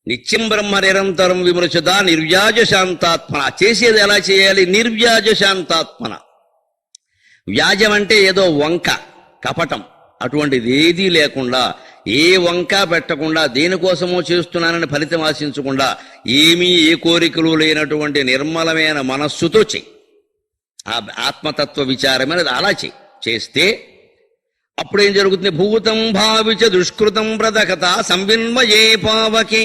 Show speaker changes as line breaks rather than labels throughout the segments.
నిత్యం బ్రహ్మ నిరంతరం విమృశత నిర్వ్యాజ శాంతాత్మన. చేసేది ఎలా చేయాలి? నిర్వ్యాజ శాంతాత్మన. వ్యాజం అంటే ఏదో వంక, కపటం, అటువంటిది ఏదీ లేకుండా, ఏ వంక పెట్టకుండా, దేనికోసమో చేస్తున్నానని ఫలితం ఆశించకుండా, ఏమీ ఏ కోరికలు లేనటువంటి నిర్మలమైన మనస్సుతో చెయ్యి. ఆ ఆత్మతత్వ విచారమైనది అలా చేస్తే అప్పుడేం జరుగుతుంది? భూతం భావిచ దుష్కృతం ప్రదకత సంవిన్మయే పావకే.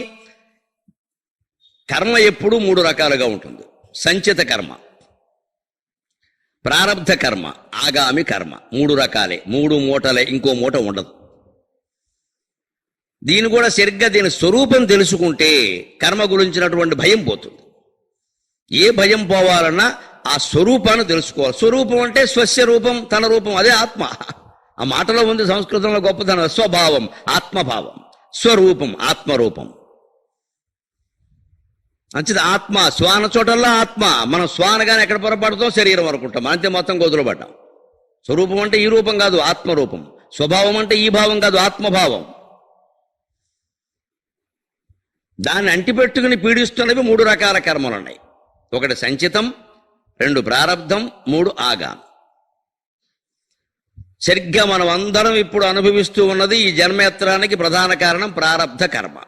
కర్మ ఎప్పుడూ 3 రకాలుగా ఉంటుంది. సంచిత కర్మ, ప్రారబ్ధ కర్మ, ఆగామి కర్మ. 3 రకాలే, 3 మూటలే, ఇంకో మూట ఉండదు. దీని కూడా సరిగ్గా దీని స్వరూపం తెలుసుకుంటే కర్మ గురించినటువంటి భయం పోతుంది. ఏ భయం పోవాలన్నా ఆ స్వరూపాన్ని తెలుసుకోవాలి. స్వరూపం అంటే స్వస్య రూపం, తన రూపం, అదే ఆత్మ. ఆ మాటలో ఉంది సంస్కృతంలో గొప్పతనం. స్వభావం ఆత్మభావం, స్వరూపం ఆత్మరూపం. మంచిది. ఆత్మ శ్వాన చోటల్లా ఆత్మ. మనం శ్వానగానే ఎక్కడ పొరపడతాం? శరీరం అనుకుంటాం, అంతే, మొత్తం గోతులు పడ్డాం. స్వరూపం అంటే ఈ రూపం కాదు, ఆత్మరూపం. స్వభావం అంటే ఈ భావం కాదు, ఆత్మభావం. దాన్ని అంటిపెట్టుకుని పీడిస్తున్నవి 3 రకాల కర్మలు ఉన్నాయి. 1 సంచితం, 2 ప్రారబ్ధం, 3 ఆగామి. సరిగ్గా మనం అందరం ఇప్పుడు అనుభవిస్తూ ఉన్నది ఈ జన్మయాత్రానికి ప్రధాన కారణం ప్రారబ్ధ కర్మ.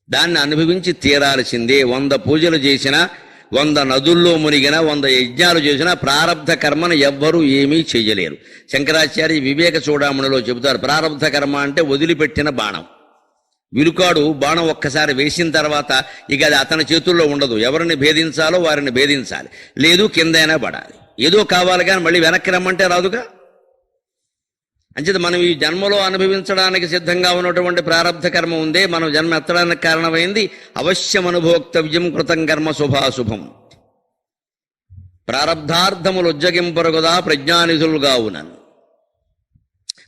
దాన్ని అనుభవించి తీరాల్సిందే. 100 పూజలు చేసినా, 100 నదుల్లో మునిగిన, 100 యజ్ఞాలు చేసినా ప్రారబ్ధ కర్మను ఎవ్వరూ ఏమీ చెయ్యలేరు. శంకరాచార్య వివేక చూడామణిలో చెబుతారు, ప్రారబ్ధ కర్మ అంటే వదిలిపెట్టిన బాణం. విలుకాడు బాణం ఒక్కసారి వేసిన తర్వాత ఇక అది అతని చేతుల్లో ఉండదు. ఎవరిని భేదించాలో వారిని భేదించాలి, లేదు కిందైనా పడాలి. ఏదో కావాలి కానీ మళ్ళీ వెనక్కి రమ్మంటే రాదుగా. అంచేత మనం ఈ జన్మలో అనుభవించడానికి సిద్ధంగా ఉన్నటువంటి ప్రారబ్ధ కర్మ ఉందే, మనం జన్మ ఎత్తడానికి కారణమైంది. అవశ్యం అనుభోక్తవ్యం కృతం కర్మ శుభాశుభం. ప్రారబ్ధార్థములు ఉజ్జగింపరగదా ప్రజ్ఞానిధులుగావునను.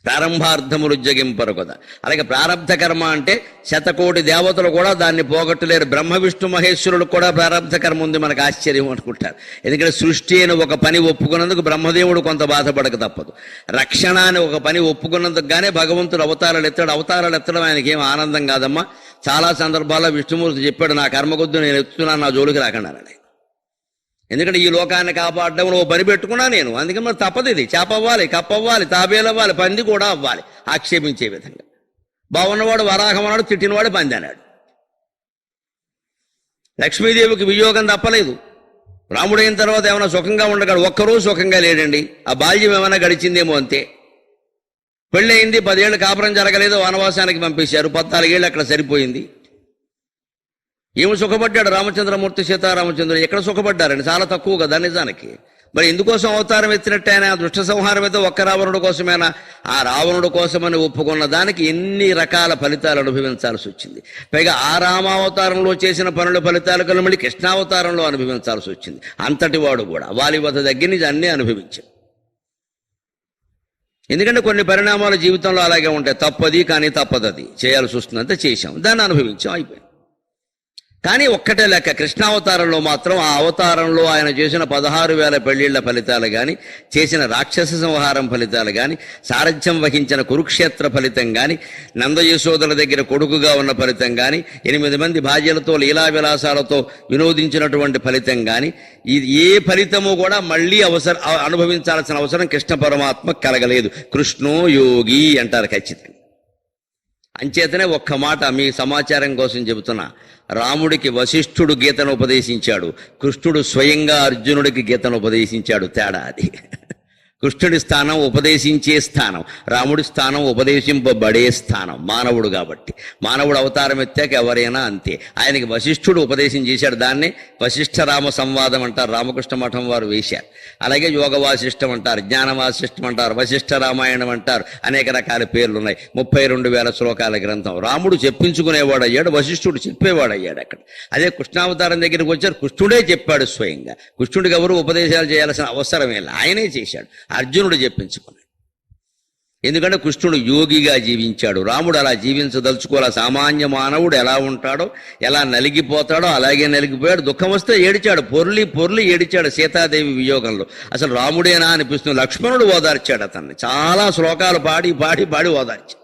ప్రారంభార్థములు ఉజ్జగింపరగదా. అలాగే ప్రారబ్ధ కర్మ అంటే 100,000,000 దేవతలు కూడా దాన్ని పోగొట్టలేరు. బ్రహ్మ విష్ణు మహేశ్వరులకు కూడా ప్రారబ్ధ కర్మ ఉంది. మనకు ఆశ్చర్యం అనుకుంటారు. ఎందుకంటే సృష్టి అని ఒక పని ఒప్పుకున్నందుకు బ్రహ్మదేవుడు కొంత బాధపడక తప్పదు. రక్షణ అని ఒక పని ఒప్పుకున్నందుకు గానే భగవంతుడు అవతారాలు ఎత్తాడు. అవతారాలు ఎత్తడం ఆయనకి ఏం ఆనందం కాదమ్మా. చాలా సందర్భాల్లో విష్ణుమూర్తి చెప్పాడు, నా కర్మకొద్దు, నేను ఎత్తుతున్నాను, నా జోలికి రాకండి అని. ఎందుకంటే ఈ లోకాన్ని కాపాడడంలో పని పెట్టుకున్నా నేను. అందుకని మరి తప్పదు. ఇది చేపవ్వాలి, కప్పవ్వాలి, తాబేలవ్వాలి, పంది కూడా అవ్వాలి, ఆక్షేపించే విధంగా. బాగున్నవాడు వరాహం అన్నాడు, తిట్టినవాడు పంది అన్నాడు. లక్ష్మీదేవికి వియోగం తప్పలేదు. రాముడైన తర్వాత ఏమైనా సుఖంగా ఉండగాడు? ఒక్కరోజు సుఖంగా లేడండి. ఆ బాల్యం ఏమైనా గడిచిందేమో అంతే. పెళ్ళయింది, 10 ఏళ్ళు కాపురం జరగలేదు, వనవాసానికి పంపించారు. 14 ఏళ్ళు అక్కడ సరిపోయింది. ఏమి సుఖపడ్డాడు రామచంద్రమూర్తి, సీతారామచంద్రుడు? ఎక్కడ సుఖపడ్డారండి? చాలా తక్కువ కదా నిజానికి. మరి ఎందుకోసం అవతారం ఎత్తినట్టు ఆయన? దుష్ట సంహారం అయితే ఒక్క రావణుడు కోసమేనా? ఆ రావణుడు కోసమని ఒప్పుకున్న దానికి ఎన్ని రకాల ఫలితాలు అనుభవించాల్సి వచ్చింది. పైగా ఆ రామావతారంలో చేసిన పనుల ఫలితాలు కన్నా మళ్ళీ కృష్ణావతారంలో అనుభవించాల్సి వచ్చింది. అంతటి వాడు కూడా వాలి వద్ద దగ్గర నుంచి అన్నీ అనుభవించాడు. ఎందుకంటే కొన్ని పరిణామాలు జీవితంలో అలాగే ఉంటాయి. తప్పది కానీ తప్పదది, చేయాల్సి వస్తుంది, అంతే చేశాం, దాన్ని అనుభవించాం, అయిపోయింది. కానీ ఒక్కటే లెక్క, కృష్ణావతారంలో మాత్రం ఆ అవతారంలో ఆయన చేసిన 16,000 పెళ్లిళ్ల ఫలితాలు కానీ, చేసిన రాక్షస సంహారం ఫలితాలు కానీ, సారథ్యం వహించిన కురుక్షేత్ర ఫలితం కానీ, నందయశోదల దగ్గర కొడుకుగా ఉన్న ఫలితం కానీ, 8 మంది భార్యలతో లీలా విలాసాలతో వినోదించినటువంటి ఫలితం కానీ, ఇది ఏ ఫలితము కూడా మళ్ళీ అనుభవించాల్సిన అవసరం కృష్ణ పరమాత్మ కలగలేదు. కృష్ణో యోగి అంటారు ఖచ్చితంగా. అంచేతనే ఒక్క మాట మీ సమాచారం కోసం చెబుతున్నా. రాముడికి వశిష్ఠుడు గీతను ఉపదేశించాడు, కృష్ణుడు స్వయంగా అర్జునుడికి గీతను ఉపదేశించాడు. తేడా అది. కృష్ణుడి స్థానం ఉపదేశించే స్థానం, రాముడి స్థానం ఉపదేశింపబడే స్థానం. మానవుడు కాబట్టి, మానవుడు అవతారం ఎత్తాక ఎవరైనా అంతే. ఆయనకి వశిష్ఠుడు ఉపదేశం చేశాడు. దాన్ని వశిష్ఠ రామ సంవాదం అంటారు, రామకృష్ణ మఠం వారు వేశారు. అలాగే యోగ వాసిష్టం అంటారు, జ్ఞాన వాసిష్టం అంటారు, వశిష్ఠ రామాయణం అంటారు. అనేక రకాల పేర్లు ఉన్నాయి. 32,000 శ్లోకాల గ్రంథం. రాముడు చెప్పించుకునేవాడు అయ్యాడు, వశిష్ఠుడు చెప్పేవాడు అయ్యాడు అక్కడ. అదే కృష్ణావతారం దగ్గరికి వచ్చారు, కృష్ణుడే చెప్పాడు స్వయంగా. కృష్ణుడికి ఎవరు ఉపదేశాలు చేయాల్సిన అవసరమే లేదు, ఆయనే చేశాడు. అర్జునుడు చెప్పించుకున్నాడు. ఎందుకంటే కృష్ణుడు యోగిగా జీవించాడు, రాముడు అలా జీవించదలుచుకోవాలి. సామాన్య మానవుడు ఎలా ఉంటాడో, ఎలా నలిగిపోతాడో అలాగే నలిగిపోయాడు. దుఃఖం వస్తే ఏడిచాడు, పొర్లి పొర్లి ఏడిచాడు సీతాదేవి వియోగంలో. అసలు రాముడేనా అనిపిస్తుంది. లక్ష్మణుడు ఓదార్చాడు అతన్ని, చాలా శ్లోకాలు పాడి పాడి పాడి ఓదార్చాడు.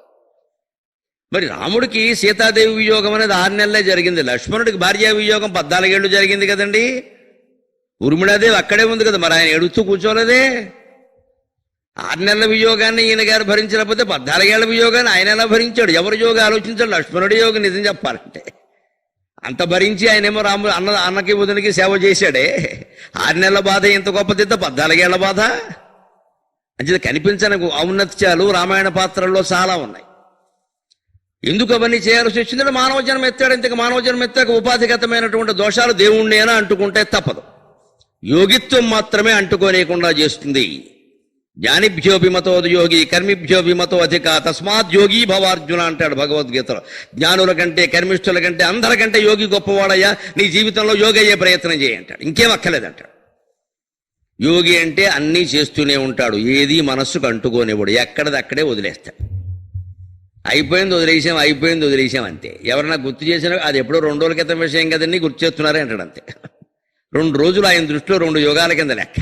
మరి రాముడికి సీతాదేవి వియోగం అనేది 6 నెలలే జరిగింది, లక్ష్మణుడికి భార్యా వియోగం 14 ఏళ్ళు జరిగింది కదండి. ఊర్మిళాదేవి అక్కడే ఉంది కదా, మరి ఆయన ఎడుతూ కూర్చోలేదే. 6 నెలల వియోగాన్ని ఈయన గారు భరించకపోతే 14 ఏళ్ల వియోగాన్ని ఆయన ఎలా భరించాడు? ఎవరి యోగం ఆలోచించాడు? లక్ష్మణుడి యోగం నిజం చెప్పాలంటే అంత భరించి ఆయనేమో రాముడు అన్నకి వదినికి సేవ చేశాడే. 6 నెలల బాధ ఎంత గొప్పదిద్ద, 14 ఏళ్ల బాధ అంటే కనిపించని ఔన్నత్యాలు రామాయణ పాత్రల్లో చాలా ఉన్నాయి. ఎందుకు అవన్నీ చేయాల్సి వచ్చిందంటే మానవ జన్మ ఎత్తాడు, ఇంతకు మానవ జన్మ ఎత్తాక ఉపాధిగతమైనటువంటి దోషాలు దేవుణ్ణేనా అంటుకుంటే తప్పదు. యోగిత్వం మాత్రమే అంటుకోనేకుండా చేస్తుంది. జ్ఞానిభ్యోభిమతో యోగి కర్మిభ్యోభిమతో అధిక తస్మాత్ యోగి భవార్జున అంటాడు భగవద్గీతలో. జ్ఞానుల కంటే కర్మిష్ఠుల కంటే అందరికంటే యోగి గొప్పవాడయ్యా, నీ జీవితంలో యోగి అయ్యే ప్రయత్నం చేయంటాడు, ఇంకేం అక్కర్లేదంటాడు. యోగి అంటే అన్నీ చేస్తూనే ఉంటాడు, ఏది మనస్సుకు అంటుకోనివాడు, ఎక్కడది అక్కడే వదిలేస్తాడు. అయిపోయింది వదిలేసాం అంతే. ఎవరన్నా గుర్తు చేసినా అది ఎప్పుడో 2 రోజుల క్రితం విషయం కదండి గుర్తు చేస్తున్నారే అంటాడు అంతే. 2 రోజులు ఆయన దృష్టిలో 2 యుగాల కింద లెక్క.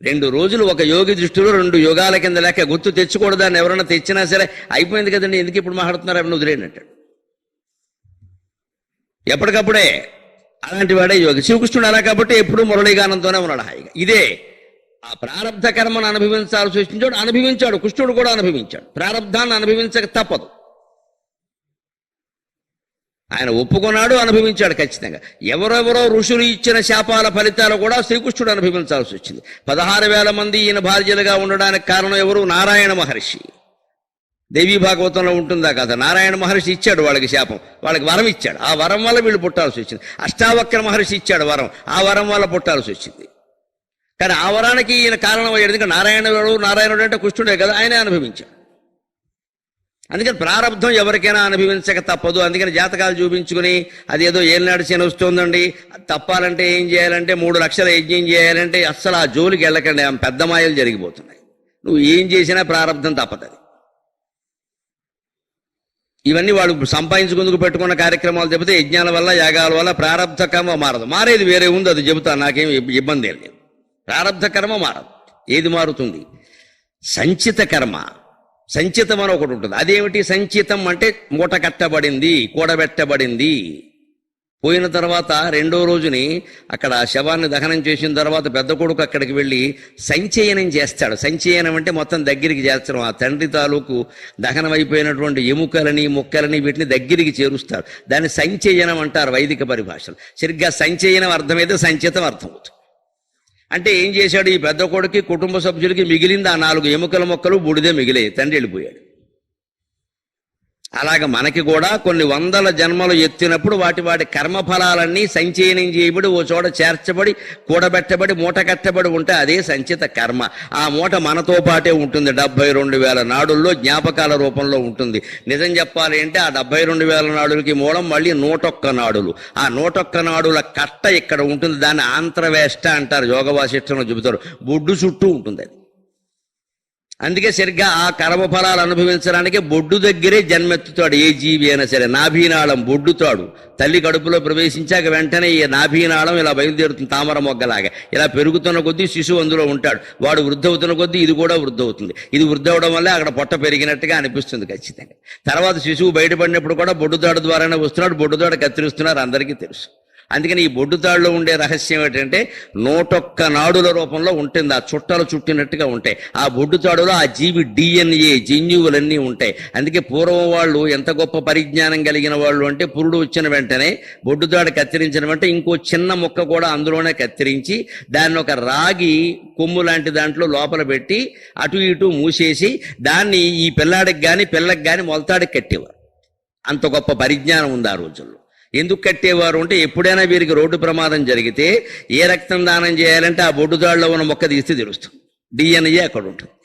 2 రోజులు ఒక యోగి దృష్టిలో 2 యుగాల కింద లెక్క. గుర్తు తెచ్చుకూడదాన్ని ఎవరైనా తెచ్చినా సరే అయిపోయింది కదండి ఎందుకు ఇప్పుడు మాట్లాడుతున్నారు అని వదిలేయండి అంటాడు. ఎప్పటికప్పుడే అలాంటి వాడే యోగి. శ్రీకృష్ణుడు అలా కాబట్టి ఎప్పుడూ మురళీగానంతోనే ఉన్నాడు హాయిగా. ఇదే ఆ ప్రారంధ కర్మను అనుభవించాల్సి వచ్చించాడు, అనుభవించాడు. కృష్ణుడు కూడా అనుభవించాడు. ప్రారంధాన్ని అనుభవించక తప్పదు. ఆయన ఒప్పుకున్నాడు, అనుభవించాడు ఖచ్చితంగా. ఎవరెవరో ఋషులు ఇచ్చిన శాపాల ఫలితాలు కూడా శ్రీకృష్ణుడు అనుభవించాల్సి వచ్చింది. 16,000 మంది ఈయన భార్యలుగా ఉండడానికి కారణం ఎవరు? నారాయణ మహర్షి. దేవీ భాగవతంలో ఉంటుందా కదా, నారాయణ మహర్షి ఇచ్చాడు వాళ్ళకి శాపం, వాళ్ళకి వరం ఇచ్చాడు. ఆ వరం వల్ల వీళ్ళు పుట్టాల్సి వచ్చింది. అష్టావక్ర మహర్షి ఇచ్చాడు వరం, ఆ వరం వల్ల పుట్టాల్సి వచ్చింది. కానీ ఆ వరానికి ఈయన కారణం అయ్యాడు. ఎందుకంటే నారాయణుడు అంటే కృష్ణుడే కదా, ఆయనే అనుభవించాడు. అందుకని ప్రారంధం ఎవరికైనా అనుభవించక తప్పదు. అందుకని జాతకాలు చూపించుకుని అదేదో ఏలినాడు శని వస్తుందండి, తప్పాలంటే ఏం చేయాలంటే 3 లక్షల యజ్ఞం చేయాలంటే అస్సలు ఆ జోలికి వెళ్ళకండి, ఆమె పెద్ద మాయలు జరిగిపోతున్నాయి. నువ్వు ఏం చేసినా ప్రారంధం తప్పదు. ఇవన్నీ వాళ్ళు సంపాదించుకుందుకు పెట్టుకున్న కార్యక్రమాలు చెబితే యజ్ఞాల వల్ల యాగాల వల్ల ప్రారంధ కర్మ మారదు. మారేది వేరే ఉంది, అది చెబుతా, నాకేం ఇబ్బంది ఏం లేదు. ప్రారంధ కర్మ మారదు. ఏది మారుతుంది? సంచిత కర్మ. సంచితం అని ఒకటి ఉంటుంది. అదేమిటి సంచితం అంటే? మూట కట్టబడింది, కూడబెట్టబడింది. పోయిన తర్వాత 2వ రోజుని అక్కడ శవాన్ని దహనం చేసిన తర్వాత పెద్ద కొడుకు అక్కడికి వెళ్ళి సంచయనం చేస్తాడు. సంచయనం అంటే మొత్తం దగ్గరికి చేర్చడం. ఆ తండ్రి తాలూకు దహనం అయిపోయినటువంటి ఎముకలని ముక్కలని వీటిని దగ్గరికి చేరుస్తారు. దాన్ని సంచయనం అంటారు వైదిక పరిభాషలు. సరిగ్గా సంచయనం అర్థమైతే సంచితం అర్థమవుతుంది. అంటే ఏం చేశాడు ఈ పెద్ద కొడుకు? కుటుంబ సభ్యులకి మిగిలింది ఆ 4 ఎముకల మొక్కలు, బూడిదే మిగిలే, తండ్రి వెళ్ళిపోయాడు. అలాగ మనకి కూడా కొన్ని 100 జన్మలు ఎత్తినప్పుడు వాటి కర్మఫలాలన్నీ సంచయనం చేయబడి ఓ చోట చేర్చబడి కూడబెట్టబడి మూట కట్టబడి ఉంటే అదే సంచిత కర్మ. ఆ మూట మనతో పాటే ఉంటుంది. 72,000 నాడుల్లో జ్ఞాపకాల రూపంలో ఉంటుంది. నిజం చెప్పాలి అంటే ఆ 72,000 నాడులకి మూలం మళ్ళీ 101 నాడులు. ఆ 101 నాడుల కట్ట ఇక్కడ ఉంటుంది. దాన్ని ఆంత్రవేష్ట అంటారు, యోగ వాసిష్టంలో చెబుతారు. బొడ్డు చుట్టూ ఉంటుంది అది. అందుకే సరిగ్గా ఆ కర్మఫలాలు అనుభవించడానికి బొడ్డు దగ్గరే జన్మెత్తుతాడు ఏ జీవి అయినా సరే. నాభీనాళం బొడ్డుతాడు. తల్లి కడుపులో ప్రవేశించాక వెంటనే ఈ నాభీనాళం ఇలా బయలుదేరుతుంది, తామర మొగ్గలాగా. ఇలా పెరుగుతున్న కొద్దీ శిశువు అందులో ఉంటాడు. వాడు వృద్ధవుతున్న కొద్దీ ఇది కూడా వృద్ధవుతుంది. ఇది వృద్ధవడం వల్లే అక్కడ పొట్ట పెరిగినట్టుగా అనిపిస్తుంది ఖచ్చితంగా. తర్వాత శిశువు బయటపడినప్పుడు కూడా బొడ్డుతాడు ద్వారానే వస్తున్నాడు. బొడ్డుతాడు కత్తిరిస్తున్నారు, అందరికీ తెలుసు. అందుకని ఈ బొడ్డుతాడులో ఉండే రహస్యం ఏంటంటే 101 నాడుల రూపంలో ఉంటుంది. ఆ చుట్టలు చుట్టినట్టుగా ఉంటాయి. ఆ బొడ్డుతాడులో ఆ జీవి DNA జన్యువులన్నీ ఉంటాయి. అందుకే పూర్వం వాళ్ళు ఎంత గొప్ప పరిజ్ఞానం కలిగిన వాళ్ళు అంటే, పురుడు వచ్చిన వెంటనే బొడ్డుతాడు కత్తిరించిన వెంటనే ఇంకో చిన్న ముక్క కూడా అందులోనే కత్తిరించి దాన్ని ఒక రాగి కొమ్ము లాంటి దాంట్లో లోపల పెట్టి అటు ఇటు మూసేసి దాన్ని ఈ పిల్లాడికి కానీ పిల్లకి కానీ మొలతాడికి కట్టేవారు. అంత గొప్ప పరిజ్ఞానం ఉంది ఆ రోజుల్లో. ఎందుకు కట్టేవారు అంటే, ఎప్పుడైనా వీరికి రోడ్డు ప్రమాదం జరిగితే ఏ రక్తం దానం చేయాలంటే ఆ బొడ్డుదాడిలో ఉన్న మొక్క తీస్తే తెలుస్తుంది. DNA అక్కడ ఉంటుంది.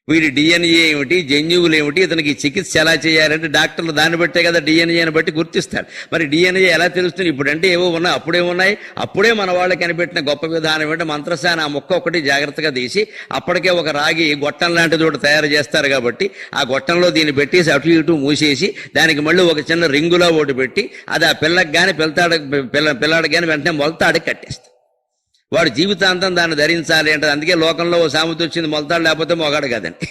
వీడి DNA ఏమిటి, జన్యువులు ఏమిటి, ఇతనికి చికిత్స ఎలా చేయాలంటే డాక్టర్లు దాన్ని బట్టే కదా DNAని బట్టి గుర్తిస్తారు. మరి DNA ఎలా తెలుస్తుంది? ఇప్పుడంటే ఏవో ఉన్నాయి, అప్పుడే ఉన్నాయి. అప్పుడే మన వాళ్ళకి కనిపెట్టిన గొప్ప విధానం ఏంటంటే మంత్రసాని ఆ మొక్క ఒకటి జాగ్రత్తగా తీసి అప్పటికే ఒక రాగి గొట్టం లాంటిది ఒకటి తయారు చేస్తారు. కాబట్టి ఆ గొట్టంలో దీన్ని పెట్టేసి అటు ఇటు మూసేసి దానికి మళ్ళీ ఒక చిన్న రింగులో ఒకటి పెట్టి అది ఆ పిల్లకి కానీ పిల్లాడికి కానీ వెంటనే మొలతాడికి కట్టేస్తారు. వాడు జీవితాంతం దాన్ని ధరించాలి అంటే. అందుకే లోకంలో ఓ సామెత వచ్చింది, మొలతాడు లేకపోతే మొగాడు కదండి.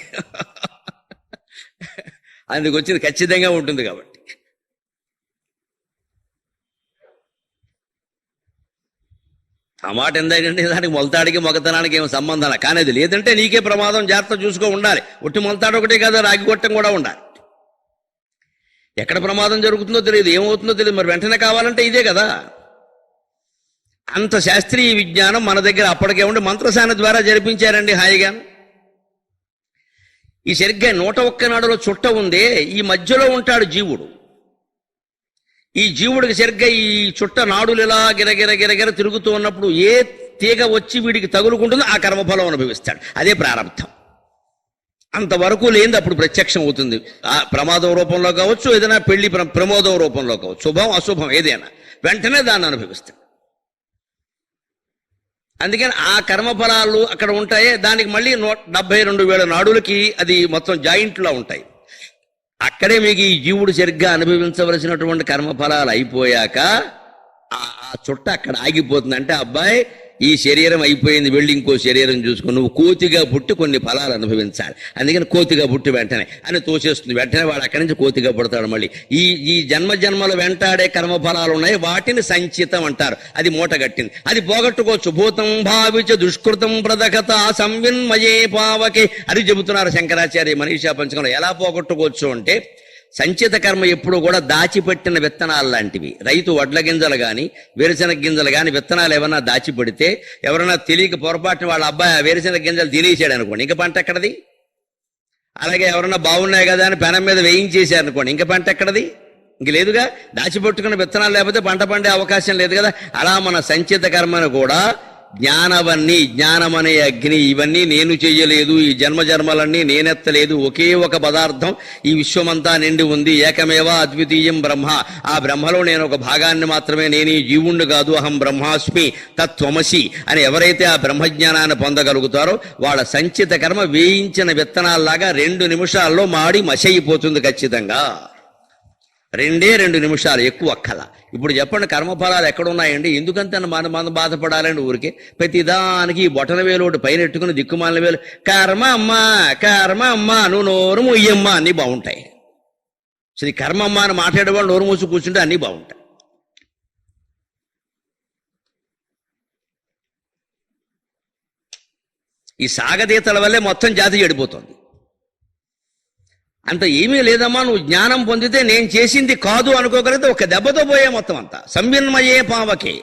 అందుకు వచ్చింది ఖచ్చితంగా ఉంటుంది కాబట్టి. ఆ మాట ఎందుకంటే దానికి మొలతాడికి మొగతనానికి ఏమో సంబంధం, కానీ అది లేదంటే నీకే ప్రమాదం, జాగ్రత్త చూసుకో ఉండాలి. ఒట్టి మొలతాడు ఒకటే కదా, రాగి గొట్టం కూడా ఉండాలి. ఎక్కడ ప్రమాదం జరుగుతుందో తెలియదు, ఏమవుతుందో తెలియదు, మరి వెంటనే కావాలంటే ఇదే కదా. అంత శాస్త్రీయ విజ్ఞానం మన దగ్గర అప్పటికే ఉండి మంత్రసాన ద్వారా జరిపించారండి హాయిగా. ఈ సరిగ్గా 101 నాడులో చుట్ట ఉందే, ఈ మధ్యలో ఉంటాడు జీవుడు. ఈ జీవుడికి సరిగ్గా ఈ చుట్ట నాడులు ఇలా గిరగిర గిరగిర తిరుగుతూ ఉన్నప్పుడు ఏ తీగ వచ్చి వీడికి తగులుకుంటుందో ఆ కర్మఫలం అనుభవిస్తాడు. అదే ప్రారంభం. అంతవరకు లేనిది అప్పుడు ప్రత్యక్షం అవుతుంది. ఆ ప్రమాదం రూపంలో కావచ్చు, ఏదైనా పెళ్లి ప్రమోదం రూపంలో కావచ్చు, శుభం అశుభం ఏదైనా వెంటనే దాన్ని అనుభవిస్తాడు. అందుకని ఆ కర్మఫలాలు అక్కడ ఉంటాయే, దానికి మళ్ళీ 172,000 నాడులకి అది మొత్తం జాయింట్లో ఉంటాయి. అక్కడే మీకు ఈ జీవుడు సరిగ్గా అనుభవించవలసినటువంటి కర్మఫలాలు అయిపోయాక ఆ చుట్ట అక్కడ ఆగిపోతుంది. అంటే అబ్బాయి ఈ శరీరం అయిపోయింది, వెళ్ళి ఇంకో శరీరం చూసుకుని నువ్వు కోతిగా పుట్టి కొన్ని ఫలాలు అనుభవించాలి, అందుకని కోతిగా పుట్టి వెంటనే అని తోసేస్తుంది. వెంటనే వాడు అక్కడి నుంచి కోతిగా పుడతాడు. మళ్ళీ ఈ జన్మలు వెంటాడే కర్మఫలాలు ఉన్నాయి, వాటిని సంచితం అంటారు. అది మూటగట్టింది, అది పోగొట్టుకోవచ్చు. భూతం భావించ దుష్కృతం ప్రదకత సంవిన్మయే పావకే అని చెబుతున్నారు శంకరాచార్య మనీషా పంచకంలో. ఎలా పోగొట్టుకోవచ్చు అంటే, సంచిత కర్మ ఎప్పుడు కూడా దాచిపెట్టిన విత్తనాలు లాంటివి. రైతు వడ్ల గింజలు కానీ వేరుశెనగ గింజలు కానీ విత్తనాలు ఏమన్నా దాచిపెడితే, ఎవరైనా తెలియక పొరపాటున వాళ్ళ అబ్బాయి ఆ వేరుశెనగ గింజలు తినేసాడు అనుకోండి, ఇంక పంట ఎక్కడది? అలాగే ఎవరన్నా బాగున్నాయి కదా అని పెనం మీద వేయించేశారు అనుకోండి, ఇంక పంట ఎక్కడది? ఇంక లేదుగా. దాచిపెట్టుకున్న విత్తనాలు లేకపోతే పంట పండే అవకాశం లేదు కదా. అలా మన సంచిత కర్మను కూడా జ్ఞానం అనే అగ్ని, ఇవన్నీ నేను చెయ్యలేదు, ఈ జన్మలన్నీ నేనెత్తలేదు, ఒకే ఒక పదార్థం ఈ విశ్వమంతా నిండి ఉంది, ఏకమేవా అద్వితీయం బ్రహ్మ, ఆ బ్రహ్మలో నేను ఒక భాగాన్ని మాత్రమే, నేను ఈ జీవుణ్ణి కాదు, అహం బ్రహ్మాస్మి తత్వమసి అని ఎవరైతే ఆ బ్రహ్మజ్ఞానాన్ని పొందగలుగుతారో వాళ్ళ సంచిత కర్మ వేయించిన విత్తనాల్లాగా 2 నిమిషాల్లో మాడి మసైపోతుంది ఖచ్చితంగా. 2 నిమిషాలు, ఎక్కువ అక్కల. ఇప్పుడు చెప్పండి, కర్మఫలాలు ఎక్కడున్నాయండి? ఎందుకంటే మనం బాధపడాలండి ఊరికే? ప్రతిదానికి ఈ బొటన వేలు ఒకటి పైన ఎట్టుకుని దిక్కుమాలిన వేలు కర్మ అమ్మ నువ్వు నోరు ముయ్యమ్మ అన్నీ బాగుంటాయి. శ్రీ కర్మమ్మ అని మాట్లాడేవాళ్ళు నోరు మూసి కూర్చుంటే అన్నీ బాగుంటాయి. ఈ సాగతీతల వల్లే మొత్తం జాతి చెడిపోతుంది. అంత ఏమీ లేదమ్మా, నువ్వు జ్ఞానం పొందితే నేను చేసింది కాదు అనుకోగలిగితే ఒక దెబ్బతో పోయే మొత్తం అంతా. సంవిన్మయే పావకే.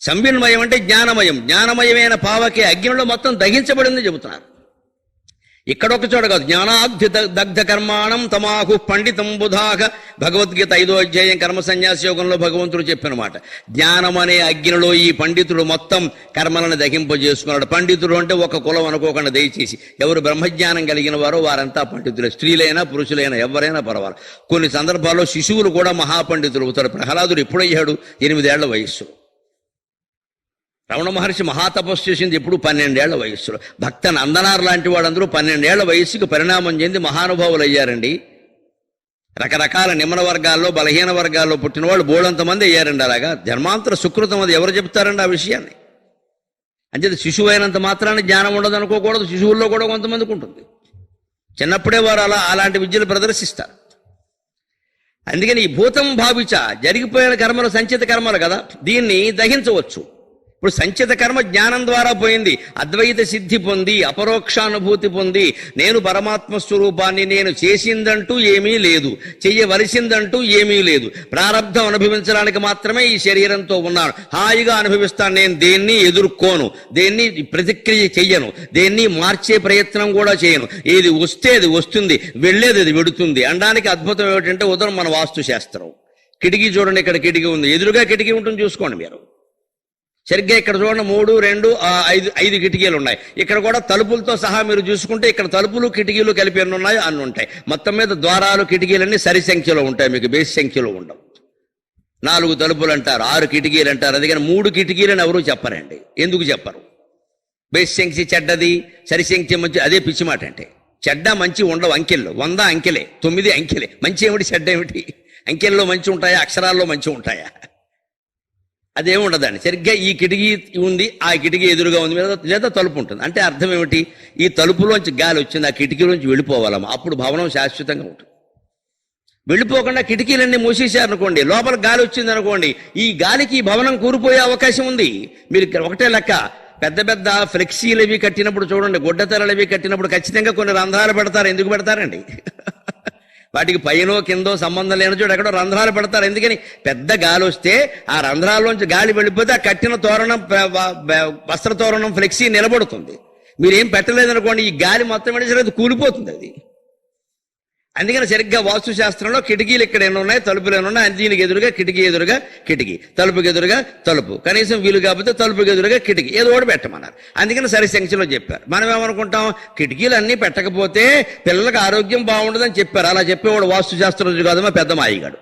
సంవిన్మయం అంటే జ్ఞానమయం. జ్ఞానమయమైన పావకే అగ్నిలో మొత్తం దహించబడింది చెబుతున్నారు. ఇక్కడొక చోట కాదు. జ్ఞానాగ్ధి దగ్ధ కర్మాణం తమాహు పండితం బుధాక. భగవద్గీత 5వ అధ్యాయం కర్మ సన్యాస యోగంలో భగవంతుడు చెప్పిన మాట. జ్ఞానం అనే అగ్నిలో ఈ పండితుడు మొత్తం కర్మలను దహింపజేసుకున్నాడు. పండితుడు అంటే ఒక కులం అనుకోకుండా దయచేసి, ఎవరు బ్రహ్మజ్ఞానం కలిగిన వారో వారంతా పండితులే. స్త్రీలైనా పురుషులైనా ఎవరైనా పర్వాలేదు. కొన్ని సందర్భాల్లో శిశువులు కూడా మహాపండితులు అవుతారు. ప్రహ్లాదుడు ఎప్పుడయ్యాడు? 8 ఏళ్ల వయస్సు. రమణ మహర్షి మహాతపస్సు చేసింది ఎప్పుడు 12 ఏళ్ల వయస్సులో. భక్త నందనార్ లాంటి వాళ్ళందరూ 12 ఏళ్ల వయస్సుకు పరిణామం చెంది మహానుభావులు అయ్యారండి. రకరకాల నిమ్న వర్గాల్లో బలహీన వర్గాల్లో పుట్టిన వాళ్ళు బోళంతమంది అయ్యారండి. అలాగా జన్మాంతర సుకృతం. అది ఎవరు చెప్తారండి ఆ విషయాన్ని? అంచేది శిశువు అయినంత మాత్రాన్ని జ్ఞానం ఉండదు అనుకోకూడదు. శిశువుల్లో కూడా కొంతమందికి ఉంటుంది. చిన్నప్పుడే వారు అలాంటి విద్యలు ప్రదర్శిస్తారు. అందుకని ఈ భూతం భావిచ జరిగిపోయిన కర్మలు సంచిత కర్మలు కదా, దీన్ని దహించవచ్చు. ఇప్పుడు సంచిత కర్మ జ్ఞానం ద్వారా పోయింది. అద్వైత సిద్ధి పొంది అపరోక్షానుభూతి పొంది నేను పరమాత్మ స్వరూపాన్ని, నేను చేసిందంటూ ఏమీ లేదు, చెయ్యవలసిందంటూ ఏమీ లేదు, ప్రారంధం అనుభవించడానికి మాత్రమే ఈ శరీరంతో ఉన్నాను, హాయిగా అనుభవిస్తాను, నేను దేన్ని ఎదుర్కోను, దేన్ని ప్రతిక్రియ చెయ్యను, దేన్ని మార్చే ప్రయత్నం కూడా చేయను, ఏది వస్తే అది వస్తుంది, వెళ్ళేది అది వెడుతుంది అనడానికి అద్భుతం ఏమిటంటే ఉదయం మన వాస్తు శాస్త్రం. కిటికీ చూడండి, ఇక్కడ కిటికీ ఉంది, ఎదురుగా కిటికీ ఉంటుంది చూసుకోండి మీరు. సరిగ్గా ఇక్కడ చూడండి 3, 2, 5 కిటికీలు ఉన్నాయి. ఇక్కడ కూడా తలుపులతో సహా మీరు చూసుకుంటే ఇక్కడ తలుపులు కిటికీలు కలిపి ఎన్ని ఉన్నాయో అన్ని ఉంటాయి. మొత్తం మీద ద్వారాలు కిటికీలన్నీ సరి సంఖ్యలో ఉంటాయి, మీకు బేస్ సంఖ్యలో ఉండవు. 4 తలుపులు అంటారు, 6 కిటికీలు అంటారు. అందుకని 3 కిటికీలని ఎవరూ చెప్పరండి. ఎందుకు చెప్పరు? బేస్ సంఖ్య చెడ్డది, సరి సంఖ్య మంచి, అదే పిచ్చి మాట. అంటే చెడ్డ మంచి ఉండవు అంకెల్లో. 100 అంకెలే, 9 అంకెలే. మంచి ఏమిటి చెడ్డ ఏమిటి? అంకెల్లో మంచి ఉంటాయా, అక్షరాల్లో మంచి ఉంటాయా? అదేమి ఉండదండి. సరిగ్గా ఈ కిటికీ ఉంది, ఆ కిటికీ ఎదురుగా ఉంది, లేదా తలుపు ఉంటుంది. అంటే అర్థం ఏమిటి? ఈ తలుపులోంచి గాలి వచ్చింది, ఆ కిటికీలోంచి వెళ్ళిపోవాలమ్మా, అప్పుడు భవనం శాశ్వతంగా ఉంటుంది. వెళ్ళిపోకుండా కిటికీలన్నీ మూసేశారనుకోండి, లోపల గాలి వచ్చింది అనుకోండి, ఈ గాలికి ఈ భవనం కూలిపోయే అవకాశం ఉంది. మీరు ఒకటే లెక్క, పెద్ద పెద్ద ఫ్లెక్సీలు ఇవి కట్టినప్పుడు చూడండి, గుడ్డతెరలు ఇవి కట్టినప్పుడు ఖచ్చితంగా కొన్ని రంధ్రాలు పెడతారు. ఎందుకు పెడతారండి? వాటికి పైనో కిందో సంబంధం లేని చోటు ఎక్కడో రంధ్రాలు పెడతారు. ఎందుకని? పెద్ద గాలి వస్తే ఆ రంధ్రాల్లోంచి గాలి వెళ్ళిపోతే ఆ కట్టిన తోరణం, వస్త్ర తోరణం, ఫ్లెక్సీ నిలబడుతుంది. మీరేం పెట్టలేదనుకోండి, ఈ గాలి మొత్తం వెళ్ళేసరికి కూలిపోతుంది అది. అందుకని సరిగ్గా వాస్తు శాస్త్రంలో కిటికీలు ఇక్కడ ఎన్ని ఉన్నాయి, తలుపులు ఎన్ని ఉన్నాయి, దీనికి ఎదురుగా కిటికీ, ఎదురుగా కిటికీ, తలుపుకి ఎదురుగా తలుపు, కనీసం వీలు కాకపోతే తలుపుకి ఎదురుగా కిటికీ, ఏదో ఒకటి పెట్టమన్నారు. అందుకని సరి సంఖ్యలో చెప్పారు. మనం ఏమనుకుంటాం, కిటికీలు అన్నీ పెట్టకపోతే పిల్లలకు ఆరోగ్యం బాగుండదని చెప్పారు. అలా చెప్పేవాడు వాస్తు శాస్త్రం కాదు, మా పెద్ద మాయిగాడు.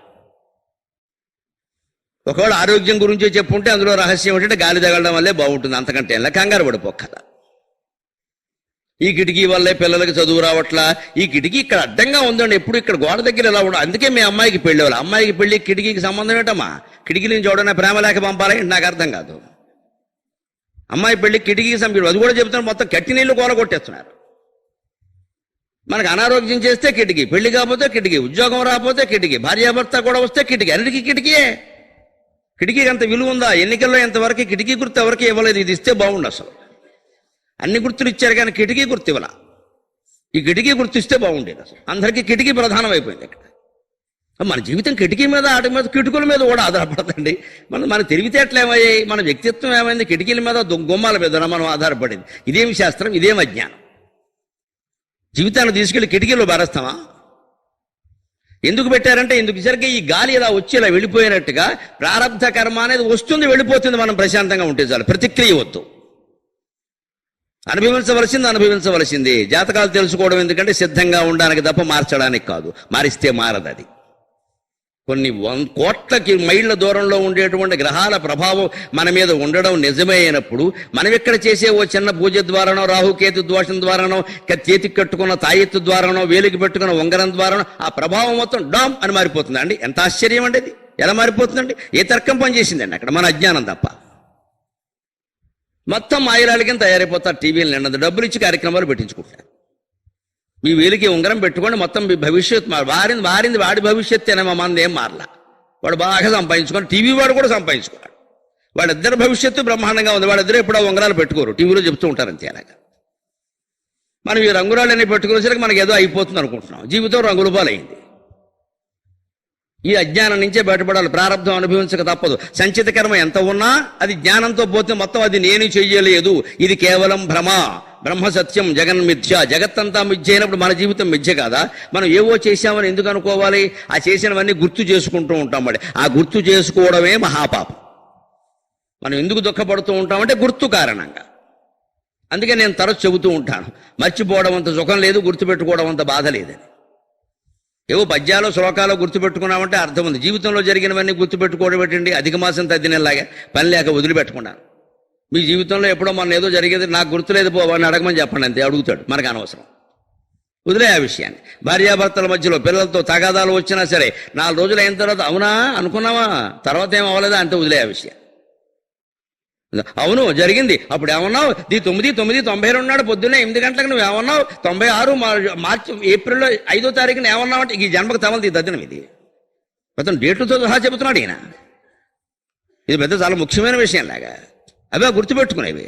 ఒకవేళ ఆరోగ్యం గురించి చెప్పుంటే అందులో రహస్యం ఏంటంటే గాలి తగలడం వల్లే బాగుంటుంది, అంతకంటే ఎలా కంగారు పడిపోక్కల. ఈ కిటికీ వల్లే పిల్లలకి చదువు రావట్లా, ఈ కిటికీ ఇక్కడ అడ్డంగా ఉందండి, ఎప్పుడు ఇక్కడ గోడ దగ్గర ఎలా ఉండదు. అందుకే మీ అమ్మాయికి పెళ్లి వాళ్ళు, అమ్మాయికి పెళ్లి కిటికీకి సంబంధం ఏంటమ్మా? కిటికీ నుంచి చూడనే ప్రేమ లేక పంపాలని నాకు అర్థం కాదు. అమ్మాయి పెళ్లి కిటికీకి సంబంధించి అది కూడా చెబుతాను, మొత్తం కట్టి నీళ్లు కూల కొట్టేస్తున్నారు. మనకు అనారోగ్యం చేస్తే కిటికీ, పెళ్లి కాకపోతే కిటికీ, ఉద్యోగం రాకపోతే కిటికీ, భార్యాభర్త కూడా వస్తే కిటికీ, అన్నిటికీ కిటికీయే. కిటికీకి అంత విలువ ఉందా? ఎన్నికల్లో ఎంతవరకు కిటికీ గుర్తు ఎవరికి ఇవ్వలేదు. ఇది ఇస్తే బాగుండు. అసలు అన్ని గుర్తులు ఇచ్చారు కానీ కిటికీ గుర్తు ఇవ్వాల. ఈ కిటికీ గుర్తిస్తే బాగుండేది. అసలు అందరికీ కిటికీ ప్రధానం అయిపోయింది ఇక్కడ. మన జీవితం కిటికీ మీద, ఆట మీద, కిటుకుల మీద కూడా ఆధారపడదండి. మన తెలివితేటలు ఏమయ్యాయి, మన వ్యక్తిత్వం ఏమైంది, కిటికీల మీద, గుమ్మాల మీద మనం ఆధారపడింది. ఇదేమి శాస్త్రం, ఇదేం అజ్ఞానం. జీవితాన్ని తీసుకెళ్లి కిటికీలో బారేస్తామా? ఎందుకు పెట్టారంటే, ఎందుకు సరిగ్గా ఈ గాలి ఇలా వచ్చి ఇలా వెళ్ళిపోయినట్టుగా ప్రారంధ కర్మ అనేది వస్తుంది, వెళ్ళిపోతుంది. మనం ప్రశాంతంగా ఉంటే చాలు, ప్రతిక్రియ వద్దు. అనుభవించవలసింది. జాతకాలు తెలుసుకోవడం ఎందుకంటే సిద్ధంగా ఉండడానికి తప్ప మార్చడానికి కాదు. మారిస్తే మారదు అది. కొన్ని కోట్ల మైళ్ళ దూరంలో ఉండేటువంటి గ్రహాల ప్రభావం మన మీద ఉండడం నిజమే అయినప్పుడు, మనం ఇక్కడ చేసే ఓ చిన్న పూజ ద్వారానో, రాహుకేతు దోషం ద్వారానో, చేతికి కట్టుకున్న తాయెత్తు ద్వారానో, వేలికి పెట్టుకున్న ఉంగరం ద్వారానో ఆ ప్రభావం మొత్తం డామ్ అని మారిపోతుంది అండి. ఎంత ఆశ్చర్యం అండి అది! ఎలా మారిపోతుందండి? ఏ తర్కం పనిచేసిందండి అక్కడ? మన అజ్ఞానం తప్ప. మొత్తం మాయరాల కింద తయారైపోతారు. టీవీలు నిండా డబ్బులు ఇచ్చి కార్యక్రమాలు పెట్టించుకుంటారు. మీ వేలికి ఉంగరం పెట్టుకోండి, మొత్తం మీ భవిష్యత్ వారింది వాడి భవిష్యత్తు అనే మంది ఏం మారలా. వాడు బాగా సంపాదించుకొని, టీవీ వాడు కూడా సంపాదించుకున్నాడు. వాళ్ళిద్దరు భవిష్యత్తు బ్రహ్మాండంగా ఉంది. వాళ్ళిద్దరూ ఎప్పుడో ఉంగరాలు పెట్టుకోరు, టీవీలో చెప్తూ ఉంటారు అంతే. అలాగా మనం ఈ రంగురాళ్ళని పెట్టుకునేసరికి మనకి ఏదో అయిపోతుంది అనుకుంటున్నాం. జీవితం రంగుల పాలైంది. ఈ అజ్ఞానం నుంచే బయటపడాలి. ప్రారంభం అనుభవించక తప్పదు. సంచిత కర్మ ఎంత ఉన్నా అది జ్ఞానంతో పోతే మొత్తం అది నేను చెయ్యలేదు, ఇది కేవలం భ్రమ, బ్రహ్మ సత్యం, జగన్ మిథ్య. జగత్తంతా మిథ్య అయినప్పుడు మన జీవితం మిథ్య కాదా? మనం ఏవో చేశామని ఎందుకు అనుకోవాలి? ఆ చేసినవన్నీ గుర్తు చేసుకుంటూ ఉంటాం. మరి ఆ గుర్తు చేసుకోవడమే మహాపాపం. మనం ఎందుకు దుఃఖపడుతూ ఉంటామంటే గుర్తు కారణంగా. అందుకే నేను తరచు చెబుతూ ఉంటాను, మర్చిపోవడం అంత సుఖం లేదు, గుర్తుపెట్టుకోవడం అంత బాధ లేదని. ఏవో పద్యాలు శ్లోకాలు గుర్తుపెట్టుకున్నామంటే అర్థం ఉంది. జీవితంలో జరిగినవన్నీ గుర్తుపెట్టుకోవడం పెట్టండి. అధిక మాసం తద్దినలాగా పని లేక వదిలిపెట్టుకున్నాను. మీ జీవితంలో ఎప్పుడో మన ఏదో జరిగేది నాకు గుర్తులేదు, వాడిని అడగమని చెప్పండి అంతే. అడుగుతాడు, మనకు అనవసరం, వదిలే ఆ విషయాన్ని. భార్యాభర్తల మధ్యలో పిల్లలతో తగాదాలు వచ్చినా సరే 4 రోజులు అయిన తర్వాత అవునా అనుకున్నావా, తర్వాత ఏం అవ్వలేదా అంటే వదిలే ఆ విషయం. అవును జరిగింది, అప్పుడు ఏమన్నావు, 9/9/92 నాడు పొద్దున్నే 8 గంటలకు నువ్వు ఏమన్నావు, 96 ఏప్రిల్లో 5వ తారీఖున ఏమన్నావు అంటే ఈ జన్మకు తమలది దద్దినం. ఇది మొత్తం డేట్లతో సహా చెబుతున్నాడు ఈయన. ఇది పెద్ద చాలా ముఖ్యమైన విషయం లాగా. అవే గుర్తుపెట్టుకునేవి.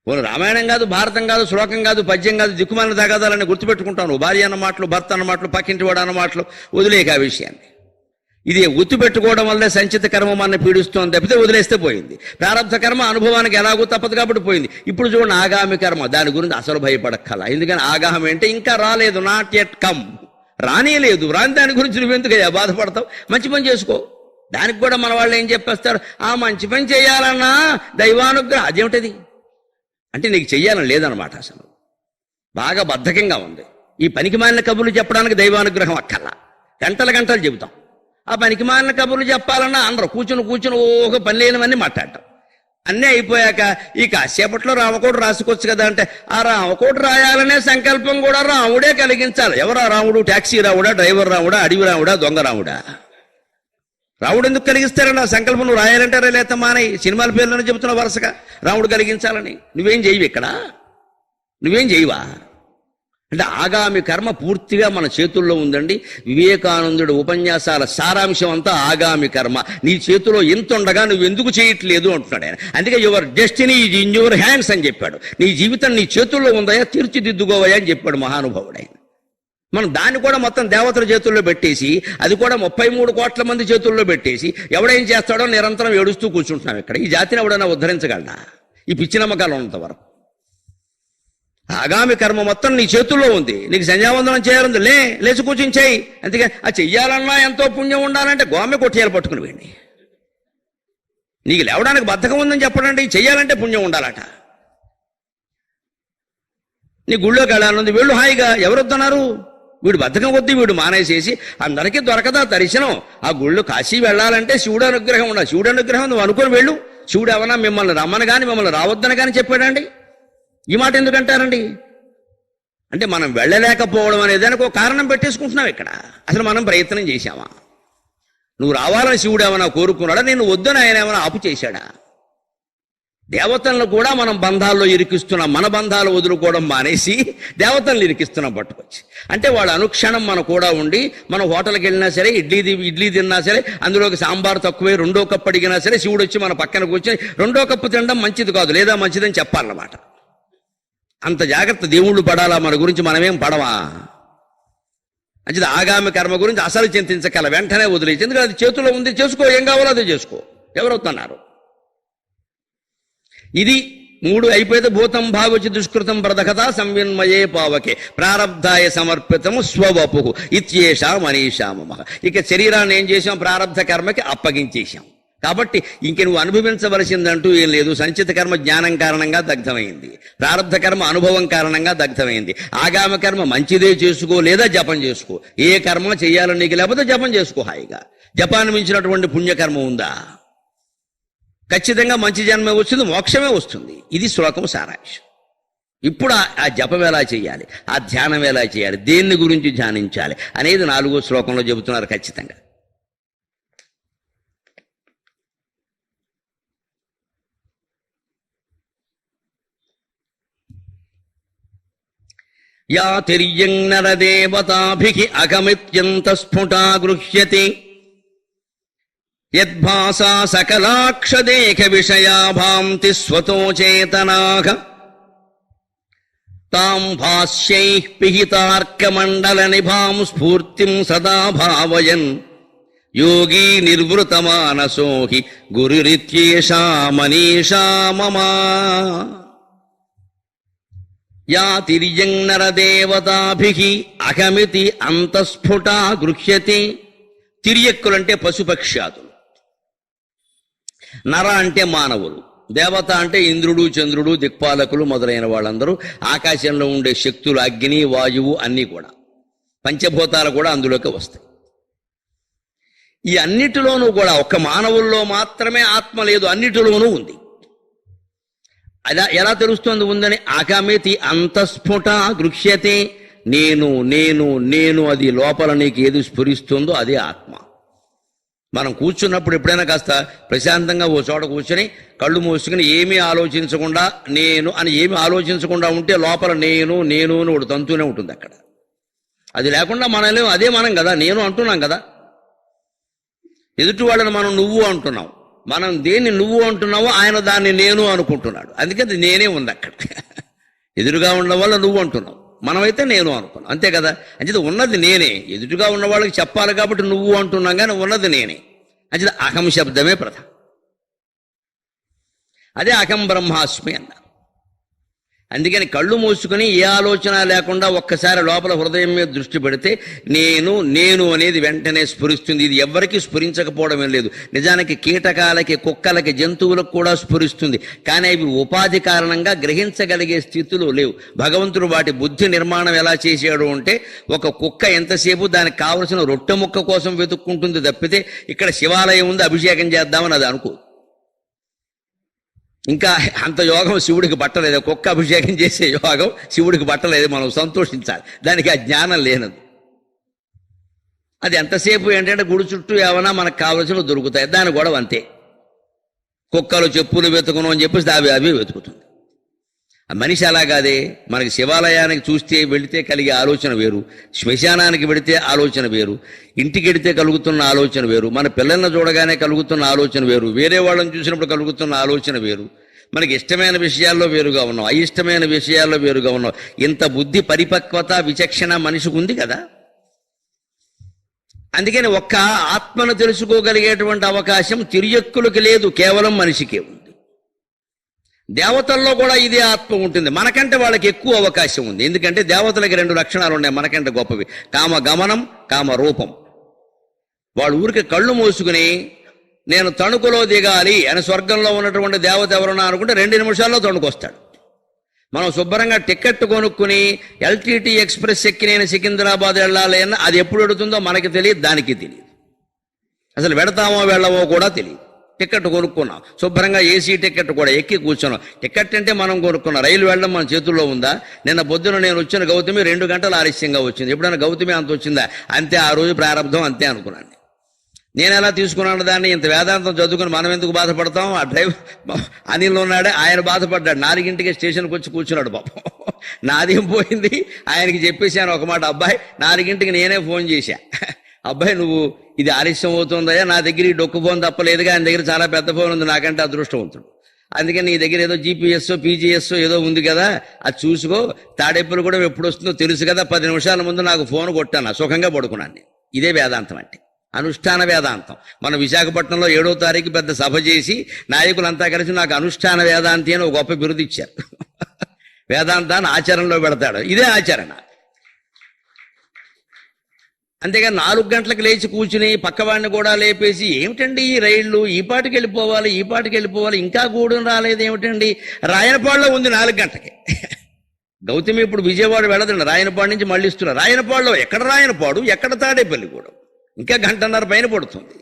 పోను రామాయణం కాదు, భారతం కాదు, శ్లోకం కాదు, పద్యం కాదు, దిక్కుమాలిన తగాదాలని గుర్తుపెట్టుకుంటాను. భార్య అన్న మాటలు, భర్త అన్న మాటలు, పక్కింటి వాడు అన్న మాటలు వదిలేక ఆ విషయాన్ని. ఇది గుర్తుపెట్టుకోవడం వల్లే సంచిత కర్మ మన పీడిస్తోంది తప్పితే వదిలేస్తే పోయింది. ప్రారంభ కర్మ అనుభవానికి ఎలాగో తప్పదు కాబట్టి పోయింది. ఇప్పుడు చూడండి ఆగామి కర్మ, దాని గురించి అసలు భయపడక్కల. ఎందుకని ఆగామి అంటే ఇంకా రాలేదు, నాట్ ఎట్ కమ్, రానేలేదు. రాని దాని గురించి నువ్వెందుకు బాధపడతావు? మంచి పని చేసుకో. దానికి కూడా మన వాళ్ళు ఏం చెప్పేస్తారు, ఆ మంచి పని చేయాలన్నా దైవానుగ్రహం. అదేమిటది అంటే నీకు చెయ్యాలని లేదనమాట. అసలు బాగా బద్ధకంగా ఉంది. ఈ పనికి మాలిన కబుర్లు చెప్పడానికి దైవానుగ్రహం అక్కర్లా. గంటలు గంటలు చెబుతాం. ఆ పనికి మాలిన కబుర్లు చెప్పాలన్నా అందరూ కూర్చుని ఒక పని లేనివన్నీ మాట్లాడటం. అన్నీ అయిపోయాక ఈ కాసేపట్లో రామకోటి రాసుకోవచ్చు కదా అంటే, ఆ రామకోటి రాయాలనే సంకల్పం కూడా రాముడే కలిగించాలి. ఎవరా రాముడు? ట్యాక్సీ రాముడా, డ్రైవర్ రాముడా, అడవి రాముడా, దొంగ రాముడా? రాముడు ఎందుకు కలిగిస్తారని ఆ సంకల్పం నువ్వు రాయాలంటారా లేత మానే సినిమాల పేర్లను చెబుతున్నావు వరుసగా రాముడు కలిగించాలని. నువ్వేం చేయవు ఇక్కడ, నువ్వేం చేయవా అంటే ఆగామి కర్మ పూర్తిగా మన చేతుల్లో ఉందండి. వివేకానందుడి ఉపన్యాసాల సారాంశం అంతా ఆగామి కర్మ. నీ చేతిలో ఎంత ఉండగా నువ్వు ఎందుకు చేయట్లేదు అంటున్నాడు ఆయన. అందుకే your destiny is in your hands అని చెప్పాడు. నీ జీవితం నీ చేతుల్లో ఉందయా, తీర్చిదిద్దుకోవయా అని చెప్పాడు మహానుభావుడు ఆయన. మనం దాన్ని కూడా మొత్తం దేవతల చేతుల్లో పెట్టేసి, అది కూడా 33 కోట్ల మంది చేతుల్లో పెట్టేసి ఎవడేం చేస్తాడో నిరంతరం ఏడుస్తూ కూర్చుంటున్నాం ఇక్కడ. ఈ జాతిని ఎవడైనా ఉద్ధరించగలడా ఈ పిచ్చి నమ్మకాలు ఉన్నంతవరకు? ఆగామి కర్మ మొత్తం నీ చేతుల్లో ఉంది. నీకు సంధ్యావందనం చేయాలంది, లేచి కూర్చుని చేయి. అందుకే ఆ చెయ్యాలన్నా ఎంతో పుణ్యం ఉండాలంటే గోమె కొట్టేయాలి పట్టుకుని వెళ్ళి. నీకు లేవడానికి బద్ధకం ఉందని చెప్పడండి, చెయ్యాలంటే పుణ్యం ఉండాలట. నీ గుళ్ళోకి వెళ్ళాలనుంది, వెళ్ళు హాయిగా, ఎవరొద్దన్నారు? వీడు బద్ధకం కొద్దీ వీడు మానేసేసి అందరికీ దొరకదా దర్శనం. ఆ గుళ్ళు కాశీ వెళ్ళాలంటే శివుడు అనుగ్రహం ఉండాలి. శివుడు అనుగ్రహం నువ్వు అనుకుని వెళ్ళు. శివుడు ఏమన్నా మిమ్మల్ని రమ్మని కానీ మిమ్మల్ని రావద్దని కానీ చెప్పాడండి? ఈ మాట ఎందుకంటారండి? అంటే మనం వెళ్ళలేకపోవడం అనేది దానికి ఒక కారణం పెట్టేసుకుంటున్నాం ఇక్కడ. అసలు మనం ప్రయత్నం చేశామా? నువ్వు రావాలని శివుడు ఏమైనా కోరుకున్నాడా? నేను వద్దని ఆయన ఏమైనా ఆపు చేశాడా? దేవతలను కూడా మనం బంధాల్లో ఇరికిస్తున్నాం. మన బంధాలు వదులుకోవడం మానేసి దేవతలను ఇరికిస్తున్నాం పట్టుకొచ్చి. అంటే వాళ్ళు అనుక్షణం మన కూడా ఉండి, మనం హోటల్కి వెళ్ళినా సరే, ఇడ్లీ తిన్నా సరే, అందులోకి సాంబార్ తక్కువే 2వ కప్పు అడిగినా సరే శివుడు వచ్చి మన పక్కన కూర్చొని 2వ కప్పు తినడం మంచిది కాదు, లేదా మంచిదని చెప్పాలన్నమాట. అంత జాగ్రత్త దేవుళ్ళు పడాలా మన గురించి, మనమేం పడవా? అంటే ఆగామి కర్మ గురించి అసలు చింతించగల, వెంటనే వదిలేసి. ఎందుకంటే అది చేతిలో ఉంది, చేసుకో, ఏం కావాలో అదే చేసుకో. ఎవరవుతున్నారు? ఇది 3 అయిపోతే భూతం భావచి దుష్కృతం ప్రదకథ సంవిన్మయే పావకే ప్రారబ్ధాయ సమర్పితము స్వవపు ఇత్యేషా మనీషా మమ. ఇక శరీరాన్ని ఏం చేశాం? ప్రారబ్ధ కర్మకి అప్పగించేశాం. కాబట్టి ఇంక నువ్వు అనుభవించవలసిందంటూ ఏం లేదు. సంచిత కర్మ జ్ఞానం కారణంగా దగ్ధమైంది, ప్రారబ్ధ కర్మ అనుభవం కారణంగా దగ్ధమైంది. ఆగామ కర్మ మంచిదే చేసుకో, లేదా జపం చేసుకో. ఏ కర్మ చేయాలని నీకు లేకపోతే జపం చేసుకో హాయిగా. జపాన్ని మించినటువంటి పుణ్యకర్మ ఉందా? ఖచ్చితంగా మంచి జన్మే వస్తుంది, మోక్షమే వస్తుంది. ఇది శ్లోకం సారాంశం. ఇప్పుడు ఆ జపం ఎలా చేయాలి, ఆ ధ్యానం ఎలా చేయాలి, దేన్ని గురించి ధ్యానించాలి అనేది 4వ శ్లోకంలో చెబుతున్నారు ఖచ్చితంగా. యా తిర్యం నరదేవతాభిః అగమిత్యంత స్ఫుటా గృహ్యతే యద్భాసా సకలాక్షదేక విషయా భాంతి స్వతో చేతనాః తాం భాష్యైః పిహితార్కమండల నిభాం స్ఫూర్తిం సదా భావయన్ యోగీ నిర్వృతమానసో హి గురురిత్యేషా మనీషా మమ. యా తిర్యం నరదేవతాభిః అహమితి అంతఃస్ఫుటా గృహ్యతే. తిర్యక్కులంటే పశుపక్ష్యాదులు, నర అంటే మానవులు, దేవత అంటే ఇంద్రుడు, చంద్రుడు, దిక్పాలకులు మొదలైన వాళ్ళందరూ, ఆకాశంలో ఉండే శక్తులు, అగ్ని, వాయువు అన్నీ కూడా, పంచభూతాలు కూడా అందులోకి వస్తాయి. ఈ అన్నిటిలోనూ కూడా ఒక్క మానవుల్లో మాత్రమే ఆత్మ లేదు, అన్నిటిలోనూ ఉంది. అలా ఎలా తెలుస్తుంది ఉందని? ఆకామేతి అంతఃస్ఫుట గృహ్యతే. నేను నేను నేను అది లోపల నీకు ఏది స్ఫురిస్తుందో అదే ఆత్మ. మనం కూర్చున్నప్పుడు ఎప్పుడైనా కాస్త ప్రశాంతంగా ఓ చోట కూర్చొని కళ్ళు మూసుకుని ఏమీ ఆలోచించకుండా నేను అని ఏమి ఆలోచించకుండా ఉంటే లోపల నేను నేను అని ఒకటి తంతూనే ఉంటుంది అక్కడ. అది లేకుండా మనలో అదే మనం కదా, నేను అంటున్నాం కదా. ఎదుటి వాళ్ళని మనం నువ్వు అంటున్నాం. మనం దేన్ని నువ్వు అంటున్నావో ఆయన దాన్ని నేను అనుకుంటున్నాడు. అందుకని నేనే ఉంది అక్కడ. ఎదురుగా ఉన్న వల్ల నువ్వు అంటున్నావు, మనమైతే నేను అనుకున్నాం, అంతే కదా. అంటే ఉన్నది నేనే. ఎదుటిగా ఉన్న వాళ్ళకి చెప్పాలి కాబట్టి నువ్వు అంటున్నాం, కానీ ఉన్నది నేనే. అంటే అహం శబ్దమే ప్రధానం. అదే అహం బ్రహ్మాస్మి అన్నారు. అందుకని కళ్ళు మూసుకుని ఏ ఆలోచన లేకుండా ఒక్కసారి లోపల హృదయం మీద దృష్టి పెడితే నేను నేను అనేది వెంటనే స్ఫురిస్తుంది. ఇది ఎవరికి స్ఫురించకపోవడం లేదు. నిజానికి కీటకాలకి, కుక్కలకి, జంతువులకు కూడా స్ఫురిస్తుంది. కానీ అవి ఉపాధి కారణంగా గ్రహించగలిగే స్థితిలో లేవు. భగవంతుడు వాటి బుద్ధి నిర్మాణం ఎలా చేశాడు అంటే, ఒక కుక్క ఎంతసేపు దానికి కావలసిన రొట్టె ముక్క కోసం వెతుక్కుంటుంది తప్పితే ఇక్కడ శివాలయం ఉంది అభిషేకం చేద్దామని అది అనుకో. ఇంకా అంత యోగం శివుడికి పట్టలేదు. కుక్క అభిషేకం చేసే యోగం శివుడికి పట్టలేదు. మనం సంతోషించాలి, దానికి ఆ జ్ఞానం లేనది. అది ఎంతసేపు ఏంటంటే గుడి చుట్టూ ఏమైనా మనకు కావలసినవి దొరుకుతాయి, దాని గొడవ అంతే. కుక్కలు చెప్పులు వెతుకును అని చెప్పేసి అవి వెతుకుతుంది. ఆ మనిషి అలా కాదే. మనకి శివాలయానికి చూస్తే వెళితే కలిగే ఆలోచన వేరు, శ్మశానానికి వెళితే ఆలోచన వేరు, ఇంటికి వెళితే కలుగుతున్న ఆలోచన వేరు, మన పిల్లల్ని చూడగానే కలుగుతున్న ఆలోచన వేరు, వేరే వాళ్ళని చూసినప్పుడు కలుగుతున్న ఆలోచన వేరు. మనకి ఇష్టమైన విషయాల్లో వేరుగా ఉన్నాం, అయిష్టమైన విషయాల్లో వేరుగా ఉన్నాం. ఇంత బుద్ధి, పరిపక్వత, విచక్షణ మనిషికి ఉంది కదా. అందుకని ఒక్క ఆత్మను తెలుసుకోగలిగేటువంటి అవకాశం తిరియక్కులకి లేదు, కేవలం మనిషికే ఉంది. దేవతల్లో కూడా ఇదే ఆత్మ ఉంటుంది, మనకంటే వాళ్ళకి ఎక్కువ అవకాశం ఉంది. ఎందుకంటే దేవతలకి 2 లక్షణాలు ఉన్నాయి మనకంటే గొప్పవి: కామ గమనం, కామ రూపం. వాడు ఊరికి కళ్ళు మూసుకుని నేను తణుకులో దిగాలి అని స్వర్గంలో ఉన్నటువంటి దేవత ఎవరన్నా అనుకుంటే 2 నిమిషాల్లో తణుకొస్తాడు. మనం శుభ్రంగా టికెట్ కొనుక్కుని ఎల్టీటీ ఎక్స్ప్రెస్ ఎక్కి నేను సికింద్రాబాద్ వెళ్ళాలి అన్న అది ఎప్పుడు ఎడుతుందో మనకి తెలియదు, దానికి తెలియదు. అసలు వెడతామో వెళ్ళమో కూడా తెలియదు. టికెట్ కొనుక్కున్నాం, శుభ్రంగా ఏసీ టికెట్ కూడా ఎక్కి కూర్చున్నాం. టికెట్ అంటే మనం కొనుక్కున్నాం, రైలు వెళ్ళడం మన చేతుల్లో ఉందా? నిన్న పొద్దున నేను వచ్చిన గౌతమి 2 గంటలు ఆలస్యంగా వచ్చింది. ఎప్పుడైనా గౌతమి అంత వచ్చిందా? అంతే, ఆ రోజు ప్రారంభం అంతే అనుకున్నాను. నేను ఎలా తీసుకున్నాను దాన్ని? ఇంత వేదాంతం చదువుకుని మనం ఎందుకు బాధపడతాం? ఆ డ్రైవర్ అనిల్ ఉన్నాడే, ఆయన బాధపడ్డాడు. 4ంటికి స్టేషన్కి వచ్చి కూర్చున్నాడు. పాపం నాదేం పోయింది, ఆయనకి చెప్పేశాను ఒక మాట: అబ్బాయి 4ంటికి నేనే ఫోన్ చేశా, అబ్బాయి నువ్వు ఇది ఆలస్యం అవుతుందయ్యా, నా దగ్గర ఈ డొక్కు ఫోన్ తప్పలేదుగా, ఆయన దగ్గర చాలా పెద్ద ఫోన్ ఉంది, నాకంటే అదృష్టవంతుడు. అందుకని నీ దగ్గర ఏదో జీపీఎస్ పీజీఎస్ ఏదో ఉంది కదా, అది చూసుకో. తాడేపులు కూడా ఎప్పుడు వస్తుందో తెలుసు కదా. 10 నిమిషాల ముందు నాకు ఫోన్ కొట్టాను, సుఖంగా పడుకున్నాను. ఇదే వేదాంతం అంటే, అనుష్ఠాన వేదాంతం. మన విశాఖపట్నంలో 7వ తారీఖు పెద్ద సభ చేసి నాయకులంతా కలిసి నాకు అనుష్ఠాన వేదాంతి అని ఒక గొప్ప బిరుదు ఇచ్చారు. వేదాంతాన్ని ఆచరణలో పెడతాడు, ఇదే ఆచరణ. అంతేగాని 4 గంటలకు లేచి కూర్చుని పక్కవాడిని కూడా లేపేసి ఏమిటండి ఈ రైళ్లు, ఈ పాటికి వెళ్ళిపోవాలి, ఈ పాటికి వెళ్ళిపోవాలి, ఇంకా గూడెం రాలేదు ఏమిటండి? రాయనపాడులో ఉంది 4 గంటలకి. గౌతమి ఇప్పుడు విజయవాడ వెళ్ళదండి, రాయనపాడు నుంచి మళ్ళీ ఇస్తున్నారు. రాయనపాడులో ఎక్కడ రాయనపాడు, ఎక్కడ తాడేపల్లి కూడా, ఇంకా 1.5 గంట పైన పడుతుంది.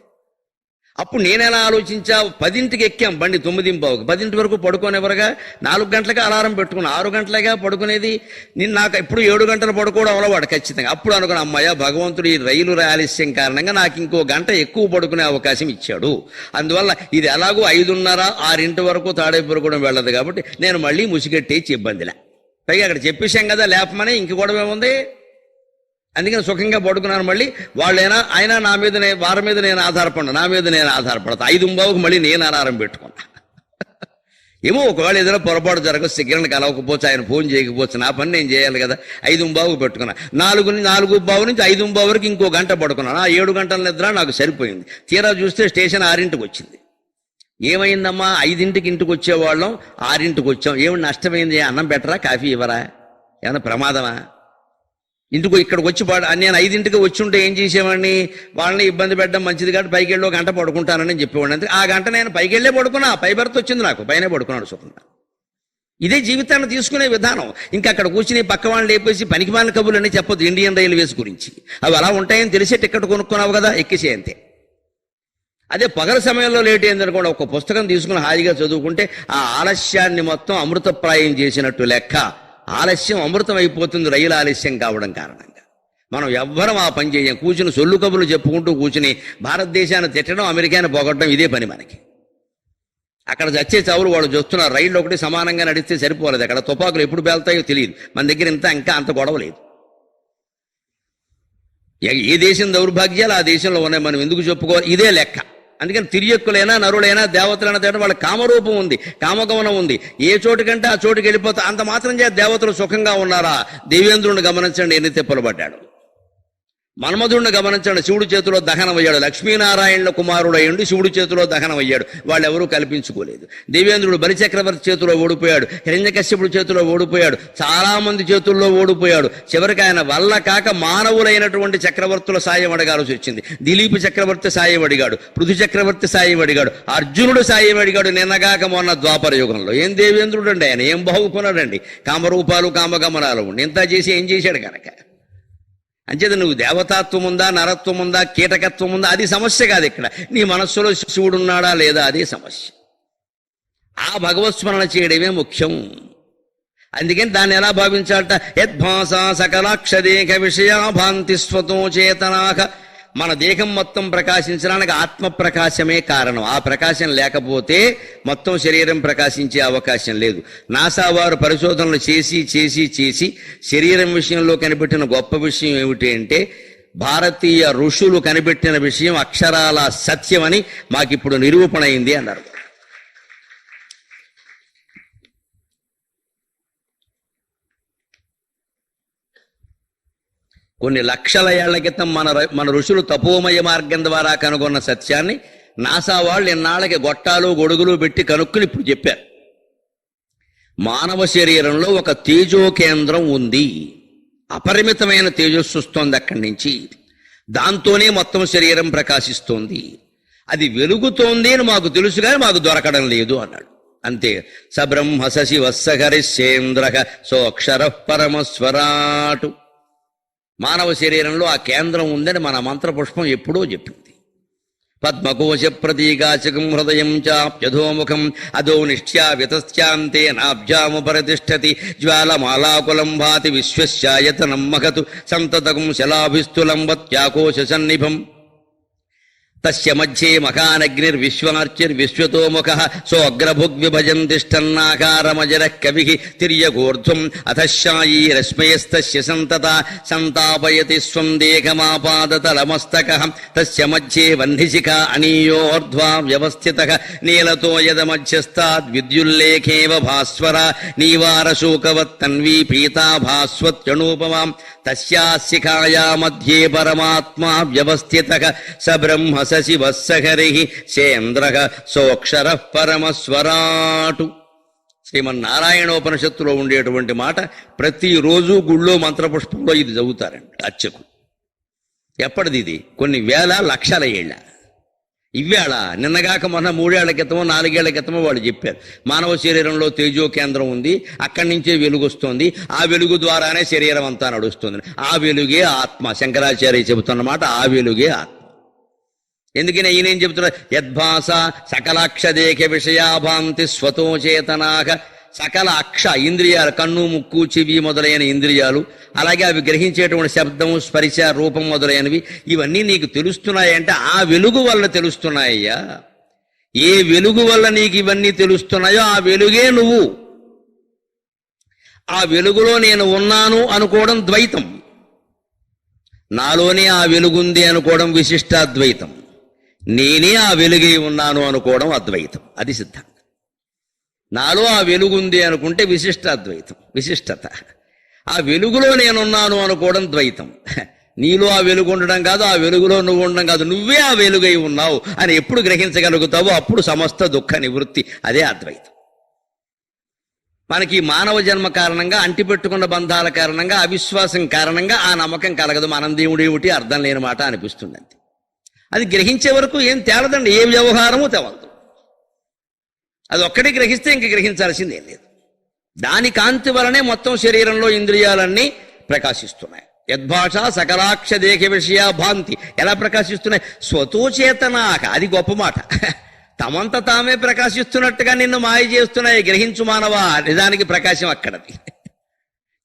అప్పుడు నేనెలా ఆలోచించా? 10ంటికి ఎక్కాం బండి, 9:15. 10ంటి వరకు పడుకోనివ్వరుగా. 4 గంటలకే అలారం పెట్టుకున్నా, 6 గంటలగా పడుకునేది. నేను నాకు ఎప్పుడు 7 గంటలు పడుకోవడం అలవాడు ఖచ్చితంగా. అప్పుడు అనుకున్నా, అమ్మయ్య భగవంతుడు ఈ రైలు ఆలస్యం కారణంగా నాకు ఇంకో గంట ఎక్కువ పడుకునే అవకాశం ఇచ్చాడు. అందువల్ల ఇది ఎలాగో 5:30, 6 వరకు తాడేపల్లి కూడా వెళ్ళదు కాబట్టి నేను మళ్ళీ ముసిగెట్టేసి ఇబ్బందిలే. పైగా అక్కడ చెప్పేశాం కదా లేపమని, ఇంక గొడవ ఏముంది? అందుకని సుఖంగా పడుకున్నాను. మళ్ళీ వాళ్ళైనా అయినా నా మీద వారి మీద నేను ఆధారపడినా, నా మీద నేను ఆధారపడతా. 5:15 మళ్ళీ నేను అలారం పెట్టుకున్నా. ఏమో ఒకవేళ ఏదైనా పొరపాటు జరగచ్చు, సిగ్నల్ కలవకపోవచ్చు, ఆయన ఫోన్ చేయకపోవచ్చు, నా పని నేను చేయాలి కదా. 5:15 పెట్టుకున్నా. 4:15 నుంచి 5:15 వరకు ఇంకో గంట పడుకున్నాను. 7 గంటల నిద్ర నాకు సరిపోయింది. తీరా చూస్తే స్టేషన్ 6ంటికి వచ్చింది. ఏమైందమ్మా? 5ంటికి ఇంటికి వచ్చేవాళ్ళం, 6ంటికి వచ్చాం. ఏమి నష్టమైంది? అన్నం పెట్టరా, కాఫీ ఇవ్వరా, ఏమన్నా ప్రమాదమా? ఇక్కడికి వచ్చి నేను 5ంటికి వచ్చి ఉంటే ఏం చేసేవాడిని? వాళ్ళని ఇబ్బంది పెట్టడం మంచిది కాబట్టి పైకి వెళ్ళి 1 గంట పడుకుంటానని చెప్పేవాడిని. అంతే, ఆ గంట నేను పైకి వెళ్ళే పడుకున్నా. పై బెర్త్ వచ్చింది నాకు, పైనే పడుకున్నాడు సుఖంగా. ఇదే జీవితాన్ని తీసుకునే విధానం. ఇంకా అక్కడ కూర్చుని పక్క వాళ్ళని లేపేసి పనికిమాలిన కబుర్లన్నీ చెప్పొద్దు ఇండియన్ రైల్వేస్ గురించి. అవి అలా ఉంటాయని తెలిసే టికెట్ కొనుక్కున్నావు కదా, ఎక్కిసే అంతే. అదే పగల సమయంలో లేట్ అయిందనుకోండి, ఒక పుస్తకం తీసుకుని హాయిగా చదువుకుంటే ఆ ఆలస్యాన్ని మొత్తం అమృతప్రాయం చేసినట్టు లెక్క. ఆలస్యం అమృతం అయిపోతుంది రైలు ఆలస్యం కావడం కారణంగా. మనం ఎవ్వరం ఆ పని చేయం. కూర్చుని సొల్లు కబుర్లు చెప్పుకుంటూ కూర్చుని భారతదేశాన్ని తిట్టడం, అమెరికాని పొగడడం, ఇదే పని మనకి. అక్కడ చచ్చే చావులు వాళ్ళు చూస్తున్నారు. రైళ్ళు ఒకటి సమానంగా నడిస్తే సరిపోలేదు. అక్కడ తుపాకులు ఎప్పుడు పేలుతాయో తెలియదు. మన దగ్గర ఇంకా అంత గొడవ లేదు. ఏ దేశం దౌర్భాగ్యాలు ఆ దేశంలో ఉన్నాయి, మనం ఎందుకు చెప్పుకోవాలి? ఇదే లెక్క. అందుకని తిరియక్కులైనా నరులైనా దేవతలైనా తేడా వాళ్ళ కామరూపం ఉంది, కామగమనం ఉంది. ఏ చోటుకంటే ఆ చోటుకి వెళ్ళిపోతా. అంత మాత్రం చేత దేవతలు సుఖంగా ఉన్నారా? దేవేంద్రుడిని గమనించండి, ఎన్ని తిప్పలు పడ్డాడు. మన్మధుడిని గమనించండి, శివుడి చేతిలో దహనం అయ్యాడు. లక్ష్మీనారాయణుల కుమారుడయ్యండి, శివుడి చేతిలో దహనం అయ్యాడు. వాళ్ళెవరూ కల్పించుకోలేదు. దేవేంద్రుడు బలిచక్రవర్తి చేతిలో ఓడిపోయాడు, హిరణ్యకశ్యపుడి చేతిలో ఓడిపోయాడు, చాలా మంది చేతుల్లో ఓడిపోయాడు. చివరికి ఆయన వల్ల కాక మానవులైనటువంటి చక్రవర్తుల సాయం అడగాల్సి వచ్చింది. దిలీప్ చక్రవర్తి సాయం అడిగాడు, పృథు చక్రవర్తి సాయం అడిగాడు, అర్జునుడు సాయం అడిగాడు నిన్నగాక మొన్న ద్వాపర యుగంలో. ఏం దేవేంద్రుడు అండి ఆయన, ఏం బాగుకున్నాడండి. కామరూపాలు కామగమనాలు ఉండి ఇంత చేసి ఏం చేశాడు కనుక. అంచేత నువ్వు దేవతాత్వం ఉందా, నరత్వం ఉందా, కీటకత్వం ఉందా, అది సమస్య కాదు. ఇక్కడ నీ మనస్సులో శివుడున్నాడా లేదా, అదే సమస్య. ఆ భగవత్స్మరణ చేయడమే ముఖ్యం. అందుకని దాన్ని ఎలా భావించాలట? యద్భాసా సకలాక్షదేక విషయా భాంతి స్వతో చేతనాక మన దేహం మొత్తం ప్రకాశించడానికి ఆత్మ ప్రకాశమే కారణం. ఆ ప్రకాశం లేకపోతే మొత్తం శరీరం ప్రకాశించే అవకాశం లేదు. నాసా వారు పరిశోధనలు చేసి చేసి చేసి శరీరం విషయంలో కనిపెట్టిన గొప్ప విషయం ఏమిటి అంటే, భారతీయ ఋషులు కనిపెట్టిన విషయం అక్షరాల సత్యమని మాకిప్పుడు నిరూపణ అయింది అన్నారు. కొన్ని లక్షల ఏళ్ల క్రితం మన ఋషులు తపోమయ మార్గం ద్వారా కనుగొన్న సత్యాన్ని నాసా వాళ్ళు ఇన్నాళ్ళకి గొట్టాలు గొడుగులు పెట్టి కనుక్కుని ఇప్పుడు చెప్పారు. మానవ శరీరంలో ఒక తేజో కేంద్రం ఉంది. అపరిమితమైన తేజస్సు వస్తోంది అక్కడి నుంచి. దాంతోనే మొత్తం శరీరం ప్రకాశిస్తోంది. అది వెలుగుతోంది అని మాకు తెలుసు కానీ మాకు దొరకడం లేదు అన్నాడు. అంతే. సబ్రహ్మ శశి వత్సహరిశ్చేంద్ర సోక్షర పరమస్వరాటు. మానవ శరీరంలో ఆ కేంద్రం ఉందని మన మంత్రపుష్పం ఎప్పుడో చెప్పింది. పద్మకోశ ప్రతీకాచకం హృదయం చాప్యధోముఖం అదో నిష్ఠ్యావ్యతశ్చాంతే నాబ్జాముపరతిష్ఠతి జ్వాలమాలాకులం భాతి విశ్వస్యాయతనం మహతు సంతతకం శలాభిస్తులంబత్యాకోశ సన్నిభం తస్య మధ్యే మఖానగ్నిర్విశ్వార్చిర్విశ్వతోముఖః సోగ్రభుగ్విభజన్ తిష్టన్నాకారమజరః కవిః తిర్యగోర్ధ్వం అధశాయీ రశ్మయస్తస్య సంతతా సంతాపయతి స్వం దేహమాపాదతలమస్తకః తస్య మధ్యే వహ్నిశిఖా అనీయోర్ధ్వా వ్యవస్థితః నీలతో యదమధ్యస్థాద్విద్యుల్లేఖేవ భాస్వర నీవారశోకవత్తన్వీ పీతా భాస్వత్యనూపమాం తస్యాశిఖాయా మధ్యే పరమాత్మా వ్యవస్థితః సబ్రహ్మ శశి వత్సహరిః సేంద్రః సోక్షరః పరమస్వరాటు. శ్రీమన్నారాయణోపనిషత్తులో ఉండేటువంటి మాట ప్రతిరోజు గుళ్ళో మంత్రపుష్పంలో ఇది చదువుతారండి అర్చకులు. ఎప్పటిది ఇది? కొన్ని వేల లక్షల ఏళ్ళ. ఇవేళ నిన్నగాక మొన్న 3 ఏళ్ల క్రితమో 4 ఏళ్ల క్రితమో వాళ్ళు చెప్పారు మానవ శరీరంలో తేజో కేంద్రం ఉంది, అక్కడి నుంచే వెలుగు వస్తుంది, ఆ వెలుగు ద్వారానే శరీరం అంతా నడుస్తుంది. ఆ వెలుగే ఆత్మ. శంకరాచార్య చెబుతున్నమాట ఆ వెలుగే ఆత్మ. ఎందుకని ఈయనేం చెబుతున్నారు? యద్భాస సకలాక్షదేక విషయాభాంతి స్వతో చేతనాక. సకల అక్ష ఇంద్రియాలు, కన్ను ముక్కు చెవి మొదలైన ఇంద్రియాలు, అలాగే అవి గ్రహించేటువంటి శబ్దము స్పర్శ రూపం మొదలైనవి, ఇవన్నీ నీకు తెలుస్తున్నాయంటే ఆ వెలుగు వల్ల తెలుస్తున్నాయ్యా. ఏ వెలుగు వల్ల నీకు ఇవన్నీ తెలుస్తున్నాయో ఆ వెలుగే నువ్వు. ఆ వెలుగులో నేను ఉన్నాను అనుకోవడం ద్వైతం, నాలోనే ఆ వెలుగుంది అనుకోవడం విశిష్టాద్వైతం, నేనే ఆ వెలుగై ఉన్నాను అనుకోవడం అద్వైతం. అది సిద్ధాంతం. నాలో ఆ వెలుగుంది అనుకుంటే విశిష్టాద్వైతం, విశిష్టత. ఆ వెలుగులో నేనున్నాను అనుకోవడం ద్వైతం. నీలో ఆ వెలుగు ఉండడం కాదు, ఆ వెలుగులో నువ్వు ఉండడం కాదు, నువ్వే ఆ వెలుగై ఉన్నావు అని ఎప్పుడు గ్రహించగలుగుతావో అప్పుడు సమస్త దుఃఖ నివృత్తి. అదే అద్వైతం. మనకి మానవ జన్మ కారణంగా, అంటిపెట్టుకున్న బంధాల కారణంగా, అవిశ్వాసం కారణంగా ఆ నమ్మకం కలగదు. మనం దేవుడు ఏమిటి అర్థం లేని మాట అనిపిస్తుంది. అంతే. అది గ్రహించే వరకు ఏం తేలదండి, ఏ వ్యవహారము తెవలదు. అది ఒక్కటి గ్రహిస్తే ఇంక గ్రహించాల్సిందేం లేదు. దాని కాంతి వలనే మొత్తం శరీరంలో ఇంద్రియాలన్నీ ప్రకాశిస్తున్నాయి. యద్భాష సకలాక్ష దేహ విషయా భాంతి. ఎలా ప్రకాశిస్తున్నాయి? స్వతోచేతనాక. అది గొప్ప మాట. తమంత తామే ప్రకాశిస్తున్నట్టుగా నిన్ను మాయ చేస్తున్నాయి. గ్రహించు మానవా, నిజానికి ప్రకాశం అక్కడది.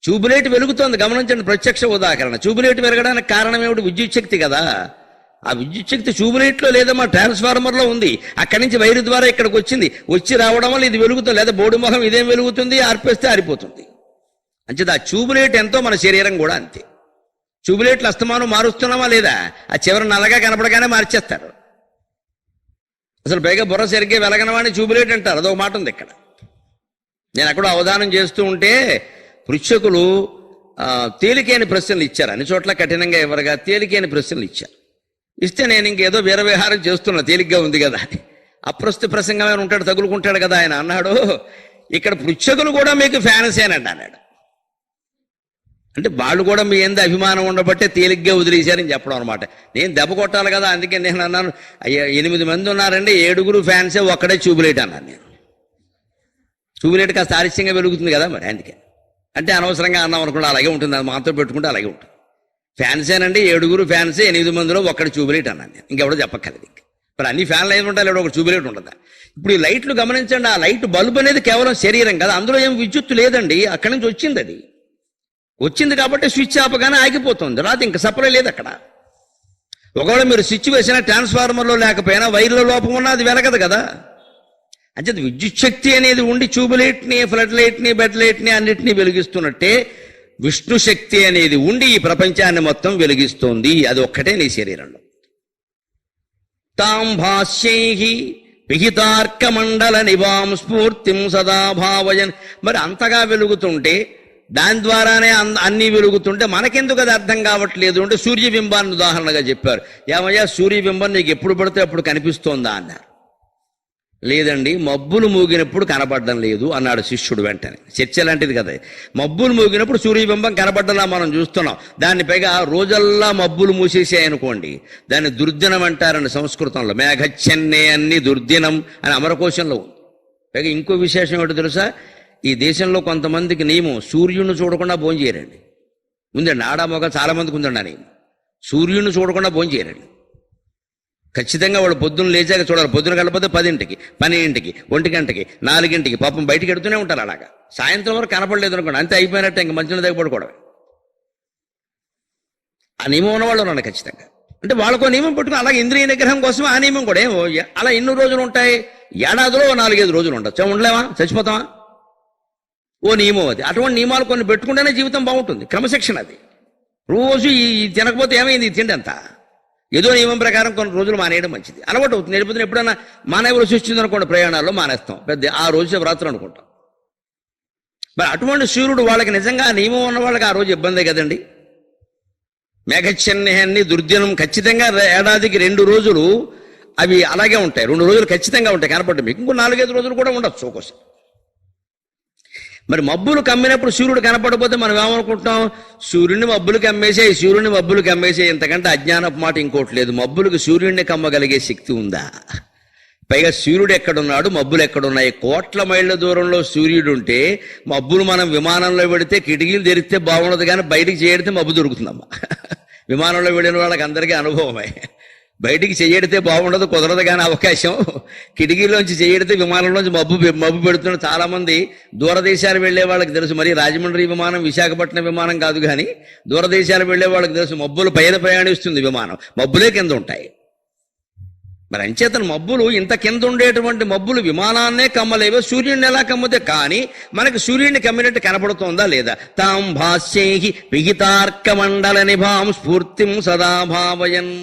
ట్యూబులైట్ వెలుగుతోంది, గమనించండి. ప్రత్యక్ష ఉదాహరణ. ట్యూబులైట్ వెలగడానికి కారణం ఏమిటి? విద్యుత్ శక్తి కదా. ఆ విద్యుత్ శక్తి ట్యూబులైట్లో లేదమ్మా, ట్రాన్స్ఫార్మర్లో ఉంది. అక్కడి నుంచి వైరు ద్వారా ఇక్కడికి వచ్చింది. వచ్చి రావడం వల్ల ఇది వెలుగుతుంది. లేదా బోడి మొహం ఇదేం వెలుగుతుంది, ఆర్పేస్తే ఆరిపోతుంది. అంచేది ఆ ట్యూబులైట్ ఎంతో మన శరీరం కూడా అంతే. ట్యూబులైట్లు అస్తమానం మారుస్తున్నామా లేదా? ఆ చివరి నల్లగా కనపడగానే మార్చేస్తారు. అసలు పైగా బుర్ర సరిగ్గా వెలగనవాడిని ట్యూబులైట్ అంటారు. అదొక మాట ఉంది ఇక్కడ. నేను అక్కడ అవధానం చేస్తూ ఉంటే పృచ్ఛకులు తేలికైన ప్రశ్నలు ఇచ్చారు. అన్ని చోట్ల కఠినంగా ఎవరుగా తేలికైన ప్రశ్నలు ఇచ్చారు. ఇస్తే నేను ఇంకేదో వీరవిహారం చేస్తున్నా, తేలిగ్గా ఉంది కదా అని. అప్రస్తుత ప్రసంగమైన ఉంటాడు, తగులుకుంటాడు కదా ఆయన. అన్నాడు, ఇక్కడ పృచ్ఛకులు కూడా మీకు ఫ్యాన్సేనండి అన్నాడు. అంటే వాళ్ళు కూడా మీ ఎంత అభిమానం ఉండబట్టే తేలిగ్గా వదిలేశారని చెప్పడం అనమాట. నేను దెబ్బ కొట్టాలి కదా, అందుకే నేను అన్నాను, 8 మంది ఉన్నారండి, 7 ఫ్యాన్సే, ఒక్కడే ట్యూబులైట్ అన్నాను నేను. ట్యూబులైట్ కాస్త ఆలస్యంగా వెలుగుతుంది కదా మరి, అందుకే. అంటే అనవసరంగా అన్నాం అనుకుంటే అలాగే ఉంటుంది, అది మాతో పెట్టుకుంటే అలాగే ఉంటుంది. ఫ్యాన్సేనండి, 7 ఫ్యాన్సే, 8 మందిలో ఒక్కడి ట్యూబులైట్ అన్నాను నేను. ఇంకెవడో చెప్పక్కర్లేదు. మరి అన్ని ఫ్యాన్లు ఏమి ఉంటాయి, లేదా ఒక ట్యూబులైట్ ఉంటుందా? ఇప్పుడు ఈ లైట్లు గమనించండి. ఆ లైట్ బల్బు అనేది కేవలం శరీరం కదా, అందులో ఏం విద్యుత్తు లేదండి. అక్కడి నుంచి వచ్చింది. అది వచ్చింది కాబట్టి స్విచ్ ఆపగానే ఆగిపోతుంది, రాదు, ఇంకా సప్లై లేదు అక్కడ. ఒకవేళ మీరు స్విచ్ వేసినా ట్రాన్స్ఫార్మర్లో లేకపోయినా వైర్ల లోపం ఉన్నా అది వెలగదు కదా. అంటే విద్యుత్ శక్తి అనేది ఉండి ట్యూబ్ లైట్ని, ఫ్లడ్ లైట్ని, బెడ్ లైట్ని అన్నిటినీ వెలిగిస్తున్నట్టే విష్ణు శక్తి అనేది ఉండి ఈ ప్రపంచాన్ని మొత్తం వెలిగిస్తోంది. అది ఒక్కటే నీ శరీరంలో. తాం భాష్యై పిహితార్క మండల నివాం స్ఫూర్తిం సదా భావయన్. మరి అంతగా వెలుగుతుంటే, దాని ద్వారానే అన్నీ వెలుగుతుంటే మనకెందుకు అది అర్థం కావట్లేదు అంటే సూర్యబింబాన్ని ఉదాహరణగా చెప్పారు. ఏమయ్యా సూర్యబింబం నీకు ఎప్పుడు పడితే అప్పుడు కనిపిస్తోందా అన్నారు. లేదండి, మబ్బులు మూగినప్పుడు కనపడడం లేదు అన్నాడు శిష్యుడు. వెంటనే చర్చ లాంటిది కదా. మబ్బులు మూగినప్పుడు సూర్యబింబం కనపడ్డలా మనం చూస్తున్నాం. దాన్ని పైగా రోజల్లా మబ్బులు మూసేసాయనుకోండి, దాన్ని దుర్దినం అంటారని సంస్కృతంలో. మేఘచ్చన్నే అన్ని దుర్దినం అని అమరకోశంలో ఉంది. పైగా ఇంకో విశేషం ఏంటో తెలుసా, ఈ దేశంలో కొంతమందికి నియమం సూర్యుడిని చూడకుండా భోజనం చేయరండి. ఉందండి, ఆడామొగ చాలా మందికి ఉందండి ఆ నియమం. సూర్యుడిని చూడకుండా భోజనం చేయరండి. ఖచ్చితంగా వాళ్ళు పొద్దున్న లేచాక చూడాలి. పొద్దున కలపతే 10ంటికి, 12ంటికి, 1 గంటకి, 4 గంటకి పాపం బయటికి ఎడుతూనే ఉంటారు. అలాగా సాయంత్రం వరకు కనపడలేదు అనుకోండి, అంతే అయిపోయినట్టే. ఇంక మంచిగా దగ్గరపడుకోవడం. ఆ నియమం ఉన్నవాళ్ళు ఉన్నారు ఖచ్చితంగా. అంటే వాళ్ళకో నియమం పెట్టుకుని అలాగే ఇంద్రియ నిగ్రహం కోసం ఆ నియమం కూడా ఏమో అలా ఎన్ని రోజులు ఉంటాయి? ఏడాదిలో 4-5 రోజులు ఉండొచ్చు. ఉండలేమా? చచ్చిపోతామా? ఓ నియమం అది. అటువంటి నియమాలు కొన్ని పెట్టుకుంటేనే జీవితం బాగుంటుంది. క్రమశిక్షణ అది. రోజు ఈ తినకపోతే ఏమైంది ఈ తిండి అంతా? ఏదో నియమం ప్రకారం కొన్ని రోజులు మానేయడం మంచిది. అలవాటు అవుతుంది. లేకపోతే ఎప్పుడైనా మానేవలసి వచ్చింది అనుకోండి, ప్రయాణాల్లో మానేస్తాం. పెద్ద ఆ రోజు శివరాత్రి అనుకుంటాం. మరి అటువంటి సూర్యుడు వాళ్ళకి నిజంగా నియమం ఉన్న వాళ్ళకి ఆ రోజు ఇబ్బందే కదండి. మేఘచ్చన్యాన్ని దుర్దినం ఖచ్చితంగా ఏడాదికి 2 రోజులు అవి అలాగే ఉంటాయి. 2 రోజులు ఖచ్చితంగా ఉంటాయి కనపడ్డం. మీకు ఇంకో 4-5 రోజులు కూడా ఉండొచ్చు ఒక్కోసారి. మరి మబ్బులు కమ్మినప్పుడు సూర్యుడు కనపడకపోతే మనం ఏమనుకుంటాం? సూర్యుడిని మబ్బులు కమ్మేసే, సూర్యుడిని మబ్బులు కమ్మేసే. ఇంతకంటే అజ్ఞానపు మాట ఇంకోటి లేదు. మబ్బులకు సూర్యుడిని కమ్మగలిగే శక్తి ఉందా? పైగా సూర్యుడు ఎక్కడున్నాడు, మబ్బులు ఎక్కడున్నాయి? కోట్ల మైళ్ళ దూరంలో సూర్యుడు ఉంటే మబ్బులు మనం విమానంలో పెడితే కిటికీలు తెరిస్తే బాగుండదు, కానీ బయటికి చేయడితే మబ్బు దొరుకుతుందమ్మా. విమానంలో వెళ్ళిన వాళ్ళకి అందరికీ అనుభవమే. బయటికి చెయ్యడితే బాగుండదు, కుదరదు, కానీ అవకాశం కిటికీలోంచి చెయ్యడితే విమానంలోంచి మబ్బు పెడుతున్న చాలా మంది దూరదేశాలు వెళ్లే వాళ్ళకి తెలుసు. మరి రాజమండ్రి విమానం విశాఖపట్నం విమానం కాదు, కానీ దూరదేశాలు వెళ్లే వాళ్ళకి తెలుసు. మబ్బులు పైన ప్రయాణిస్తుంది విమానం, మబ్బులే కింద ఉంటాయి. మరి అంచేతను మబ్బులు ఇంత కింద ఉండేటువంటి మబ్బులు విమానాన్నే కమ్మలేవో, సూర్యుడిని ఎలా కమ్ముతే? కానీ మనకి సూర్యుడిని కమ్మినట్టు కనపడుతోందా లేదా? తాం భాష్యై పిహితార్క మండల నిభాం స్ఫూర్తిం సదా భావయన్.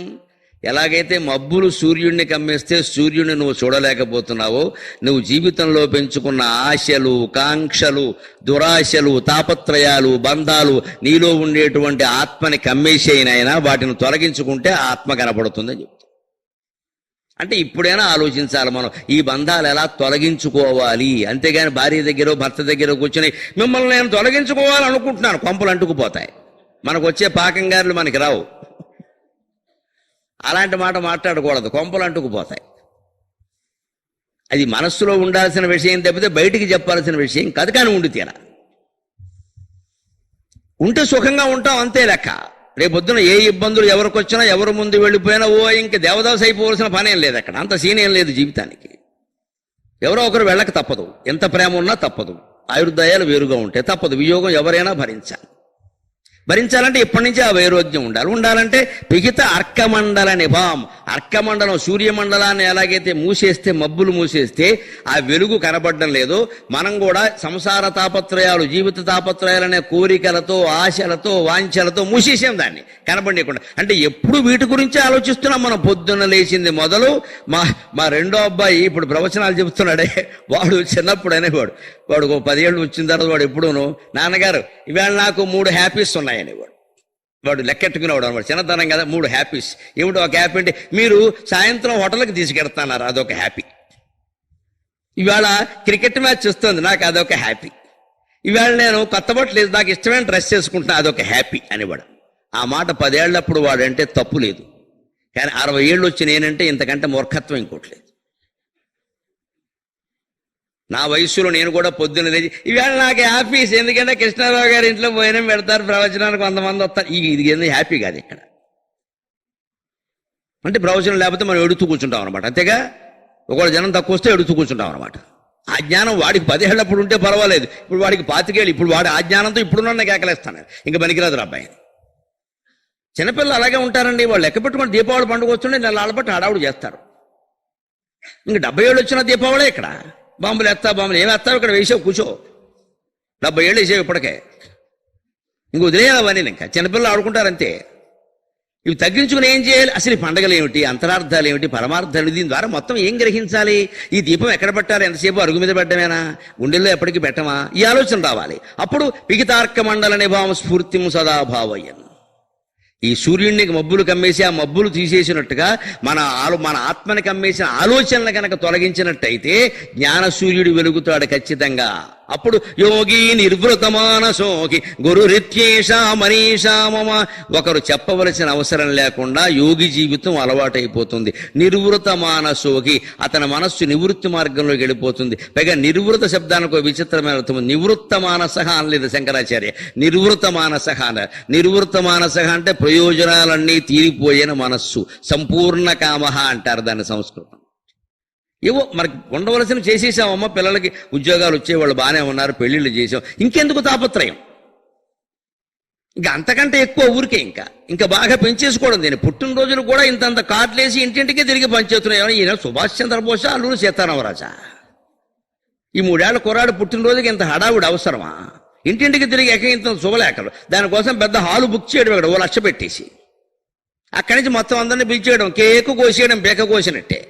ఎలాగైతే మబ్బులు సూర్యుడిని కమ్మేస్తే సూర్యుడిని నువ్వు చూడలేకపోతున్నావో, నువ్వు జీవితంలో పెంచుకున్న ఆశలు, కాంక్షలు, దురాశలు, తాపత్రయాలు, బంధాలు, నీలో ఉండేటువంటి ఆత్మని కమ్మేసేనైనా వాటిని తొలగించుకుంటే ఆత్మ కనపడుతుందని చెప్తాం. అంటే ఇప్పుడైనా ఆలోచించాలి మనం, ఈ బంధాలు ఎలా తొలగించుకోవాలి. అంతేగాని భార్య దగ్గర భర్త దగ్గర కూర్చొని మిమ్మల్ని నేను తొలగించుకోవాలనుకుంటున్నాను, కొంపలు అంటుకుపోతాయి. మనకు వచ్చే పాకంగారులు మనకి రావు. అలాంటి మాట మాట్లాడకూడదు, కొంపలు అంటుకుపోతాయి. అది మనస్సులో ఉండాల్సిన విషయం తప్పితే బయటికి చెప్పాల్సిన విషయం కాదు. కానీ ఉండి తీరా ఉంటే సుఖంగా ఉంటాం, అంతే లెక్క. రేపొద్దున ఏ ఇబ్బందులు ఎవరికి వచ్చినా, ఎవరు ముందు వెళ్ళిపోయినా ఇంక దేవదాసు అయిపోవలసిన పనేం లేదు. అక్కడ అంత సీన్ ఏం లేదు జీవితానికి. ఎవరో ఒకరు వెళ్ళక తప్పదు, ఎంత ప్రేమ ఉన్నా తప్పదు. ఆయుర్దాయాలు వేరుగా ఉంటే తప్పదు. వియోగం ఎవరైనా భరించాలి. భరించాలంటే ఇప్పటి నుంచి ఆ వైరోగ్యం ఉండాలంటే పిహిత అర్కమండల నిభాం. అర్కమండలం సూర్యమండలాన్ని ఎలాగైతే మూసేస్తే, మబ్బులు మూసేస్తే ఆ వెలుగు కనబడడం లేదో, మనం కూడా సంసార తాపత్రయాలు, జీవిత తాపత్రయాలనే కోరికలతో, ఆశలతో, వాంఛలతో మూసేసాం దాన్ని కనబడకుండా. అంటే ఎప్పుడు వీటి గురించి ఆలోచిస్తున్నాం మనం. పొద్దున్న లేచింది మొదలు మా రెండో అబ్బాయి ఇప్పుడు ప్రవచనాలు చెబుతున్నాడే, వాడు చిన్నప్పుడు అనేవాడు, వాడు 10 ఏళ్ళు వచ్చిన తర్వాత వాడు ఎప్పుడూను, నాన్నగారు ఇవాళ నాకు 3 హ్యాపీస్ ఉన్నాయనేవాడు. వాడు లెక్కెట్టుకునేవాడు అనమాట. చిన్నతనం కదా, 3 హ్యాపీస్. ఏమిటో ఒక హ్యాపీ అంటే, మీరు సాయంత్రం హోటల్కి తీసుకెడతాన్నారు, అదొక హ్యాపీ. ఇవాళ క్రికెట్ మ్యాచ్ వస్తుంది, నాకు అదొక హ్యాపీ. ఇవాళ నేను కొత్త బట్టలు లేదు, నాకు ఇష్టమైన డ్రెస్ చేసుకుంటున్నా, అదొక హ్యాపీ అనేవాడు. ఆ మాట 10 ఏళ్ళప్పుడు వాడంటే తప్పు లేదు. కానీ 60 ఏళ్ళు వచ్చి నేనంటే ఇంతకంటే మూర్ఖత్వం ఇంకోట్లేదు. నా వయస్సులో నేను కూడా పొద్దున్న లేచి ఇవాళ నాకు హ్యాపీస్, ఎందుకంటే కృష్ణారావు గారి ఇంట్లో భోజనం పెడతారు, ప్రవచనానికి 100 మంది వస్తారు. ఇది ఏంది హ్యాపీ కాదు. ఇక్కడ అంటే ప్రవచనం లేకపోతే మనం ఎడుతూ కూర్చుంటాం అనమాట. అంతేగా, ఒకవేళ జనం తక్కువ వస్తే ఎడుతూ కూర్చుంటాం అనమాట. ఆ జ్ఞానం వాడికి 10 ఏళ్ళప్పుడు ఉంటే పర్వాలేదు, ఇప్పుడు వాడికి 25 ఏళ్ళు. ఇప్పుడు వాడు ఆ జ్ఞానంతో ఇప్పుడున్న కేకలేస్తాను, ఇంకా పనికిరాదు అబ్బాయి. చిన్నపిల్లలు అలాగే ఉంటారండి. వాళ్ళు లెక్క పెట్టుకుని దీపావళి పండుగ వస్తుండే నెల బట్టి హడావుడు చేస్తారు. ఇంక 70 ఏళ్ళు వచ్చిన దీపావళి ఇక్కడ బాంబులు బాంబులు ఏమి ఎత్తావు, ఇక్కడ వేసావు కూర్చో. 70 ఏళ్ళు వేసావు ఇప్పటికే. ఇంక వదిలేయాలని ఇంకా చిన్నపిల్లలు ఆడుకుంటారంతే. ఇవి తగ్గించుకుని ఏం చేయాలి? అసలు ఈ పండగలు ఏమిటి, అంతరార్థాలు ఏమిటి, పరమార్థాలు, దీని ద్వారా మొత్తం ఏం గ్రహించాలి? ఈ దీపం ఎక్కడ పెట్టాలి? ఎంతసేపు అరుగు మీద పెట్టమేనా, గుండెల్లో ఎప్పటికీ పెట్టమా? ఈ ఆలోచన రావాలి. అప్పుడు విగితార్క మండల నిభావం స్ఫూర్తిం సదాభావయ్యన్. ఈ సూర్యుడిని మబ్బులు కమ్మేసి ఆ మబ్బులు తీసేసినట్టుగా మన ఆత్మని కమ్మేసిన ఆలోచనలు కనుక తొలగించినట్టయితే జ్ఞాన సూర్యుడు వెలుగుతాడు ఖచ్చితంగా. అప్పుడు యోగి నిర్వృత మానసోకి గురు రిత్యేష మనీషా మమ. ఒకరు చెప్పవలసిన అవసరం లేకుండా యోగి జీవితం అలవాటైపోతుంది. నిర్వృత మానసోకి, అతని మనస్సు నివృత్తి మార్గంలోకి వెళ్ళిపోతుంది. పైగా నిర్వృత శబ్దానికి ఒక విచిత్రమైన అర్థం. నివృత్త మానస అనలేదు శంకరాచార్య, నిర్వృత మానస అన్నారు. నిర్వృత మానస అంటే ప్రయోజనాలన్నీ తీరిపోయిన మనస్సు, సంపూర్ణ కామ అంటారు దాన్ని సంస్కృతం. ఏవో మనకి ఉండవలసిన చేసేసామమ్మ, పిల్లలకి ఉద్యోగాలు వచ్చేవాళ్ళు బాగానే ఉన్నారు, పెళ్లిళ్ళు చేసాం, ఇంకెందుకు తాపత్రయం? ఇంకా అంతకంటే ఎక్కువ ఊరికే ఇంకా బాగా పెంచేసుకోవడం. దీన్ని పుట్టినరోజులు కూడా ఇంతంత కార్డులేసి ఇంటింటికి తిరిగి పనిచేస్తున్నాయి. ఈయన సుభాష్ చంద్రబోస్, అల్లూరు సీతారామరాజా? ఈ 3 ఏళ్ల కుర్రాడు పుట్టినరోజుకి ఇంత హడావుడి అవసరమా? ఇంటింటికి తిరిగి ఇంత శుభలేఖలు, దానికోసం పెద్ద హాలు బుక్ చేయడం, ఇక్కడ 1 లక్ష పెట్టేసి అక్కడి నుంచి మొత్తం అందరినీ పిలిచేయడం, కేకు కోసేయడం, బేక కోసినట్టే.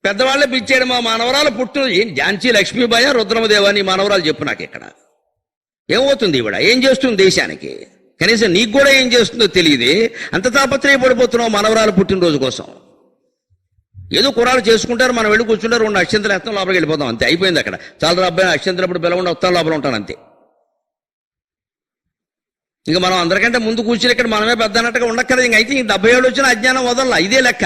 పెద్దవాళ్ళే పిలిచేయడం. మా మనవరాలు పుట్టినరోజు ఏం ఝాన్సీ లక్ష్మీబాయి, రుద్రమదేవా నీ మనవరాలు చెప్పు నాకు. ఇక్కడ ఏమవుతుంది? ఇవిడ ఏం చేస్తుంది దేశానికి? కనీసం నీకు కూడా ఏం చేస్తుందో తెలియదే. అంత తాపత్రయపడిపోతున్నావు మనవరాలు పుట్టినరోజు కోసం. ఏదో కుర్రాలు చేసుకుంటారు, మనం వెళ్ళి కూర్చుంటారు, 2 అక్షంతలు వేస్తాం, లోపలికి వెళ్ళిపోతాం, అంతే, అయిపోయింది అక్కడ. చాలా అబ్బాయి అక్షంతలు అప్పుడు పిలవకుండా వస్తాను, లోపల ఉంటాను, అంతే. ఇంకా మనం అందరికంటే ముందు కూర్చుని ఇక్కడ మనమే పెద్ద అన్నట్టుగా ఉండక్కర్లేదు. ఇంక అయితే 70 ఏళ్ళు వచ్చిన అజ్ఞానం వదల, ఇదే లెక్క.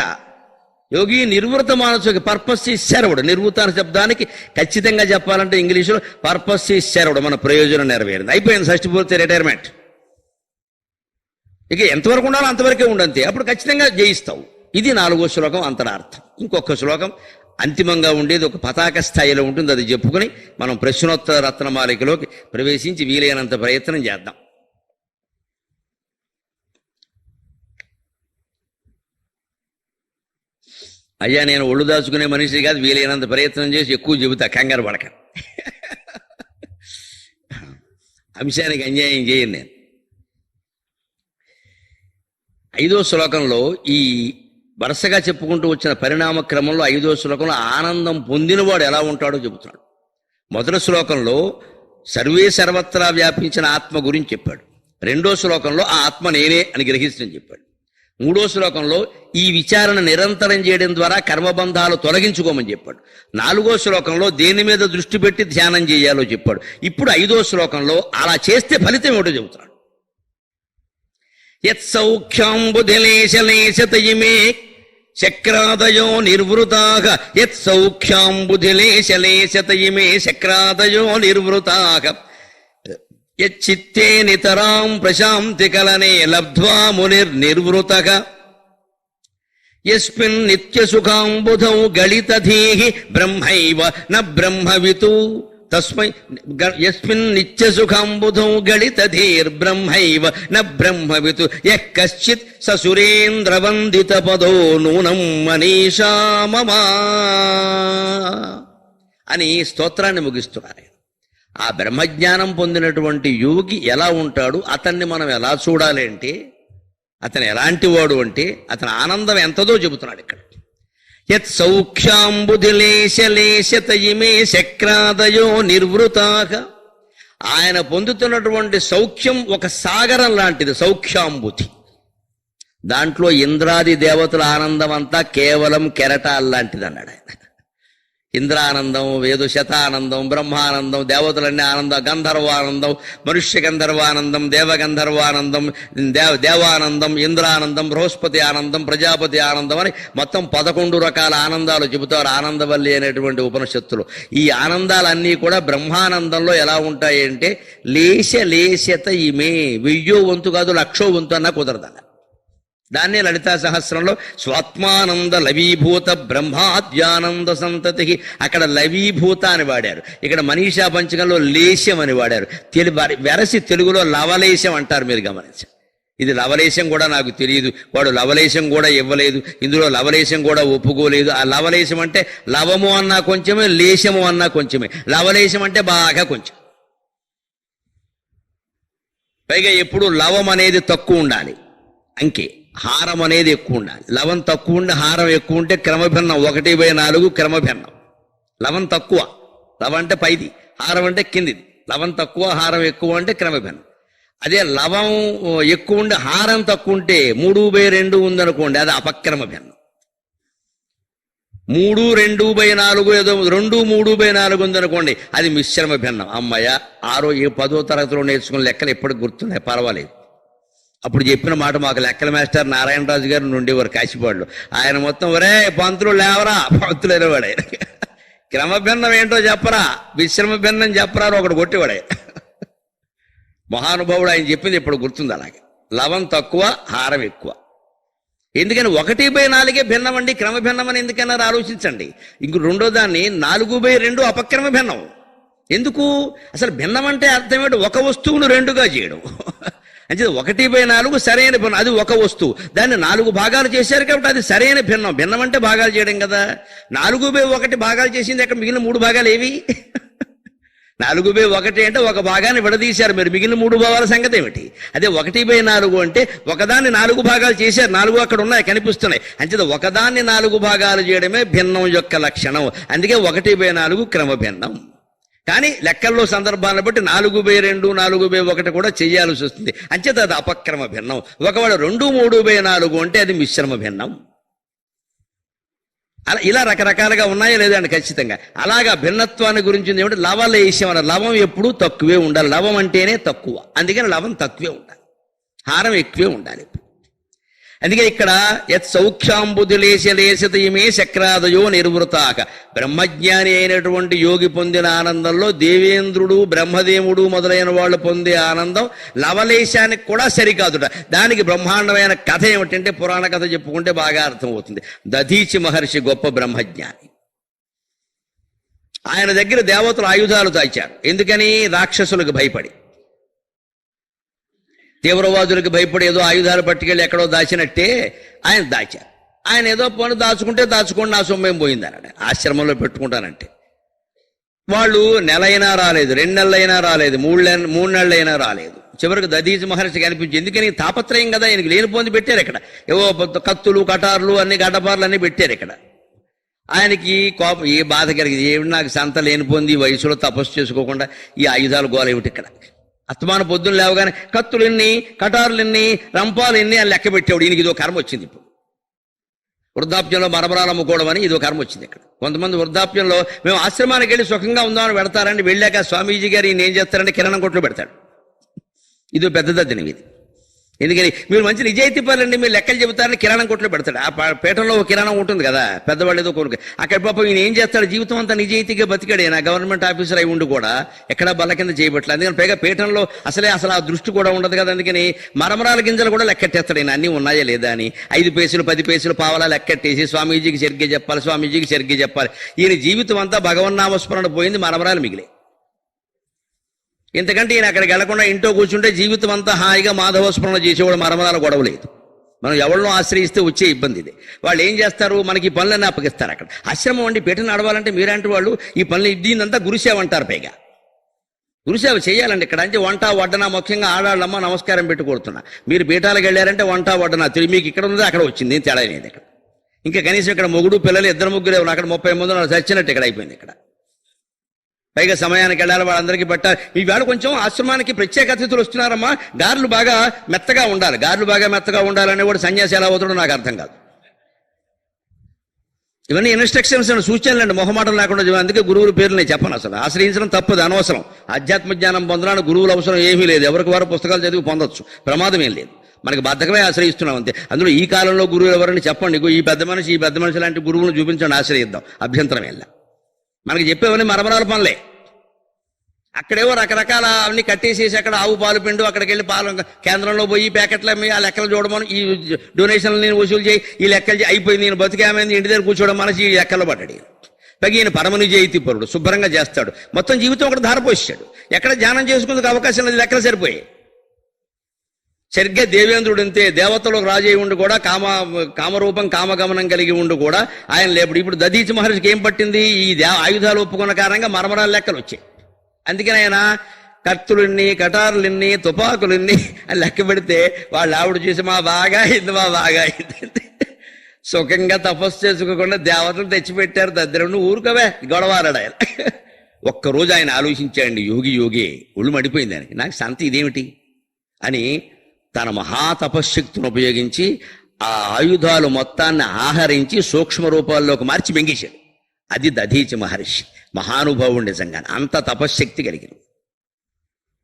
యోగి నిర్వృత మానసుకి, పర్పస్ ఈజ్ సెర్వ్డ్. నిర్వృత అనే శబ్దానికి ఖచ్చితంగా చెప్పాలంటే ఇంగ్లీషులో పర్పస్ ఈజ్ సెర్వ్డ్, మన ప్రయోజనం నెరవేరింది, అయిపోయింది, షష్టి పూర్తి, రిటైర్మెంట్. ఇక ఎంతవరకు ఉండాలో అంతవరకే ఉండంతే, అప్పుడు ఖచ్చితంగా జయిస్తావు. ఇది 4వ శ్లోకం అంతరార్థం. ఇంకొక శ్లోకం అంతిమంగా ఉండేది ఒక పతాక స్థాయిలో ఉంటుంది, అది చెప్పుకుని మనం ప్రశ్నోత్తర రత్నమాలికలోకి ప్రవేశించి వీలైనంత ప్రయత్నం చేద్దాం. అయ్యా, నేను ఒళ్ళు దాచుకునే మనిషి కాదు, వీలైనంత ప్రయత్నం చేసి ఎక్కువ చెబుతా, కంగారు పడక. అంశానికి అన్యాయం చేయను నేను. 5వ శ్లోకంలో ఈ వరుసగా చెప్పుకుంటూ వచ్చిన పరిణామ క్రమంలో 5వ శ్లోకంలో ఆనందం పొందినవాడు ఎలా ఉంటాడో చెబుతున్నాడు. మొదటి శ్లోకంలో సర్వే సర్వత్రా వ్యాపించిన ఆత్మ గురించి చెప్పాడు. 2వ శ్లోకంలో ఆ ఆత్మ నేనే అని గ్రహిస్తుందని చెప్పాడు. 3వ శ్లోకంలో ఈ విచారణ నిరంతరం చేయడం ద్వారా కర్మబంధాలు తొలగించుకోమని చెప్పాడు. 4వ శ్లోకంలో దేని మీద దృష్టి పెట్టి ధ్యానం చేయాలో చెప్పాడు. ఇప్పుడు 5వ శ్లోకంలో అలా చేస్తే ఫలితం ఏమిటో చెబుతున్నాడు. యత్సౌఖ్యాంబుధిలేశలేశతయిమే శక్రాదయో నిర్వృతాః, యత్సౌఖ్యాంబుధిలేశలేశతయిమే శక్రాదయో నిర్వృతాః, యచ్చిత్తే నితరాం ప్రశాంతి కలనే లబ్ధ్వా మునిర్నిర్వృతః, యస్మిన్ నిత్యసుఖాంబుధౌ గళితధీః బ్రహ్మైవ న బ్రహ్మవితు తస్మై యస్మిన్ నిత్యసుఖాంబుధౌ గళితధీర్బ్రహ్మైవ న బ్రహ్మవితు యః కశ్చిత్ ససురేంద్రవందిత పదో నూనం మనీషా మమ అని స్తోత్రాన్ని ముగిస్తున్నారు. ఆ బ్రహ్మజ్ఞానం పొందినటువంటి యోగి ఎలా ఉంటాడు, అతన్ని మనం ఎలా చూడాలి అంటే, అతను ఎలాంటి వాడు అంటే, అతని ఆనందం ఎంతదో చెబుతున్నాడు ఇక్కడ. యత్ సౌఖ్యాంబుధిలేశలేశతయిమే శక్రాదయో నిర్వృతాః. ఆయన పొందుతున్నటువంటి సౌఖ్యం ఒక సాగరం లాంటిది, సౌఖ్యాంబుధి. దాంట్లో ఇంద్రాది దేవతల ఆనందం అంతా కేవలం కెరటాలు లాంటిది అన్నాడు ఆయన. ఇంద్రానందం, వేదుశతానందం, బ్రహ్మానందం, దేవతలన్నీ ఆనందం, గంధర్వానందం, మనుష్య గంధర్వానందం, దేవగంధర్వానందం, దేవానందం, ఇంద్రానందం, బృహస్పతి ఆనందం, ప్రజాపతి ఆనందం అని మొత్తం 11 రకాల ఆనందాలు చెబుతారు ఆనందవల్లి అనేటువంటి ఉపనిషత్తులు. ఈ ఆనందాలన్నీ కూడా బ్రహ్మానందంలో ఎలా ఉంటాయి అంటే లేశ లేశత ఇమే, 1000వ వంతు కాదు 1,00,000వ వంతు అన్నా కుదరదన్న. దాన్నే లలితా సహస్రంలో స్వాత్మానంద లవీభూత బ్రహ్మాద్యానంద సంతతి, అక్కడ లవీభూత అని వాడారు, ఇక్కడ మనీషా పంచకంలో లేశం అని వాడారు. వెరసి తెలుగులో లవలేశం అంటారు, మీరు గమనించారు. ఇది లవలేశం కూడా నాకు తెలియదు, వాడు లవలేశం కూడా ఇవ్వలేదు, ఇందులో లవలేశం కూడా ఒప్పుకోలేదు. ఆ లవలేశం అంటే లవము అన్నా కొంచెమే, లేశము అన్నా కొంచెమే. లవలేశం అంటే బాగా కొంచెం. పైగా ఎప్పుడు లవం అనేది తక్కువ ఉండాలి, అంకే హారం అనేది ఎక్కువ ఉండాలి. లవం తక్కువ ఉండి హారం ఎక్కువ ఉంటే క్రమభిన్నం, 1/4 క్రమభిన్నం. లవం తక్కువ, లవం అంటే పైది, హారం అంటే కిందిది. లవం తక్కువ హారం ఎక్కువ అంటే క్రమభిన్నం. అదే లవం ఎక్కువ ఉండి హారం తక్కువ ఉంటే 3/2 ఉందనుకోండి, అది అపక్రమ భిన్నం. 3/2/4 ఏదో 2/3/4 ఉందనుకోండి, అది మిశ్రమ భిన్నం. అమ్మయ్య, 10వ తరగతిలో నేర్చుకున్న లెక్కలు ఎప్పటికి గుర్తున్నాయి, పర్వాలేదు. అప్పుడు చెప్పిన మాట మాకు లెక్కల మాస్టర్ నారాయణరాజు గారు ఉండేవారు కాశీపాడులో. ఆయన మొత్తం ఒరే పంతులు లేవరా, పంతులు అనేవాడు ఆయన. క్రమభిన్నం ఏంటో చెప్పరా, మిశ్రమ భిన్నం చెప్పరా ఒకడు కొట్టేవాడు. మహానుభావుడు ఆయన చెప్పింది ఇప్పుడు గుర్తుంది. అలాగే లవం తక్కువ హారం ఎక్కువ. ఎందుకని 1/4 భిన్నం అండి, క్రమ భిన్నం అని ఎందుకన్నారు ఆలోచించండి. ఇంక రెండో దాన్ని 4/2 అపక్రమ భిన్నం. ఎందుకు అసలు భిన్నం అంటే అర్థం ఏంటి? ఒక వస్తువును 2గా చేయడం. అంటే 1/4 సరైన భిన్నం, అది ఒక వస్తువు, దాన్ని 4 భాగాలు చేశారు కాబట్టి అది సరైన భిన్నం. భిన్నం అంటే భాగాలు చేయడం కదా. 4/1 భాగాలు చేసింది అక్కడ, మిగిలిన 3 భాగాలు ఏవి? 4/1 అంటే ఒక భాగాన్ని విడదీశారు మీరు, మిగిలిన 3 భాగాల సంగతి ఏమిటి? అదే 1/4 అంటే ఒకదాన్ని 4 భాగాలు చేశారు, 4 అక్కడ ఉన్నాయి, కనిపిస్తున్నాయి. అంటే ఒకదాన్ని 4 భాగాలు చేయడమే భిన్నం యొక్క లక్షణం. అందుకే 1/4 క్రమ భిన్నం. కానీ లెక్కల్లో సందర్భాన్ని బట్టి 4/2 4/1 కూడా చేయాల్సి వస్తుంది. అంచేత అది అపక్రమ భిన్నం. ఒకవేళ 2/3/4 అంటే అది మిశ్రమ భిన్నం. అలా ఇలా రకరకాలుగా ఉన్నాయా లేదా అండి? ఖచ్చితంగా. అలాగా భిన్నత్వాన్ని గురించి ఏమిటి? లవలేశం అన్న లవం ఎప్పుడూ తక్కువే ఉండాలి. లవం అంటేనే తక్కువ, అందుకని లవం తక్కువే ఉండాలి, హారం ఎక్కువే ఉండాలి. అందుకే ఇక్కడ యత్ సౌఖ్యాంబుధి లేశలేశత ఇమే శక్రాదయో నిర్వృతాక, బ్రహ్మజ్ఞాని అయినటువంటి యోగి పొందిన ఆనందంలో దేవేంద్రుడు బ్రహ్మదేవుడు మొదలైన వాళ్ళు పొందే ఆనందం లవలేశానికి కూడా సరికాదుట. దానికి బ్రహ్మాండమైన కథ ఏమిటంటే, పురాణ కథ చెప్పుకుంటే బాగా అర్థమవుతుంది. దధీచి మహర్షి గొప్ప బ్రహ్మజ్ఞాని. ఆయన దగ్గర దేవతలు ఆయుధాలు దాచారు. ఎందుకని? రాక్షసులకు భయపడి, తీవ్రవాదులకు భయపడి ఏదో ఆయుధాలు పట్టుకెళ్ళి ఎక్కడో దాచినట్టే ఆయన దాచారు. ఆయన ఏదో పనులు దాచుకుంటే దాచుకోండి, నా సొమ్మేం పోయింది అన్నాడు. ఆశ్రమంలో పెట్టుకుంటానంటే వాళ్ళు నెలైనా రాలేదు, 2 నెలలైనా రాలేదు, 3 నెలలైనా రాలేదు. చివరికి దధీచి మహర్షికి అనిపించింది. ఎందుకని? తాపత్రయం కదా, ఆయనకి లేనిపోంది పెట్టారు ఇక్కడ. ఏవో కత్తులు కటార్లు అన్ని గడ్డపార్లు అన్ని పెట్టారు ఇక్కడ. ఆయనకి కోపం, ఏ బాధ కలిగింది, ఏమిటి నాకు సంత లేనిపోంది, వయసులో తపస్సు చేసుకోకుండా ఈ ఆయుధాలు గోల ఏమిటి ఇక్కడ. అస్తమాన పొద్దున్న లేవగానే కత్తులు ఎన్ని, కటారులు ఎన్ని, రంపాలు ఎన్ని అని లెక్క పెట్టేవాడు. ఈయనకి ఇదో కర్మ వచ్చింది. ఇప్పుడు వృద్ధాప్యంలో మరమరాలు అమ్ముకోవడం అని ఇదో కర్మ వచ్చింది ఇక్కడ. కొంతమంది వృద్ధాప్యంలో మేము ఆశ్రమానికి వెళ్ళి సుఖంగా ఉందామని పెడతారండి, వెళ్ళాక స్వామీజీ గారు ఈయన ఏం చేస్తారంటే కిరాణం కొట్లో పెడతాడు. ఇదో పెద్ద దద్దినం ఇది. ఎందుకని? మీరు మంచి నిజాయితీ పనులండి, మీరు లెక్కలు చెబుతారని కిరాణం కొట్లో పెడతాడు. ఆ పేటలో ఒక కిరాణం ఉంటుంది కదా, పెద్దవాళ్ళు ఏదో కొనుక్కు, అక్కడ పాపం ఈయన ఏం చేస్తాడు? జీవితం అంతా నిజాయితీగా బతికాడు. నా గవర్నమెంట్ ఆఫీసర్ అయి ఉండి కూడా ఎక్కడా బల్ల కింద చేయబట్టలేదు. అందుకని పైగా పీఠంలో అసలు ఆ దృష్టి కూడా ఉండదు కదా. అందుకని మరమరాల గింజలు కూడా లెక్కెట్టేస్తాడు ఈయన, అన్నీ ఉన్నాయా లేదా అని. 5 పైసలు 10 పైసలు పావలా లెక్కెట్టేసి స్వామీజీకి సరిగ్గా చెప్పాలి, స్వామీజీకి సరిగ్గా చెప్పాలి. ఈయన జీవితం అంతా భగవన్నామస్మరణ పోయింది, మరమరాలు మిగిలే. ఇంతకంటే ఈయన అక్కడికి వెళ్లకుండా ఇంట్లో కూర్చుంటే జీవితం అంతా హాయిగా మాధవస్మరణ చేసేవాడు, మరమరాల గొడవ లేదు. మనం ఎవరినో ఆశ్రయిస్తే వచ్చే ఇబ్బంది ఇది. వాళ్ళు ఏం చేస్తారు? మనకి ఈ పనులన్నీ అప్పగిస్తారు. అక్కడ ఆశ్రమం అండి, పీఠం నడవాలంటే మీరంటే వాళ్ళు ఈ పనులు దీన్నంతా గురుసేవ అంటారు. పైగా గురుసేవ చేయాలండి ఇక్కడ. అంటే వంట వడ్డన, ముఖ్యంగా ఆడాళ్ళమ్మ నమస్కారం పెట్టి కొడుతున్నా. మీరు పీఠాలకు వెళ్ళారంటే వంట వడ్డన మీకు ఇక్కడ ఉంది, అక్కడ వచ్చింది, తేడా లేదు ఇక్కడ. ఇంకా కనీసం ఇక్కడ మొగుడు పిల్లలు 2 ముగ్గురు, అక్కడ 30 మంది చచ్చినట్టు ఇక్కడ అయిపోయింది ఇక్కడ. పైగా సమయానికి వెళ్ళాలి, వాళ్ళందరికీ పెట్టాలి. ఈవేళ కొంచెం ఆశ్రమానికి ప్రత్యేక అతిథులు వస్తున్నారమ్మా, గారెలు బాగా మెత్తగా ఉండాలి. గారెలు బాగా మెత్తగా ఉండాలనే కూడా సన్యాసి ఎలా అవుతాడో నాకు అర్థం కాదు. ఇవన్నీ ఇన్స్ట్రక్షన్స్ అండ్ సూచనలు అండి, మొహమాటం లేకుండా. అందుకే గురువుల పేర్లు నేను చెప్పను. అసలు ఆశ్రయించడం తప్పదు, అనవసరం. ఆధ్యాత్మ జ్ఞానం పొందడానికి గురువుల అవసరం ఏమీ లేదు. ఎవరికి వారు పుస్తకాలు చదివి పొందొచ్చు, ప్రమాదం ఏం లేదు. మనకి బద్ధకమే ఆశ్రయిస్తున్నాం అంతే. అందులో ఈ కాలంలో గురువులు ఎవరని చెప్పండి, ఈ పెద్ద మనిషి లాంటి గురువులను చూపించండి, ఆశ్రయిద్దాం, అభ్యంతరం వెళ్ళా. మనకి చెప్పేవన్నీ మరమరాల పనులే. అక్కడేవో రకరకాల అన్ని కట్టేసేసి అక్కడ ఆవు పాలు పిండు అక్కడికి వెళ్ళి పాలు కేంద్రంలో పోయి ప్యాకెట్లు అమ్మి ఆ లెక్కలు చూడమని, ఈ డొనేషన్లు నేను వసూలు చేయి, ఈ లెక్కలు అయిపోయింది, నేను బతికేమైంది, ఇంటి దగ్గర కూర్చోవడం మనసి ఈ లెక్కలు పడ్డాడు. పైగా ఈయన పరమనిజయితీ పరుడు, శుభ్రంగా చేస్తాడు, మొత్తం జీవితం ఒకటి ధారపోసాడు. ఎక్కడ ధ్యానం చేసుకుందుకు అవకాశం లేదు, లెక్కలు సరిపోయాయి. సరిగ్గా దేవేంద్రుడు అంతే, దేవతలకు రాజయ్య ఉండి కూడా కామరూపం కామగమనం కలిగి ఉండి కూడా ఆయన లేపుడు. ఇప్పుడు దధీచి మహర్షికి ఏం పట్టింది? ఈ ఆయుధాలు ఒప్పుకున్న కారణంగా మరమరాల లెక్కలు వచ్చాయి. అందుకని ఆయన కత్తులున్ని, కటారులున్ని, తుపాకులున్ని అని లెక్క పెడితే వాళ్ళు ఆవిడ చూసి మా బాగా అయింది సుఖంగా తపస్సు చేసుకోకుండా దేవతలు తెచ్చిపెట్టారు, దద్దరుని ఊరుకోవే గొడవారాడు ఆయన. ఒక్కరోజు ఆయన ఆలోచించాడండి, యోగి ఒళ్ళు మడిపోయింది ఆయనకి. నాకు సంత ఇదేమిటి అని తన మహాతపశక్తిని ఉపయోగించి ఆ ఆయుధాలు మొత్తాన్ని ఆహరించి సూక్ష్మ రూపాల్లోకి మార్చి మింగేశాడు. అది దధీచి మహర్షి, మహానుభావుడు. నిజంగా అంత తపశ్శక్తి కలిగిన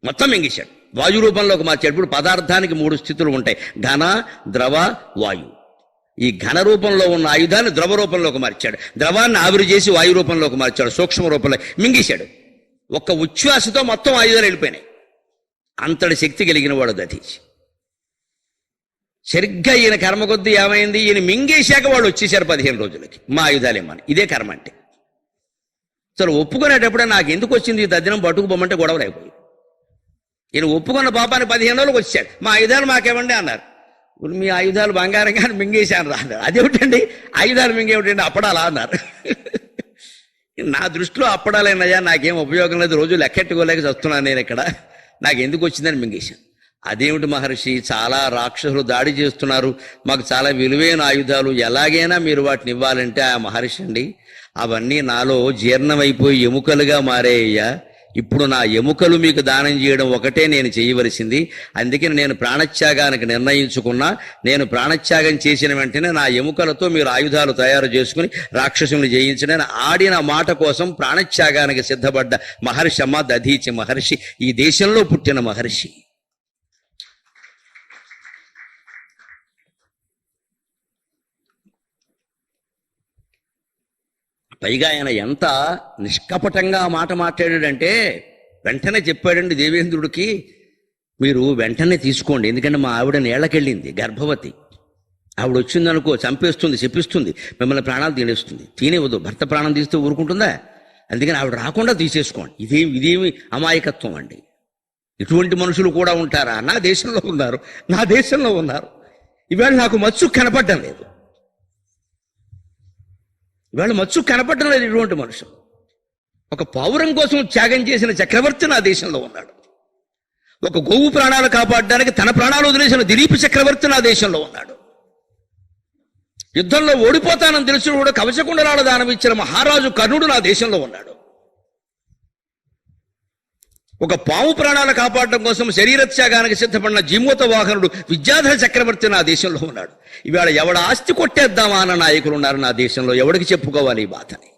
మొత్తం మింగేశాడు, వాయు రూపంలోకి మార్చాడు. ఇప్పుడు పదార్థానికి 3 స్థితులు ఉంటాయి, ఘన, ద్రవ, వాయు. ఈ ఘన రూపంలో ఉన్న ఆయుధాన్ని ద్రవ రూపంలోకి మార్చాడు, ద్రవాన్ని ఆవిరి చేసి వాయు రూపంలోకి మార్చాడు, సూక్ష్మ రూపంలో మింగేశాడు. ఒక్క ఉచ్ఛ్వాసతో మొత్తం ఆయుధాలు వెళ్ళిపోయినాయి. అంతటి శక్తి కలిగిన వాడు దధీచి. సరిగ్గా ఈయన కర్మ కొద్దీ ఏమైంది, ఈయన మింగేశాక వాళ్ళు వచ్చేసారు 15 రోజులకి, మా ఆయుధాలేమని. ఇదే కర్మ అంటే. సరే ఒప్పుకునేటప్పుడే నాకు ఎందుకు వచ్చింది ఈ దద్దినం పట్టుకుపోమంటే గొడవలు అయిపోయి, ఈయన ఒప్పుకున్న పాపాన్ని 15 రోజులకు వచ్చాడు. మా ఆయుధాలు మాకేమండి అన్నారు. మీ ఆయుధాలు బంగారం కానీ మింగేశాను రా అన్నారు. అదేమిటండి ఆయుధాలు మింగేమిటండి, అప్పడాలా అన్నారు. నా దృష్టిలో అప్పడాలేనయ్యా, నాకేం ఉపయోగం లేదు, రోజు లెక్కెట్టుకోలేక చస్తున్నాను నేను ఇక్కడ, నాకు ఎందుకు వచ్చిందని మింగేశాను. అదేమిటి మహర్షి, చాలా రాక్షసులు దాడి చేస్తున్నారు, మాకు చాలా విలువైన ఆయుధాలు, ఎలాగైనా మీరు వాటిని ఇవ్వాలంటే ఆ మహర్షి అండి, అవన్నీ నాలో జీర్ణమైపోయి ఎముకలుగా మారేయ్యా, ఇప్పుడు నా ఎముకలు మీకు దానం చేయడం ఒకటే నేను చేయవలసింది. అందుకని నేను ప్రాణత్యాగానికి నిర్ణయించుకున్నా. నేను ప్రాణత్యాగం చేసిన వెంటనే నా ఎముకలతో మీరు ఆయుధాలు తయారు చేసుకుని రాక్షసుని జయించడని ఆడిన మాట కోసం ప్రాణత్యాగానికి సిద్ధపడ్డ మహర్షి అమ్మ దధీచి మహర్షి, ఈ దేశంలో పుట్టిన మహర్షి. పైగా ఆయన ఎంత నిష్కపటంగా మాట మాట్లాడాడంటే, వెంటనే చెప్పాడండి దేవేంద్రుడికి, మీరు వెంటనే తీసుకోండి, ఎందుకంటే మా ఆవిడ నేళ్లకెళ్ళింది, గర్భవతి, ఆవిడ వచ్చిందనుకో చంపేస్తుంది, చెప్పిస్తుంది, మిమ్మల్ని ప్రాణాలు తినేస్తుంది, తినేవద్దు, భర్త ప్రాణం తీస్తే ఊరుకుంటుందా, అందుకని ఆవిడ రాకుండా తీసేసుకోండి. ఇదేమి అమాయకత్వం అండి, ఇటువంటి మనుషులు కూడా ఉంటారా? నా దేశంలో ఉన్నారు. ఇవాళ నాకు మత్సు కనపడడం లేదు, ఇటువంటి మనుషులు. ఒక పౌరం కోసం త్యాగం చేసిన చక్రవర్తి నా దేశంలో ఉన్నాడు. ఒక గోవు ప్రాణాలు కాపాడడానికి తన ప్రాణాలు వదిలేసిన దిలీప్ చక్రవర్తి నా దేశంలో ఉన్నాడు. యుద్ధంలో ఓడిపోతానని తెలిసిన కూడా కవచకుండలాల దానం ఇచ్చిన మహారాజు కర్ణుడు నా దేశంలో ఉన్నాడు. ఒక పాము ప్రాణాలు కాపాడడం కోసం శరీరత్యాగానికి సిద్ధపడిన జీమూత వాహనుడు విద్యాధర చక్రవర్తి నా దేశంలో ఉన్నాడు. ఇవాళ ఎవడ ఆస్తి కొట్టేద్దామా అన్న నాయకులు ఉన్నారు నా దేశంలో. ఎవడికి చెప్పుకోవాలి ఈ బాధని?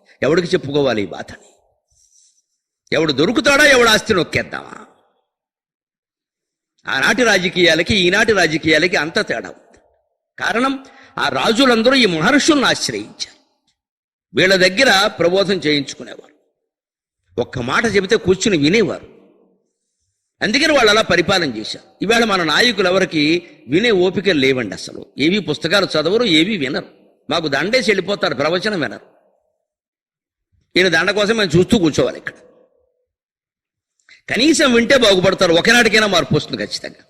ఎవడు దొరుకుతాడా, ఎవడ ఆస్తి నొక్కేద్దామా? ఆనాటి రాజకీయాలకి ఈనాటి రాజకీయాలకి అంత తేడా ఉంది. కారణం, ఆ రాజులందరూ ఈ మహర్షులను ఆశ్రయించారు. వీళ్ళ దగ్గర ప్రబోధం చేయించుకునేవారు, ఒక్క మాట చెబితే కూర్చుని వినేవారు. అందుకని వాళ్ళు అలా పరిపాలన చేశారు. ఇవాళ మన నాయకులు ఎవరికి వినే ఓపిక లేవండి. అసలు ఏవి పుస్తకాలు చదవరు, ఏవి వినరు. మాకు దండేసి వెళ్ళిపోతారు, ప్రవచనం వినరు. ఈయన దండ కోసం మేము చూస్తూ కూర్చోవాలి ఇక్కడ. కనీసం వింటే బాగుపడతారు, ఒకనాటికైనా మార్పు వస్తుంది ఖచ్చితంగా.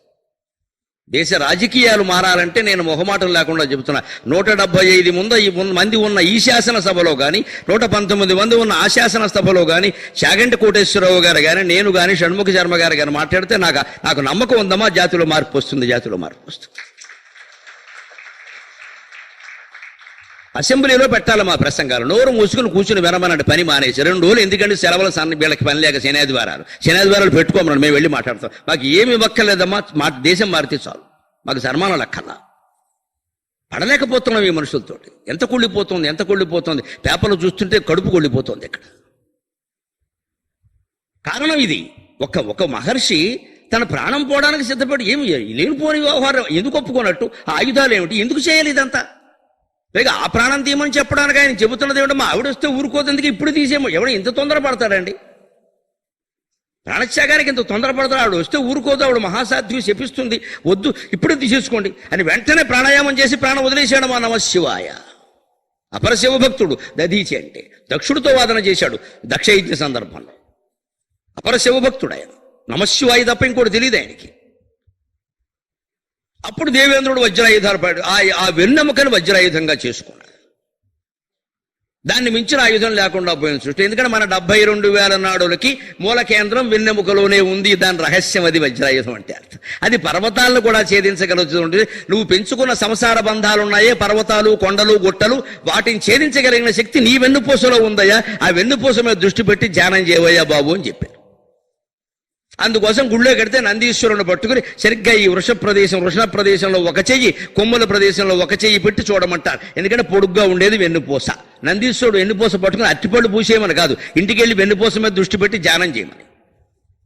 దేశ రాజకీయాలు మారాలంటే నేను మొహమాటం లేకుండా చెబుతున్నా, 175 మంది ఉన్న ఈ శాసనసభలో కానీ, 119 మంది ఉన్న ఆ శాసనసభలో కానీ, చాగంటి కోటేశ్వరరావు గారు కానీ, నేను కానీ, షణ్ముఖ శర్మ గారు కానీ మాట్లాడితే నాకు నమ్మకం ఉందమ్మా, జాతిలో మార్పు వస్తుంది. అసెంబ్లీలో పెట్టాలి మా ప్రసంగాలు. నోరు మూసుకుని కూర్చుని వినమనండి, పని మానేసి 2 రోజులు. ఎందుకంటే సెలవుల వీళ్ళకి పని లేక శనాదివారాలు పెట్టుకోమన్నాడు, మేము వెళ్ళి మాట్లాడతాం. మాకు ఏమి ఇవ్వక్కర్లేదమ్మా, మా దేశం మారితే చాలు, మాకు సన్మానం లెక్కల్లా. పడలేకపోతున్నాం ఈ మనుషులతోటి. ఎంత కుళ్ళిపోతుంది. పేపర్లు చూస్తుంటే కడుపు కొళ్ళిపోతుంది ఇక్కడ. కారణం ఇది. ఒక మహర్షి తన ప్రాణం పోవడానికి సిద్ధపడి ఏమి లేనిపోని వ్యవహారం ఎందుకు ఒప్పుకోనట్టు? ఆ ఆయుధాలు ఏమిటి, ఎందుకు చేయాలి ఇదంతా? పైగా ఆ ప్రాణం తీయమని చెప్పడానికి ఆయన చెబుతున్నది ఏమిటో, మా ఆవిడ వస్తే ఊరుకోదందుకు ఇప్పుడు తీసేమో. ఎవడో ఇంత తొందర పడతాడండి? ప్రాణత్యాగానికి ఇంత తొందరపడతాడు. ఆవిడ వస్తే ఊరుకోదు, ఆవిడ మహాసాధ్వి శపిస్తుంది, వద్దు ఇప్పుడు తీసేసుకోండి అని వెంటనే ప్రాణాయామం చేసి ప్రాణం వదిలేశాడు మా నమశివాయ. అపరశివ భక్తుడు దధీచి అంటే దక్షుడితో వాదన చేశాడు దక్షయజ్ఞ సందర్భంలో. అపరశివ భక్తుడు ఆయన, నమశివాయ తప్ప ఇంకోటి తెలియదు ఆయనకి. అప్పుడు దేవేంద్రుడు వజ్రాయుధాలు పడి ఆ వెన్నెముకను వజ్రాయుధంగా చేసుకున్నాడు. దాన్ని మించిన ఆయుధం లేకుండా పోయిన సృష్టి. ఎందుకంటే మన 72,000 నాడులకి మూల కేంద్రం వెన్నెముకలోనే ఉంది. దాని రహస్యం అది వజ్రాయుధం అంటే అర్థం. అది పర్వతాలను కూడా ఛేదించగలుగుతుంది. నువ్వు పెంచుకున్న సంసార బంధాలున్నాయే, పర్వతాలు, కొండలు, గుట్టలు, వాటిని ఛేదించగలిగిన శక్తి నీ వెన్నుపూసలో ఉందయ్యా. ఆ వెన్నుపూస మీద దృష్టి పెట్టి ధ్యానం చేయవయ్యా బాబు అని చెప్పారు. అందుకోసం గుళ్ళో కడితే నందీశ్వరుని పట్టుకుని సరిగ్గా ఈ వృష ప్రదేశంలో ఒక చెయ్యి, కొమ్ముల ప్రదేశంలో ఒక చెయ్యి పెట్టి చూడమంటారు. ఎందుకంటే పొడుగ్గా ఉండేది వెన్నుపూస. నందీశ్వరుడు వెన్నుపూస పట్టుకుని అట్టిపళ్ళు పూసేయమని కాదు, ఇంటికి వెళ్ళి వెన్నుపూస మీద దృష్టి పెట్టి ధ్యానం చేయమని.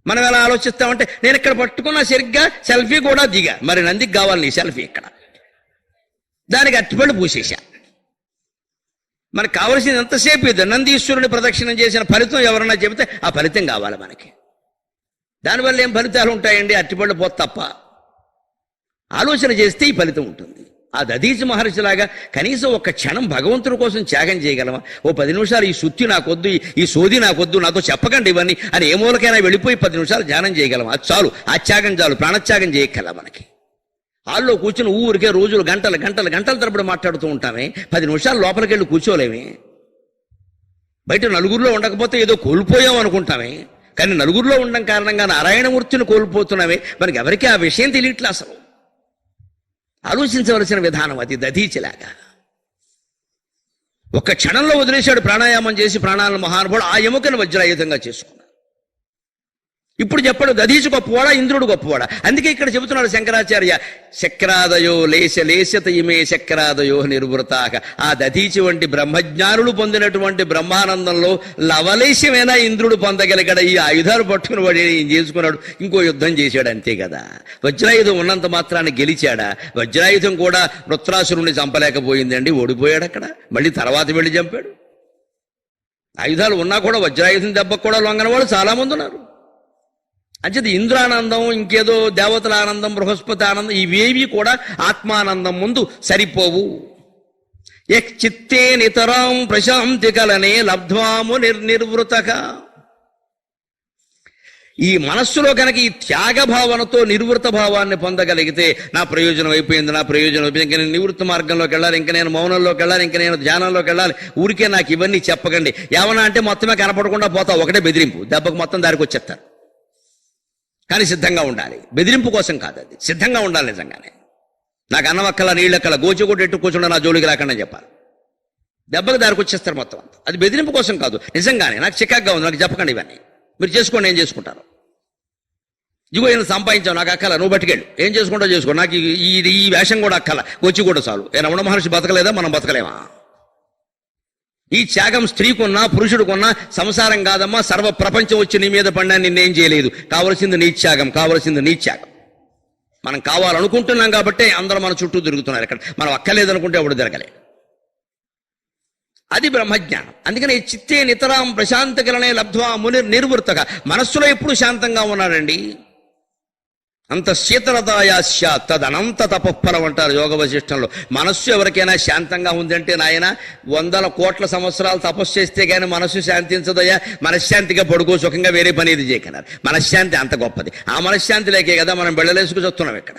మనం ఎలా ఆలోచిస్తామంటే నేను ఇక్కడ పట్టుకున్న సరిగ్గా సెల్ఫీ కూడా దిగా, మరి నందికి కావాలి నీ సెల్ఫీ ఇక్కడ, దానికి అట్టిపళ్ళు పూసేశా. మనకు కావలసింది ఎంతసేపు ఇది. నందీశ్వరుని ప్రదక్షిణం చేసిన ఫలితం ఎవరన్నా చెబితే ఆ ఫలితం కావాలి మనకి. దానివల్ల ఏం ఫలితాలు ఉంటాయండి? అట్టిపళ్ళు పోత తప్ప. ఆలోచన చేస్తే ఈ ఫలితం ఉంటుంది. ఆ దధీచి మహర్షిలాగా కనీసం ఒక క్షణం భగవంతుని కోసం త్యాగం చేయగలమా? ఓ 10 నిమిషాలు ఈ సుత్తి నాకొద్దు, ఈ సోది నాకొద్దు, నాతో చెప్పకండి ఇవన్నీ అని ఏ మూలకైనా వెళ్ళిపోయి 10 నిమిషాలు ధ్యానం చేయగలమా? అది చాలు. ఆ త్యాగం చాలు. ప్రాణత్యాగం చేయగల మనకి. హాల్లో కూర్చుని ఊరికే రోజులు గంటల తరబడి మాట్లాడుతూ ఉంటామే, 10 నిమిషాలు లోపలికి వెళ్ళి కూర్చోలేమే. బయట నలుగురిలో ఉండకపోతే ఏదో కోల్పోయాం అనుకుంటామే, కానీ నలుగురిలో ఉండడం కారణంగా నారాయణమూర్తిని కోల్పోతున్నామే. మనకి ఎవరికి ఆ విషయం తెలియట్లే. అసలు ఆలోచించవలసిన విధానం అది. దధీచిలాగా ఒక్క క్షణంలో వదిలేశాడు. ప్రాణాయామం చేసి ప్రాణాలను మహానుభావుడు ఆ ఎముకను వజ్రాయుధంగా చేసుకున్నాడు. ఇప్పుడు చెప్పాడు దధీచి గొప్పవాడా, ఇంద్రుడు గొప్పవాడా? అందుకే ఇక్కడ చెబుతున్నాడు శంకరాచార్య, శక్రాదయో లేశత ఇమే శక్రాదయో నిర్వృతాక. ఆ దధీచి వంటి బ్రహ్మజ్ఞానులు పొందినటువంటి బ్రహ్మానందంలో లవలేశమైనా ఇంద్రుడు పొందగలిగాడు. ఈ ఆయుధాలు పట్టుకుని వాడు ఏం చేసుకున్నాడు? ఇంకో యుద్ధం చేశాడు, అంతే కదా. వజ్రాయుధం ఉన్నంత మాత్రాన్ని గెలిచాడా? వజ్రాయుధం కూడా వృత్రాసురుణ్ణి చంపలేకపోయిందండి, ఓడిపోయాడు అక్కడ. మళ్ళీ తర్వాత వెళ్ళి చంపాడు. ఆయుధాలు ఉన్నా కూడా వజ్రాయుధం దెబ్బకు కూడా లొంగన వాళ్ళు చాలా మంది ఉన్నారు. అంచేది ఇంద్రానందం, ఇంకేదో దేవతల ఆనందం, బృహస్పతి ఆనందం, ఇవేవి కూడా ఆత్మానందం ముందు సరిపోవు. చిత్తే నితరాం ప్రశాంతి కలనే లబ్ధ్వాము నిర్వృతక. ఈ మనస్సులో కనుక ఈ త్యాగ భావనతో నిర్వృత భావాన్ని పొందగలిగితే నా ప్రయోజనం అయిపోయింది, ఇంకా నేను నివృత్త మార్గంలోకి వెళ్ళాలి, ఇంకా నేను మౌనంలోకి వెళ్ళాలి, ఇంకా నేను ధ్యానంలోకి వెళ్ళాలి, ఊరికే నాకు ఇవన్నీ చెప్పకండి. ఏమన్నా అంటే మొత్తమే కనపడకుండా పోతా, ఒకటే బెదిరింపు, దెబ్బకు మొత్తం దారికి వచ్చేస్తారు. కానీ సిద్ధంగా ఉండాలి. బెదిరింపు కోసం కాదు, అది సిద్ధంగా ఉండాలి. నిజంగానే నాకు అన్నం అక్కల నీళ్ళక్కల గోచిగొట్టు ఎట్టు కూర్చుండా నా జోలికి రాకుండా చెప్పాలి. దెబ్బకి దారికి వచ్చేస్తారు మొత్తం అంతా. అది బెదిరింపు కోసం కాదు. నిజంగానే నాకు చికాగ్గా ఉంది, నాకు చెప్పకండి ఇవన్నీ, మీరు చేసుకోండి, ఏం చేసుకుంటారు. ఇదిగో ఈయన సంపాదించావు, నాకు అక్కల, నువ్వు బట్టుకెళ్ళు, ఏం చేసుకుంటావు చేసుకో, నాకు ఈ వేషం కూడా అక్కల, గోచి కూడా చాలు. రమణ మహర్షి బతకలేదా, మనం బతకలేమా? ఈ త్యాగం స్త్రీకున్నా పురుషుడికున్నా సంసారం కాదమ్మా. సర్వ ప్రపంచం వచ్చి నీ మీద పడినా నిన్నేం చేయలేదు. కావలసింది నీ త్యాగం, కావలసింది నీ త్యాగం. మనం కావాలనుకుంటున్నాం కాబట్టి అందరూ మన చుట్టూ తిరుగుతున్నారు. ఇక్కడ మనం అక్కర్లేదనుకుంటే ఎవడు తిరగలే. అది బ్రహ్మజ్ఞానం. అందుకని చిత్తే నితరాం ప్రశాంతకలనే లబ్ధ్వా నిర్వృతగా. మనస్సులో ఎప్పుడు శాంతంగా ఉన్నాడండి. అంత శీతలతాయాస్య తదనంత తపఫలం అంటారు యోగ వశిష్టంలో. మనస్సు ఎవరికైనా శాంతంగా ఉందంటే నాయన 100 కోట్ల సంవత్సరాలు తపస్సు చేస్తే కానీ మనస్సు శాంతించదయ్యా. మనశ్శాంతిగా పడుకో, సుఖంగా వేరే పని ఇది చేయకన్నారు. మనశ్శాంతి అంత గొప్పది. ఆ మనశ్శాంతి లేకే కదా మనం బెళ్ళలేసుకు చూస్తున్నాం. ఇక్కడ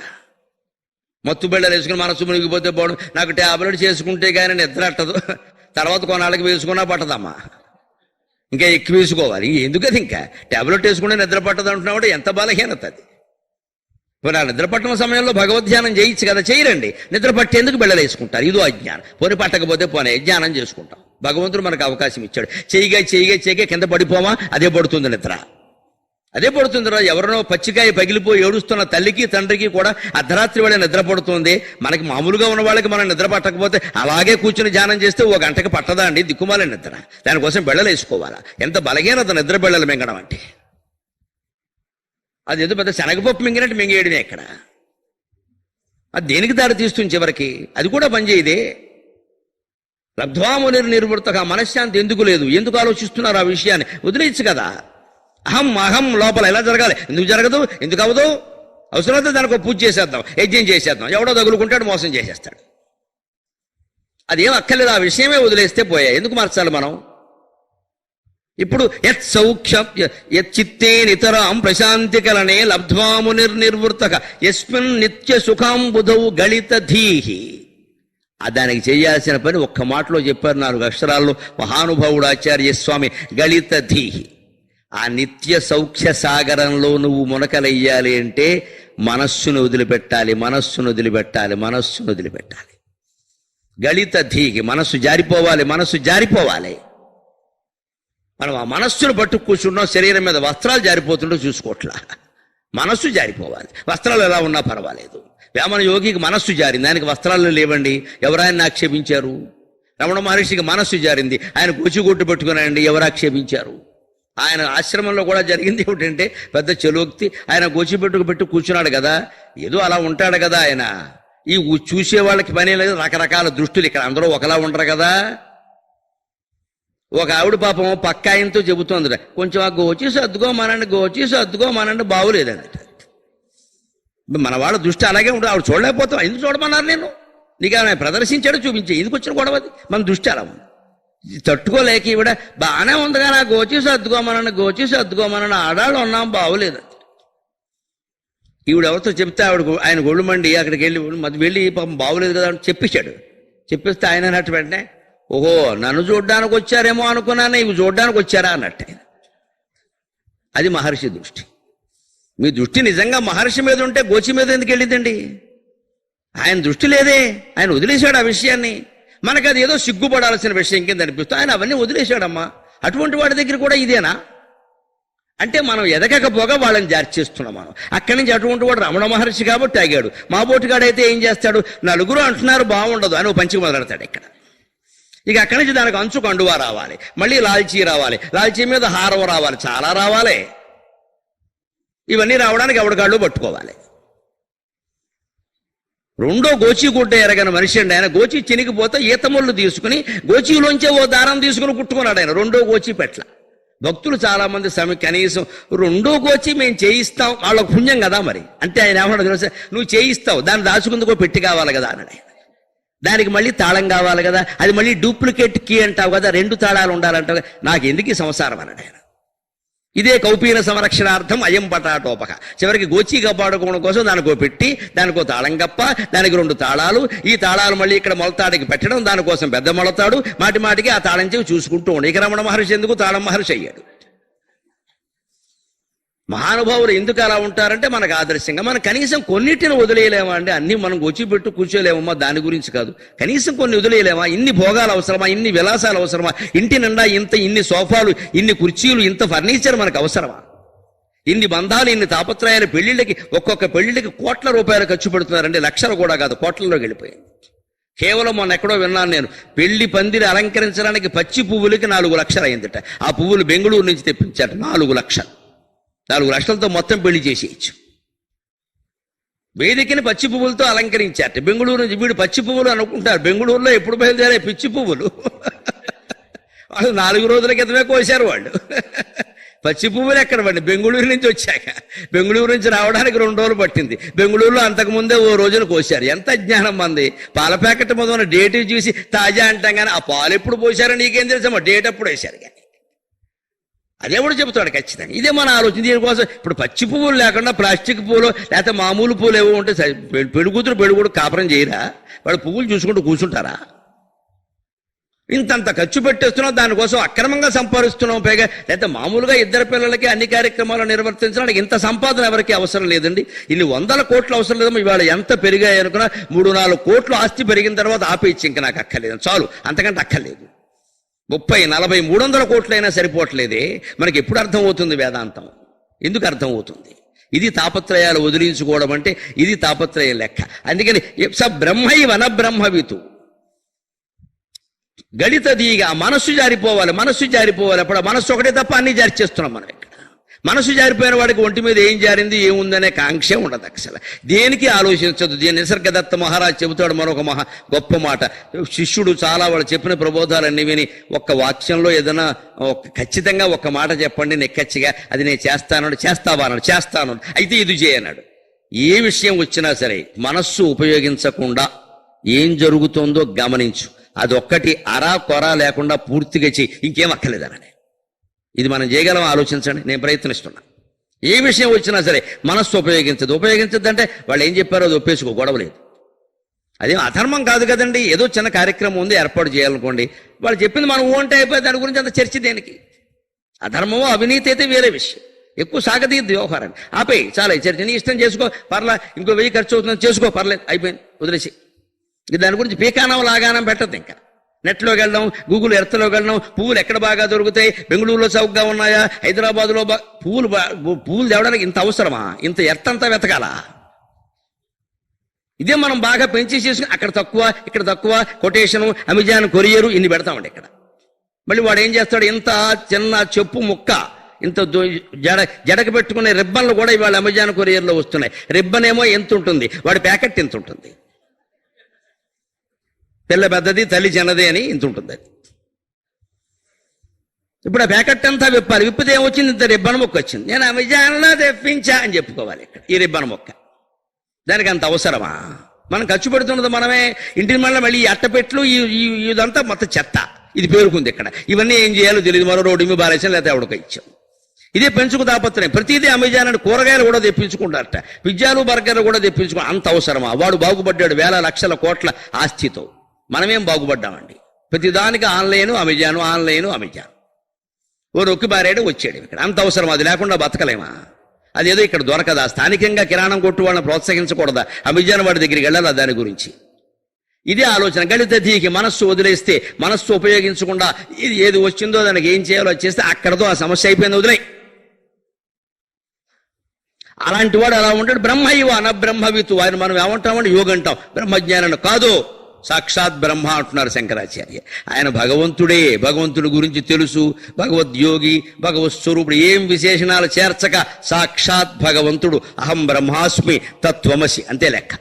మత్తు బెళ్ళలు వేసుకుని మనస్సు మునిగిపోతే పోవడం. నాకు టాబ్లెట్ చేసుకుంటే కానీ నిద్ర అట్టదు, తర్వాత కొన్నాళ్ళకి వేసుకున్నా పట్టదమ్మా, ఇంకా ఎక్కువ వేసుకోవాలి. ఎందుకది ఇంకా టాబ్లెట్ వేసుకుంటే నిద్ర పట్టదు అంటున్నావు, ఎంత బలహీనత అది. పోనీ నిద్ర పట్టణ సమయంలో భగవద్ధ్యానం చేయొచ్చు కదా, చేయరండి. నిద్ర పట్టేందుకు బెళ్ళలేసుకుంటారు, ఇదో అజ్ఞానం. పోనీ పట్టకపోతే పోనీ జ్ఞానం చేసుకుంటాం. భగవంతుడు మనకు అవకాశం ఇచ్చాడు. చేయగా కింద పడిపోమా, అదే పడుతుంది నిద్ర, అదే పడుతుంది. ఎవరినో పచ్చికాయ పగిలిపోయి ఏడుస్తున్న తల్లికి తండ్రికి కూడా అర్ధరాత్రి వేళ నిద్ర పడుతుంది. మనకి మామూలుగా ఉన్న వాళ్ళకి మనం నిద్ర పట్టకపోతే అలాగే కూర్చుని ధ్యానం చేస్తే 1 గంటకి పట్టదా అండి దిక్కుమాల నిద్ర. దానికోసం బెళ్ళలేసుకోవాలా. ఎంత బలహీనత నిద్ర బెళ్ళలు మింగడం అంటే. అది ఏదో పెద్ద శనగపప్పు మింగినట్టు మింగేయడమే. ఇక్కడ అది దేనికి దారి తీస్తుంది చివరికి? అది కూడా పనిచేయదే. లబ్ధ్వాము నిర్వృతగా. మనశ్శాంతి ఎందుకు లేదు? ఎందుకు ఆలోచిస్తున్నారు ఆ విషయాన్ని? వదిలేయచ్చు కదా. అహం అహం లోపల ఎలా జరగాలి, ఎందుకు జరగదు, ఎందుకు అవ్వదు, అవసరమైతే దానికి ఒక పూజ చేసేద్దాం, యజ్ఞం చేసేద్దాం, ఎవడో తగులుకుంటాడు, మోసం చేసేస్తాడు. అదేం అక్కర్లేదు, ఆ విషయమే వదిలేస్తే పోయా, ఎందుకు మార్చాలి మనం? ఇప్పుడు యత్ సౌఖ్యం యత్ చిత్తే నితరాం ప్రశాంతి కలనే లబ్ధ్వాము నిర్వృత్తక యస్మిన్ నిత్య సుఖాంబుధౌ గళిత ధీహి. దానికి చేయాల్సిన పని ఒక్క మాటలో చెప్పారు, 4 అక్షరాల్లో మహానుభావుడు ఆచార్య స్వామి. గళిత ధీహి. ఆ నిత్య సౌఖ్య సాగరంలో నువ్వు మునకలయ్యాలి అంటే మనస్సును వదిలిపెట్టాలి, మనస్సును వదిలిపెట్టాలి, మనస్సును వదిలిపెట్టాలి. గళిత ధీహి. మనస్సు జారిపోవాలి, మనస్సు జారిపోవాలి. మనం ఆ మనస్సును పట్టు కూర్చున్నాం, శరీరం మీద వస్త్రాలు జారిపోతుండో చూసుకోవట్లా. మనస్సు జారిపోవాలి. వస్త్రాలు ఎలా ఉన్నా పర్వాలేదు. వేమన యోగికి మనస్సు జారింది, ఆయనకి వస్త్రాలు లేవండి, ఎవరాయన ఆక్షేపించారు? రమణ మహర్షికి మనస్సు జారింది, ఆయన కూచిగొట్టు పెట్టుకున్నాయండి, ఎవరు ఆక్షేపించారు? ఆయన ఆశ్రమంలో కూడా జరిగింది ఏమిటంటే పెద్ద చెలోక్తి. ఆయన గోచిపెట్టుకు కూర్చున్నాడు కదా, ఏదో అలా ఉంటాడు కదా ఆయన. ఈ చూసే వాళ్ళకి పని లేదు, రకరకాల దృష్టిలు. ఇక్కడ అందరూ ఒకలా ఉండరు కదా. ఒక ఆవిడ పాపం పక్క ఆయనతో చెబుతోంది, కొంచెం ఆ గోచి సర్దుకోమానండి, గోచి సర్దుకోమానండి, బాగులేదండి. మన వాళ్ళ దృష్టి అలాగే ఉంటుంది. ఆవిడ చూడలేకపోతాం, ఎందుకు చూడమన్నారు? నీకు ఆయన ప్రదర్శించాడు, చూపించే, ఎందుకు వచ్చిన గొడవది? మన దృష్టి అలా ఉంది. తట్టుకోలేక ఈవిడ బాగానే ఉంది కానీ ఆ గోచి సర్దుకోమనండి, గోచి సర్దుకోమనండి, ఆడాళ్ళు ఉన్నాం, బాగోలేదు. ఈవిడ ఎవరితో చెప్తే ఆయన గొళ్ళు మండి అక్కడికి వెళ్ళి పాపం బాగోలేదు కదా అని చెప్పేశాడు. చెప్పేస్తే ఆయన అన్నట్టు వెంటనే, ఓహో నన్ను చూడ్డానికి వచ్చారేమో అనుకున్నాను, ఇవి చూడ్డానికి వచ్చారా అన్నట్టు. అది మహర్షి దృష్టి. మీ దృష్టి నిజంగా మహర్షి మీద ఉంటే గోచి మీద ఎందుకు వెళ్ళిందండి? ఆయన దృష్టి లేదే, ఆయన వదిలేశాడు ఆ విషయాన్ని. మనకు అది ఏదో సిగ్గుపడాల్సిన విషయం కింద అనిపిస్తుంది, ఆయన అవన్నీ వదిలేశాడమ్మా. అటువంటి వాడి దగ్గర కూడా ఇదేనా అంటే మనం ఎదగకపోగా వాళ్ళని జార్చేస్తున్నాం మనం. అక్కడి నుంచి అటువంటి వాడు రమణ మహర్షి కాబట్టి ఆగాడు. మా బోటుగాడైతే ఏం చేస్తాడు, నలుగురు అంటున్నారు బాగుండదు అని పంచికి మొదలెడతాడు ఇక్కడ. ఇక అక్కడి నుంచి దానికి అంచు కండువా రావాలి, మళ్ళీ లాల్చీ రావాలి, లాల్చీ మీద హారం రావాలి, చాలా రావాలి. ఇవన్నీ రావడానికి ఎవడికాళ్ళు పట్టుకోవాలి. రెండో గోచి గుడ్డ ఎరగని మనిషి అండి ఆయన. గోచి చినిగిపోతే ఈతముళ్ళు తీసుకుని గోచీలోంచే ఓ దారం తీసుకుని కుట్టుకున్నాడు ఆయన. రెండో గోచి పెట్ల. భక్తులు చాలా మంది కనీసం రెండో గోచి మేము చేయిస్తాం, వాళ్ళకు పుణ్యం కదా మరి. అంటే ఆయన ఏమన్నా తెలుసా, నువ్వు చేయిస్తావు, దాన్ని దాచుకుందుకో పెట్టి కావాలి కదా అన్నాడు ఆయన. దానికి మళ్ళీ తాళం కావాలి కదా, అది మళ్ళీ డూప్లికేట్ కీ అంటావు కదా, 2 తాళాలు ఉండాలంటావు, నాకు ఎందుకు ఈ సంసారం అన్నాడు ఆయన. ఇదే కౌపీన సంరక్షణార్థం అయం పటాటోపక. చివరికి గోచి కాపాడుకోవడం కోసం దానికో పెట్టి, దానికో తాళం కప్ప, దానికి 2 తాళాలు, ఈ తాళాలు మళ్ళీ ఇక్కడ మొలతాడికి పెట్టడం, దానికోసం పెద్ద మొలతాడు, మాటి మాటికి ఆ తాళం చెవి చూసుకుంటూ ఉండే. ఇక రమణ మహర్షి ఎందుకు తాళం మహర్షి అయ్యాడు. మహానుభావులు ఎందుకు అలా ఉంటారంటే మనకు ఆదర్శంగా. మనం కనీసం కొన్నిటిని వదిలేయలేమా అండి? అన్ని మనం గొచ్చిపెట్టు కూర్చోలేమమ్మా, దాని గురించి కాదు. కనీసం కొన్ని వదిలేయలేమా? ఇన్ని భోగాలు అవసరమా, ఇన్ని విలాసాలు అవసరమా, ఇంటి నిండా ఇన్ని సోఫాలు, ఇన్ని కుర్చీలు, ఇంత ఫర్నిచర్ మనకు అవసరమా? ఇన్ని బంధాలు, ఇన్ని తాపత్రయాలు. పెళ్లిళ్ళకి ఒక్కొక్క పెళ్లిళ్ళకి కోట్ల రూపాయలు ఖర్చు పెడుతున్నారండి, లక్షలు కూడా కాదు, కోట్లలోకి వెళ్ళిపోయింది. కేవలం మొన్న ఎక్కడో విన్నాను నేను, పెళ్లి పందిరి అలంకరించడానికి పచ్చి పువ్వులకి 4 లక్షలు అయిందట. ఆ పువ్వులు బెంగళూరు నుంచి తెప్పించారు, 4 లక్షలు. 4 లక్షలతో మొత్తం పెళ్లి చేసేయచ్చు. వేదికని పచ్చి పువ్వులతో అలంకరించారట. బెంగళూరు నుంచి వీడు పచ్చి పువ్వులు అనుకుంటారు, బెంగళూరులో ఎప్పుడు బయలుదేరే పిచ్చి పువ్వులు. వాళ్ళు 4 రోజుల క్రితమే కోసారు వాళ్ళు. పచ్చి పువ్వులు ఎక్కడ పడి బెంగళూరు నుంచి వచ్చాక, బెంగళూరు నుంచి రావడానికి 2 రోజులు పట్టింది. బెంగళూరులో అంతకుముందే ఓ రోజున కోసారు. ఎంత జ్ఞానం మంది. పాల ప్యాకెట్ మొదలు డేట్ చూసి తాజా అంటాం కానీ ఆ పాలు ఎప్పుడు పోసారో నీకేం తెలుసమ్మా, డేట్ అప్పుడు వేశారు కానీ. అదేవాడు చెబుతాడు ఖచ్చితంగా. ఇదే మన ఆలోచన. దీనికోసం ఇప్పుడు పచ్చి పువ్వులు లేకుండా ప్లాస్టిక్ పువ్వులు లేకపోతే మామూలు పువ్వులు ఏవో ఉంటే పెడుగుతురు పెడుగుడు కాపురం చేయరా? వాడు పువ్వులు చూసుకుంటూ కూర్చుంటారా? ఇంతంత ఖర్చు పెట్టేస్తున్నాం, దానికోసం అక్రమంగా సంపాదిస్తున్నాం. పైగా లేకపోతే మామూలుగా 2 పిల్లలకి అన్ని కార్యక్రమాలు నిర్వర్తించడానికి ఇంత సంపాదన ఎవరికి అవసరం లేదండి. ఇన్ని 100 కోట్లు అవసరం లేదమ్మా. ఇవాళ ఎంత పెరిగాయి అనుకున్నా 3-4 కోట్లు ఆస్తి పెరిగిన తర్వాత ఆపేయచ్చు, ఇంకా నాకు అక్కర్లేదు, చాలు, అంతకంటే అక్కర్లేదు. 30, 40, 300 కోట్లైనా సరిపోవట్లేదే. మనకి ఎప్పుడు అర్థమవుతుంది వేదాంతం? ఎందుకు అర్థమవుతుంది? ఇది తాపత్రయాలు వదిలించుకోవడం అంటే ఇది తాపత్రయ లెక్క. అందుకని స బ్రహ్మైవన బ్రహ్మవితు గళితదీగా మనస్సు జారిపోవాలి, మనస్సు జారిపోవాలి. అప్పుడు మనస్సు ఒకటే తప్ప అన్ని జారి చేస్తున్నాం మనం ఇక్కడ. మనసు జారిపోయిన వాడికి ఒంటి మీద ఏం జారింది ఏముందనే కాంక్షే ఉండదు అసలు, దేనికి ఆలోచించదు. దీని నిసర్గదత్త మహారాజ్ చెబుతాడు మరొక గొప్ప మాట. శిష్యుడు చాలా వాళ్ళు చెప్పిన ప్రబోధాలన్నీ విని ఒక్క వాక్యంలో ఏదైనా ఖచ్చితంగా ఒక్క మాట చెప్పండి నిక్కచ్చిగా, అది నేను చేస్తాను. చేస్తావా అన్నాడు. చేస్తాను. అయితే ఇది చేయన్నాడు. ఏ విషయం వచ్చినా సరే మనస్సు ఉపయోగించకుండా ఏం జరుగుతుందో గమనించు, అదొక్కటి అరా కొరా లేకుండా పూర్తిగా చెయ్యి, ఇంకేం అక్కర్లేదనని. ఇది మనం చేయగలం, ఆలోచించండి. నేను ప్రయత్నిస్తున్నా. ఏ విషయం వచ్చినా సరే మనస్సు ఉపయోగించద్దంటే వాళ్ళు ఏం చెప్పారో అది ఒప్పేసుకో, గొడవలేదు. అదేం అధర్మం కాదు కదండి. ఏదో చిన్న కార్యక్రమం ఉంది ఏర్పాటు చేయాలనుకోండి, వాళ్ళు చెప్పింది మనం ఉంటే అయిపోయి దాని గురించి అంత చర్చ దేనికి? అధర్మమో అవినీతి అయితే వేరే విషయం, ఎక్కువ సాగదీయద్దు వ్యవహారాన్ని. ఆపేయి, చాలా చర్చ, నీ ఇష్టం చేసుకో, పర్లా, ఇంకో 1000 ఖర్చు అవుతుంది చేసుకో, పర్లేదు, అయిపోయింది, వదిలేసి. దాని గురించి పీకానం లాగానం పెట్టద్దు. ఇంకా నెట్లోకి వెళ్ళడం, గూగుల్ ఎర్త్లోకి వెళ్ళడం, పువ్వులు ఎక్కడ బాగా దొరుకుతాయి, బెంగళూరులో చౌకగా ఉన్నాయా, హైదరాబాద్లో పువ్వులు తేవడానికి ఇంత అవసరమా? ఇంత ఎర్త్ అంతా వెతకాలా? ఇదే మనం బాగా పెంచి చేసుకుని అక్కడ తక్కువ ఇక్కడ తక్కువ, కొటేషను, అమెజాన్, కొరియరు ఇన్ని పెడతామండి ఇక్కడ. మళ్ళీ వాడు ఏం చేస్తాడు, ఇంత చిన్న చెప్పు ముక్క, ఇంత జడకు పెట్టుకునే రిబ్బన్లు కూడా ఇవాళ అమెజాన్, కొరియర్లో వస్తున్నాయి. రిబ్బన్ ఏమో ఎంత ఉంటుంది, వాడి ప్యాకెట్ ఎంత ఉంటుంది, పిల్ల పెద్దది తల్లి చిన్నది అని ఇంత ఉంటుంది. అది ఇప్పుడు ఆ ప్యాకెట్ అంతా విప్పాలి. విప్పితే ఏమొచ్చింది, ఇంత రిబ్బన్ మొక్క వచ్చింది. నేను అమెజాన్లో తెప్పించా అని చెప్పుకోవాలి. ఇక్కడ ఈ రిబ్బన్ మొక్క, దానికి అంత అవసరమా? మనం ఖర్చు పెడుతున్నది మనమే. ఇంటి మళ్ళీ ఈ అట్టపెట్లు ఇదంతా మొత్తం చెత్త, ఇది పేరుకుంది ఇక్కడ. ఇవన్నీ ఏం చేయాలో తెలియదు, మరో రోడ్డు మీద బారేసాం, లేకపోతే ఎవడికో ఇచ్చాం. ఇదే పెంచుకు తాపత్రయం. ప్రతిదీ అమెజాన్ అని కూరగాయలు కూడా తెప్పించుకుంటారట, పిజ్జాలు బర్గర్లు కూడా తెప్పించుకో. అంత అవసరమా? వాడు బాగుపడ్డాడు వేల లక్షల కోట్ల ఆస్తితో, మనమేం బాగుపడ్డామండి? ప్రతిదానికి ఆన్లైన్ అమెజాన్. ఓ రొక్కి బారేడు వచ్చాడు ఇక్కడ. అంత అవసరం? అది లేకుండా బతకలేమా? అదేదో ఇక్కడ దొరకదా? స్థానికంగా కిరాణం కొట్టు వాళ్ళని ప్రోత్సహించకూడదా? అమెజాన్ వాడి దగ్గరికి వెళ్ళాలా దాని గురించి? ఇదే ఆలోచన. గళిత ధీకి మనస్సు వదిలేస్తే, మనస్సు ఉపయోగించకుండా ఇది ఏది వచ్చిందో దానికి ఏం చేయాలో చేస్తే అక్కడతో ఆ సమస్య అయిపోయింది, వదిలే. అలాంటి వాడు అలా ఉంటాడు. బ్రహ్మైవ న బ్రహ్మవితు, ఆయన మనం ఏమంటామంటే యోగ అంటాం, బ్రహ్మజ్ఞానం కాదు, సాక్షాత్ బ్రహ్మ అంటున్నారు శంకరాచార్య. ఆయన భగవంతుడే, భగవంతుడి గురించి తెలుసు, భగవద్యోగి, భగవత్ స్వరూపుడు, ఏం విశేషణాలు చేర్చక సాక్షాత్ భగవంతుడు. అహం బ్రహ్మాస్మి తత్వమసి, అంతే లెక్క.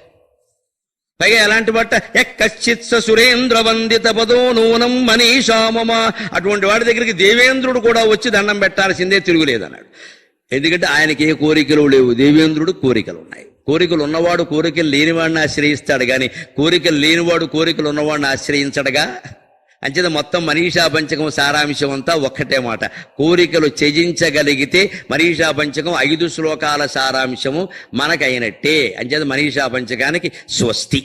పైగా ఎలాంటి బట్ట, ఎక్కచ్చిత్ సురేంద్ర వందిత పదో నూనం మనీషామమ, అటువంటి వాడి దగ్గరికి దేవేంద్రుడు కూడా వచ్చి దండం పెట్టాల్సిందే, తిరుగులేదన్నాడు. ఎందుకంటే ఆయనకి ఏ కోరికలు లేవు, దేవేంద్రుడు కోరికలు ఉన్నాయి. కోరికలు ఉన్నవాడు కోరికలు లేనివాడిని ఆశ్రయిస్తాడు, కానీ కోరికలు లేనివాడు కోరికలు ఉన్నవాడిని ఆశ్రయించడుగా. అంచేత మొత్తం మనీషా పంచకం సారాంశం అంతా ఒక్కటే మాట, కోరికలు త్యజించగలిగితే మనీషా పంచకం 5 శ్లోకాల సారాంశము మనకైనట్టే. అంచేత మనీషా పంచకానికి స్వస్తి.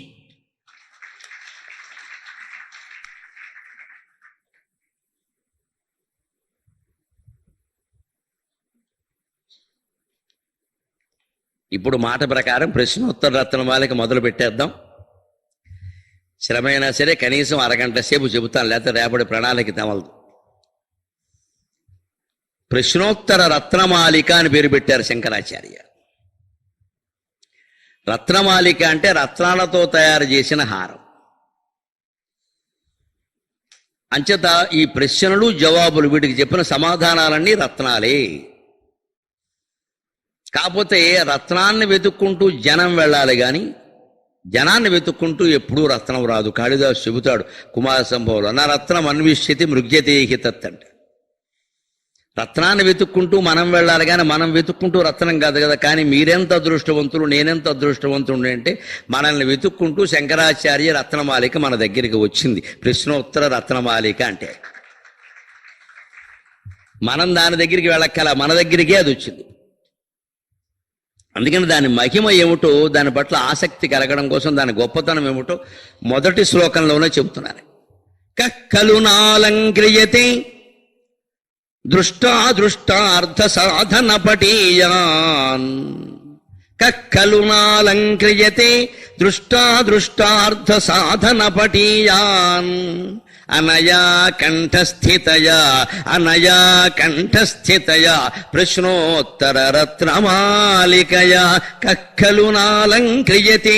ఇప్పుడు మాట ప్రకారం ప్రశ్నోత్తర రత్నమాలిక మొదలు పెట్టేద్దాం. శ్రమైనా సరే కనీసం అరగంట సేపు చెబుతాను, లేకపోతే రేపటి ప్రణాళిక తమలదు. ప్రశ్నోత్తర రత్నమాలిక అని పేరు పెట్టారు శంకరాచార్య. రత్నమాలిక అంటే రత్నాలతో తయారు చేసిన హారం. అంచేత ఈ ప్రశ్నలు జవాబులు, వీటికి చెప్పిన సమాధానాలన్నీ రత్నాలే. కాకపోతే రత్నాన్ని వెతుక్కుంటూ జనం వెళ్ళాలి, కానీ జనాన్ని వెతుక్కుంటూ ఎప్పుడూ రత్నం రాదు. కాళిదాసు చెబుతాడు కుమార సంభవంలో, నా రత్నం అన్విష్యతి మృగ్యతేహి తత్ అంటే. రత్నాన్ని వెతుక్కుంటూ మనం వెళ్ళాలి, కానీ మనం వెతుక్కుంటూ రత్నం కాదు కదా. కానీ మీరెంత అదృష్టవంతులు, నేనెంత అదృష్టవంతుడు అంటే, మనల్ని వెతుక్కుంటూ శంకరాచార్య రత్నమాలిక మన దగ్గరికి వచ్చింది. ప్రశ్నోత్తర రత్నమాలిక అంటే మనం దాని దగ్గరికి వెళ్ళక్కల, మన దగ్గరికే అది వచ్చింది. అందుకని దాని మహిమ ఏమిటో, దాని పట్ల ఆసక్తి కలగడం కోసం దాని గొప్పతనం ఏమిటో మొదటి శ్లోకంలోనే చెబుతున్నారు. కక్కలునాలంక్రియతే దృష్టాదృష్టార్థ సాధన పటీయాన్, కక్కలునాలంక్రియతే దృష్టాదృష్టార్థ సాధన పటీయాన్, అనయా కంఠస్థితయా ప్రశ్నోత్తర రత్నమాలికయా కక్కలునాలంక్రియతే.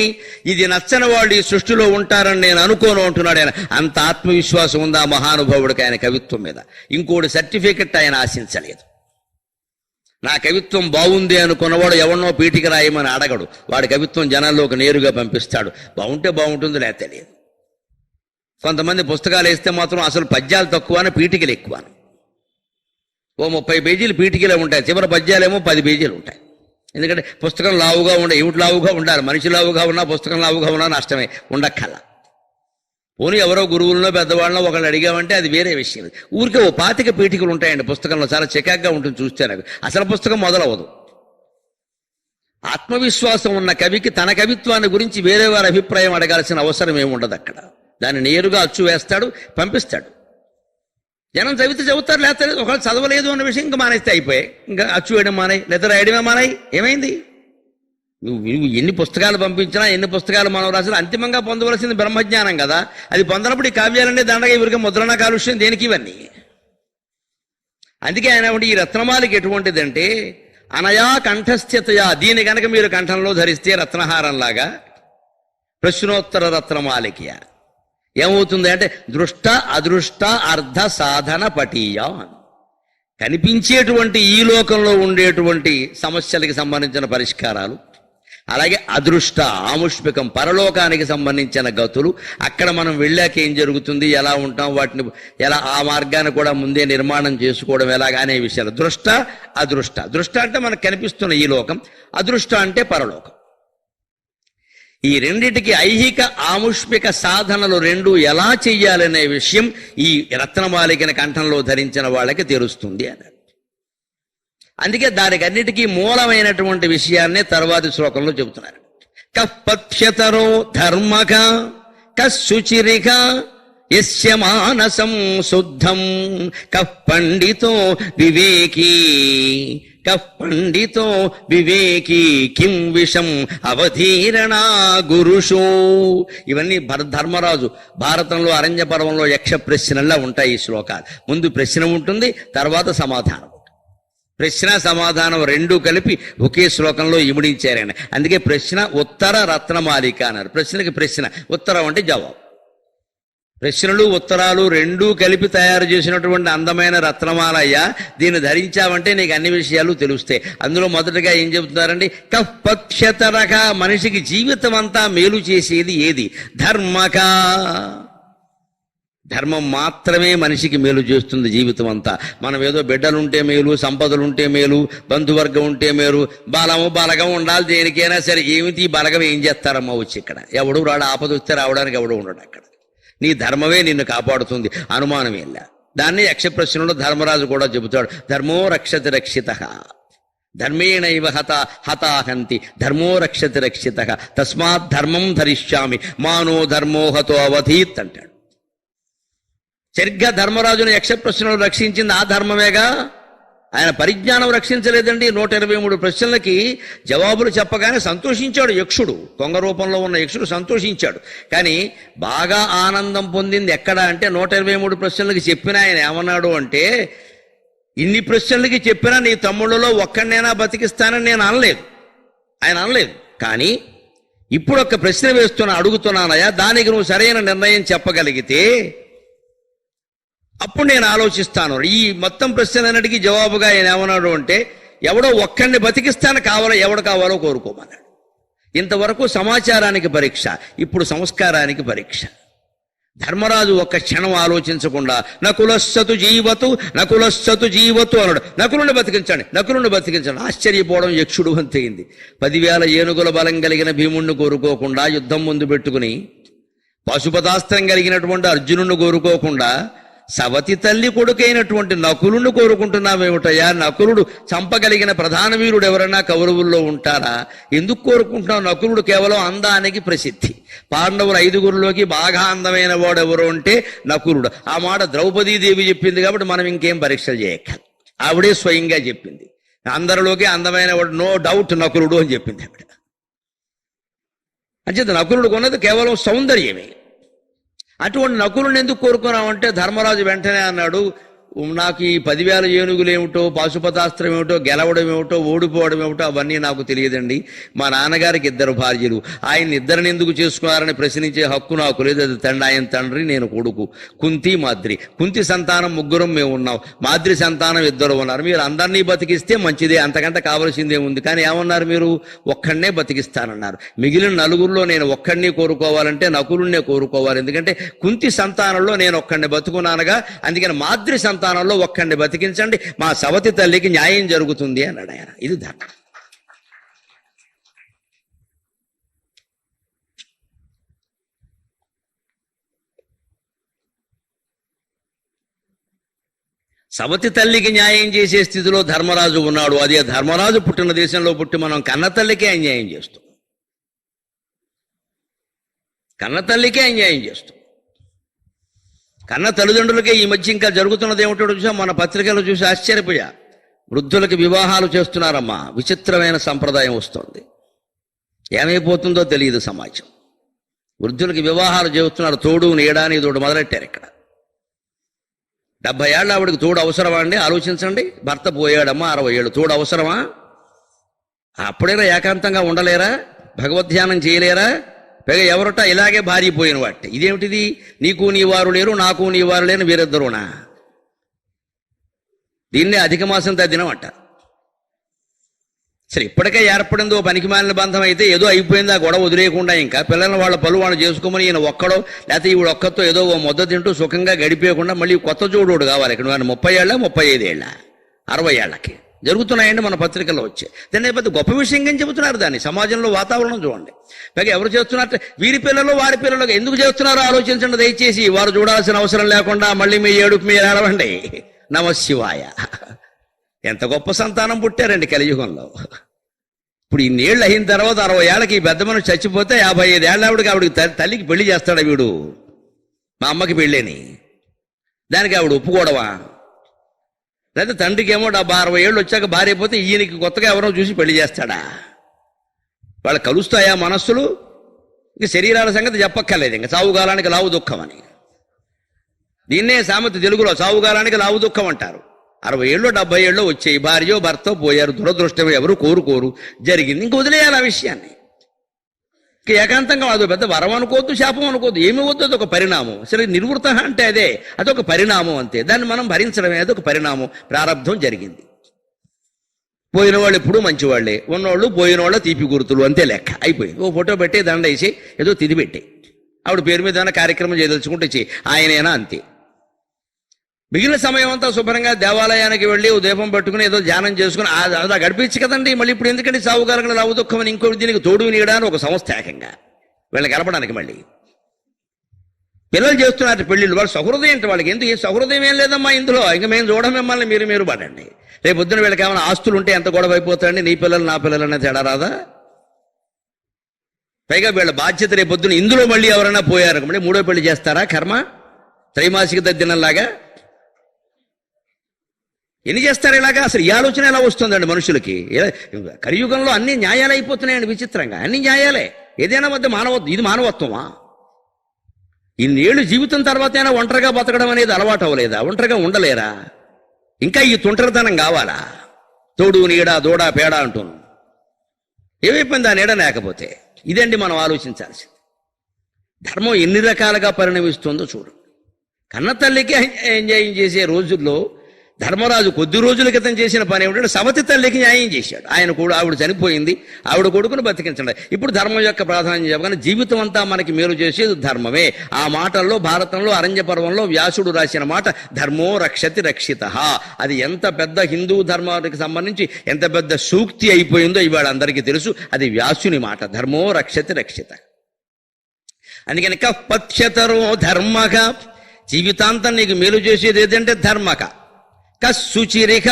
ఇది నచ్చని వాళ్ళు ఈ సృష్టిలో ఉంటారని నేను అనుకోను అంటున్నాడు ఆయన. అంత ఆత్మవిశ్వాసం ఉంది ఆ మహానుభావుడికి ఆయన కవిత్వం మీద. ఇంకోటి సర్టిఫికెట్ ఆయన ఆశించలేదు. నా కవిత్వం బాగుంది అనుకున్నవాడు ఎవరినో పీటికి రాయమని అడగడు. వాడి కవిత్వం జనాల్లోకి నేరుగా పంపిస్తాడు. బాగుంటే బాగుంటుంది, లేకపోతే లేదు. కొంతమంది పుస్తకాలు వేస్తే మాత్రం అసలు పద్యాలు తక్కువ అని పీటికలు ఎక్కువ. ఓ 30 పేజీలు పీటికలే ఉంటాయి, చివరి పద్యాలేమో 10 పేజీలు ఉంటాయి. ఎందుకంటే పుస్తకం లావుగా ఉండే, ఏమిటి లావుగా ఉండాలి, మనిషి లావుగా ఉన్నా పుస్తకం లావుగా ఉన్నా నష్టమే, ఉండక్కల. పోనీ ఎవరో గురువుల్లో పెద్దవాళ్ళలో ఒకళ్ళు అడిగామంటే అది వేరే విషయం. ఊరికే ఓ 25 పీఠికలు ఉంటాయండి పుస్తకంలో, చాలా చికాగ్గా ఉంటుంది చూస్తే. నాకు అసలు పుస్తకం మొదలవదు. ఆత్మవిశ్వాసం ఉన్న కవికి తన కవిత్వాన్ని గురించి వేరే వారి అభిప్రాయం అడగాల్సిన అవసరం ఏముండదు అక్కడ. దాన్ని నేరుగా అచ్చు వేస్తాడు, పంపిస్తాడు. జనం చదువుతారు, లేకపోతే ఒకళ్ళు చదవలేదు అన్న విషయం ఇంకా మానేస్తే అయిపోయాయి. ఇంకా అచ్చు వేయడం మానాయి, లేదా రాయడమే మానాయి. ఏమైంది? నువ్వు ఎన్ని పుస్తకాలు పంపించినా, ఎన్ని పుస్తకాలు మనం రాసినా అంతిమంగా పొందవలసింది బ్రహ్మజ్ఞానం కదా. అది పొందనప్పుడు ఈ కావ్యాలనే దండగా ఇవరికి ముద్రణ కాలుష్యం దేనికి ఇవన్నీ. అందుకే ఆయన ఈ రత్నమాలిక ఎటువంటిదంటే అనయా కంఠస్థితయా, దీని కనుక మీరు కంఠంలో ధరిస్తే రత్నహారంలాగా ప్రశ్నోత్తర రత్నమాలికయ ఏమవుతుంది అంటే దృష్ట అదృష్ట అర్ధ సాధన పటీయ. కనిపించేటువంటి ఈ లోకంలో ఉండేటువంటి సమస్యలకి సంబంధించిన పరిష్కారాలు, అలాగే అదృష్ట ఆముష్మికం పరలోకానికి సంబంధించిన గతులు, అక్కడ మనం వెళ్ళాక ఏం జరుగుతుంది, ఎలా ఉంటాం, వాటిని ఎలా ఆ మార్గాన్ని కూడా ముందే నిర్మాణం చేసుకోవడం ఎలాగా అనే విషయాలు. దృష్ట అదృష్ట. దృష్ట అంటే మనకు కనిపిస్తున్న ఈ లోకం, అదృష్ట అంటే పరలోకం. ఈ రెండిటికి ఐహిక ఆముష్మిక సాధనలు రెండు ఎలా చెయ్యాలనే విషయం ఈ రత్నమాలికని కంఠంలో ధరించిన వాళ్ళకి తెలుస్తుంది అన్నాడు. అందుకే దానికి అన్నిటికీ మూలమైనటువంటి విషయాన్నే తర్వాతి శ్లోకంలో చెబుతున్నారు. కప్పత్యతరో ధర్మక కశుచిరిక యస్య మానసం శుద్ధం కప్పండితో వివేకీ కప్పండితో వివేకీ కిం విషం అవధీరణా గురుషో. ఇవన్నీ ధర్మరాజు భారతంలో అరణ్య పర్వంలో యక్ష ప్రశ్నల్లా ఉంటాయి ఈ శ్లోకాలు. ముందు ప్రశ్న ఉంటుంది, తర్వాత సమాధానం. ప్రశ్న సమాధానం రెండూ కలిపి ఒకే శ్లోకంలో ఇమిడించారని. అందుకే ప్రశ్న ఉత్తర రత్నమాలిక అన్నారు. ప్రశ్నకి ప్రశ్న, ఉత్తరం అంటే జవాబు. ప్రశ్నలు ఉత్తరాలు రెండూ కలిపి తయారు చేసినటువంటి అందమైన రత్నమాలయ్య. దీన్ని ధరించావంటే నీకు అన్ని విషయాలు తెలుస్తాయి. అందులో మొదటగా ఏం చెబుతున్నారండి? కప్పక్షతరక, మనిషికి జీవితం అంతా మేలు చేసేది ఏది? ధర్మక. ధర్మం మాత్రమే మనిషికి మేలు చేస్తుంది జీవితం అంతా. మనం ఏదో బిడ్డలుంటే మేలు, సంపదలుంటే మేలు, బంధువర్గం ఉంటే మేలు, బలగం ఉండాలి దేనికైనా సరే. ఏమిటి బలగం ఏం చేస్తారమ్మా వచ్చి ఇక్కడ? ఎవడు రాడు, ఆపద వస్తే రావడానికి ఎవడు ఉండడు అక్కడ. నీ ధర్మమే నిన్ను కాపాడుతుంది, అనుమానం ఏం లే. దాన్ని యక్ష ప్రశ్నలో ధర్మరాజు కూడా చెబుతాడు. ధర్మో రక్షతి రక్షిత ధర్మేణైవ హతాహంతి ధర్మో రక్షతి రక్షిత తస్మాత్ ధర్మం ధరిష్యామి మానో ధర్మో హతో అవధీత్ అంటాడు. సరిగ్గా ధర్మరాజును యక్ష ప్రశ్నలు రక్షించింది ఆ ధర్మమేగా. ఆయన పరిజ్ఞానం రక్షించలేదండి. 123 ప్రశ్నలకి జవాబులు చెప్పగానే సంతోషించాడు యక్షుడు. కొంగ రూపంలో ఉన్న యక్షుడు సంతోషించాడు. కానీ బాగా ఆనందం పొందింది ఎక్కడ అంటే 123 ప్రశ్నలకి చెప్పిన ఆయన ఏమన్నాడు అంటే, ఇన్ని ప్రశ్నలకి చెప్పినా నీ తమ్ముళ్ళలో ఒక్కడినైనా బతికిస్తానని నేను అనలేదు, ఆయన అనలేదు. కానీ ఇప్పుడు ఒక ప్రశ్న అడుగుతున్నానయ్యా, దానికి నువ్వు సరైన నిర్ణయం చెప్పగలిగితే అప్పుడు నేను ఆలోచిస్తాను. ఈ మొత్తం ప్రశ్నలన్నిటికీ జవాబుగా ఆయన ఏమన్నాడు అంటే, ఎవడో ఒక్కడిని బతికిస్తాను, ఎవడు కావాలో కోరుకోమన్నాడు. ఇంతవరకు సమాచారానికి పరీక్ష, ఇప్పుడు సంస్కారానికి పరీక్ష. ధర్మరాజు ఒక్క క్షణం ఆలోచించకుండా నకులస్సతు జీవతు అన్నాడు. నకులుని బతికించండి. ఆశ్చర్యపోవడం యక్షుడు అంతయింది. 10,000 ఏనుగుల బలం కలిగిన భీముణ్ణి కోరుకోకుండా, యుద్ధం ముందు పెట్టుకుని పశుపతాస్త్రం కలిగినటువంటి అర్జునుడిని కోరుకోకుండా, సవతి తల్లి కొడుకైనటువంటి నకులుని కోరుకుంటున్నావేమిటయ్యా? నకులుడు చంపగలిగిన ప్రధాన వీరుడు ఎవరైనా కౌరవుల్లో ఉంటారా? ఎందుకు కోరుకుంటున్నావు? నకులుడు కేవలం అందానికి ప్రసిద్ధి. పాండవులు 5గురిలోకి బాగా అందమైన వాడు ఎవరు అంటే నకులుడు. ఆ మాట ద్రౌపదీదేవి చెప్పింది కాబట్టి మనం ఇంకేం పరీక్షలు చేయక్కర్లేదు. ఆవిడే స్వయంగా చెప్పింది. అందరిలోకి అందమైన వాడు నో డౌట్ నకులుడు అని చెప్పింది ఆవిడ. అంచేత నకులుడు కొన్నది కేవలం సౌందర్యమే. అటువంటి నకులుని ఎందుకు కోరుకున్నామంటే ధర్మరాజు వెంటనే అన్నాడు, నాకు ఈ 10,000 ఏనుగులు ఏమిటో, పాశుపతాస్త్రం ఏమిటో, గెలవడం ఏమిటో, ఓడిపోవడం ఏమిటో అవన్నీ నాకు తెలియదండి. మా నాన్నగారికి 2 భార్యలు, ఆయన ఇద్దరిని ఎందుకు చేసుకున్నారని ప్రశ్నించే హక్కు నాకు లేదు. అది తండ్రి, ఆయన తండ్రి, నేను కొడుకు. కుంతి, మాద్రి. కుంతి సంతానం 3 మేము ఉన్నాం, మాద్రి సంతానం 2 ఉన్నారు. మీరు అందరినీ బతికిస్తే మంచిదే, అంతకంటే కావలసిందే ఉంది. కానీ ఏమన్నారు మీరు? ఒక్కడనే బతికిస్తానన్నారు. మిగిలిన 4 నేను ఒక్కడిని కోరుకోవాలంటే నకులున్నే కోరుకోవాలి. ఎందుకంటే కుంతి సంతానంలో నేను ఒక్కడిని బతుకున్నానుగా, అందుకని మాద్రి సంతానంలో ఒక్కడిని బతికించండి, మా సవతి తల్లికి న్యాయం జరుగుతుంది అన్నాడు ఆయన. ఇది ధర్మం. సవతి తల్లికి న్యాయం చేసే స్థితిలో ధర్మరాజు ఉన్నాడు. అదే ధర్మరాజు పుట్టిన దేశంలో పుట్టి మనం కన్న తల్లికే అన్యాయం చేస్తాం. కన్న తల్లికే అన్యాయం చేస్తాం. కన్న తల్లిదండ్రులకే ఈ మధ్య ఇంకా జరుగుతున్నది ఏమిటో చూసాం, మన పత్రికలు చూసి ఆశ్చర్యపోయా. వృద్ధులకి వివాహాలు చేస్తున్నారమ్మా, విచిత్రమైన సంప్రదాయం వస్తుంది. ఏమైపోతుందో తెలియదు సమాజం. వృద్ధులకి వివాహాలు చేస్తున్నారు, తోడు నీడాని తోడు మొదలెట్టారు. ఇక్కడ 70 ఏళ్ళ ఆవిడకి తోడు అవసరమా అండి? ఆలోచించండి. భర్త పోయాడమ్మా, 60 ఏళ్ళు, తోడు అవసరమా? అప్పుడైనా ఏకాంతంగా ఉండలేరా? భగవద్ధ్యానం చేయలేరా? పైగా ఎవరట ఇలాగే భార్యపోయిన వాటి. ఇదేమిటిది? నీకు నీ వారు లేరు, నాకు నీ వారు లేరు, వీరిద్దరునా? దీన్నే అధిక మాసం తద్దినం అంటారు. సరే, ఇప్పటికే ఏర్పడిందో పనికిమాలిన బంధం అయితే ఏదో అయిపోయింది, ఆ గొడవ వదిలేయకుండా ఇంకా పిల్లల్ని వాళ్ళ పలు వాళ్ళు చేసుకోమని ఈయన ఒక్కడో లేకపోతే ఈవిడ ఒక్కతో ఏదో ఓ ముద్ద తింటూ సుఖంగా గడిపేయకుండా మళ్ళీ కొత్త జోడోడు కావాలి. ఇక్కడ 30 ఏళ్ళ 35 ఏళ్ళ 60 ఏళ్ళకి జరుగుతున్నాయండి మన పత్రికల్లో వచ్చే. దాన్ని పెద్ద గొప్ప విషయంగా చెబుతున్నారు. దాన్ని సమాజంలో వాతావరణం చూడండి. పైగా ఎవరు చేస్తున్నట్టు వీరి పిల్లలు వారి పిల్లలు ఎందుకు చేస్తున్నారో ఆలోచించండి దయచేసి. వారు చూడాల్సిన అవసరం లేకుండా మళ్ళీ మీ ఏడుపు మీరు ఏడవండి. నమశివాయ. ఎంత గొప్ప సంతానం పుట్టారండి కలియుగంలో. ఇప్పుడు ఈ నీళ్ళు అయిన తర్వాత 60 ఏళ్ళకి ఈ పెద్ద మనిషి చచ్చిపోతే 55 ఏళ్ళ ఆవిడికి తల్లికి పెళ్లి చేస్తాడా వీడు? మా అమ్మకి పెళ్ళేని దానికి ఆవిడ ఒప్పుకోవడమా? లేదా తండ్రికి ఏమో 70-60 ఏళ్ళు వచ్చాక భార్య అయిపోతే ఈయనకి కొత్తగా ఎవరో చూసి పెళ్లి చేస్తాడా? వాళ్ళు కలుస్తాయా మనస్సులు? ఇంక శరీరాల సంగతి చెప్పక్కర్లేదు. ఇంకా చావుగాలానికి లావు దుఃఖం అని. దీన్నే సామెత తెలుగులో చావుగాలానికి లావు దుఃఖం అంటారు. 60 ఏళ్ళు 70 ఏళ్ళు వచ్చాయి, భార్యో భర్త పోయారు, దురదృష్టం, ఎవరు కోరుకోరు, జరిగింది. ఇంక వదిలేయాలి ఆ విషయాన్ని. ఇంక ఏకాంతంగా అదో పెద్ద వరం అనుకోవద్దు, శాపం అనుకోవద్దు, ఏమి వద్దు, అదొక పరిణామం. సరే, నిర్వృత అంటే అదే, అదొక పరిణామం అంతే. దాన్ని మనం భరించడమే, అదొక పరిణామం. ప్రారంధం జరిగింది. పోయిన వాళ్ళు ఎప్పుడూ మంచివాళ్లే, ఉన్నవాళ్ళు పోయిన వాళ్ళ తీపి గుర్తులు అంతే లెక్క. అయిపోయింది. ఓ ఫోటో పెట్టి దండ వేసి ఏదో తిది పెట్టి ఆవిడ పేరు మీద ఏదైనా కార్యక్రమం చేయదలుచుకుంటే చెయ్యి, ఆయనైనా అంతే. మిగిలిన సమయం అంతా శుభ్రంగా దేవాలయానికి వెళ్ళి ఓ దీపం పట్టుకుని ఏదో ధ్యానం చేసుకుని అలా గడిపించు కదండి. మళ్ళీ ఇప్పుడు ఎందుకంటే సావుగారంగా లావు దుఃఖం అని ఇంకో దీనికి తోడు నీయడానికి ఒక సంస్థ ఏకంగా వీళ్ళని గెలపడానికి. మళ్ళీ పిల్లలు చేస్తున్నారు పెళ్లిళ్ళు, వాళ్ళు సహృదయం అంటే వాళ్ళకి ఎందుకు ఈ సహృదయం ఏం లేదమ్మా ఇందులో. ఇంకా మేము చూడం మిమ్మల్ని, మీరు పడండి. రేపు పొద్దున వీళ్ళకి ఏమైనా ఆస్తులు ఉంటే ఎంత గొడవ అయిపోతాయండి. నీ పిల్లలు నా పిల్లలు అనే తేడా రాదా? పైగా వీళ్ళ బాధ్యత రేపు పొద్దున ఇందులో మళ్ళీ ఎవరైనా పోయారు మళ్ళీ 3వ పెళ్లి చేస్తారా? కర్మ త్రైమాసిక దద్దినంలాగా ఎన్ని చేస్తారు ఇలాగా? అసలు ఈ ఆలోచన ఎలా వస్తుందండి మనుషులకి? కలియుగంలో అన్ని న్యాయాలు అయిపోతున్నాయండి విచిత్రంగా. అన్ని న్యాయాలే. ఏదైనా మధ్య మానవత్వం, ఇది మానవత్వమా? ఇన్నేళ్ళు జీవితం తర్వాతైనా ఒంటరిగా బతకడం అనేది అలవాటు అవ్వలేదా? ఒంటరిగా ఉండలేరా? ఇంకా ఈ తుంటరితనం కావాలా? తోడు నీడ దూడ పేడ అంటున్నాం. ఏమైపోయింది ఆ నీడ లేకపోతే? ఇదండి మనం ఆలోచించాల్సింది. ధర్మం ఎన్ని రకాలుగా పరిణమిస్తుందో చూడు. కన్న తల్లికి ఎంజాయం చేసే రోజుల్లో ధర్మరాజు కొద్ది రోజుల క్రితం చేసిన పని ఏమిటంటే సవతి తల్లికి న్యాయం చేశాడు. ఆయన కూడా ఆవిడ చనిపోయింది, ఆవిడ కొడుకును బతికించండి. ఇప్పుడు ధర్మం యొక్క ప్రాధాన్యం చెప్పగానే జీవితం అంతా మనకి మేలు చేసేది ధర్మమే. ఆ మాటల్లో భారతంలో అరణ్య పర్వంలో వ్యాసుడు రాసిన మాట ధర్మో రక్షతి రక్షితః. అది ఎంత పెద్ద హిందూ ధర్మానికి సంబంధించి ఎంత పెద్ద సూక్తి అయిపోయిందో ఇవాళ అందరికీ తెలుసు. అది వ్యాసుని మాట, ధర్మో రక్షతి రక్షిత. అందుకని పక్షతరో ధర్మక, జీవితాంతం నీకు మేలు చేసేది ఏదంటే ధర్మక. కశుచిరిక,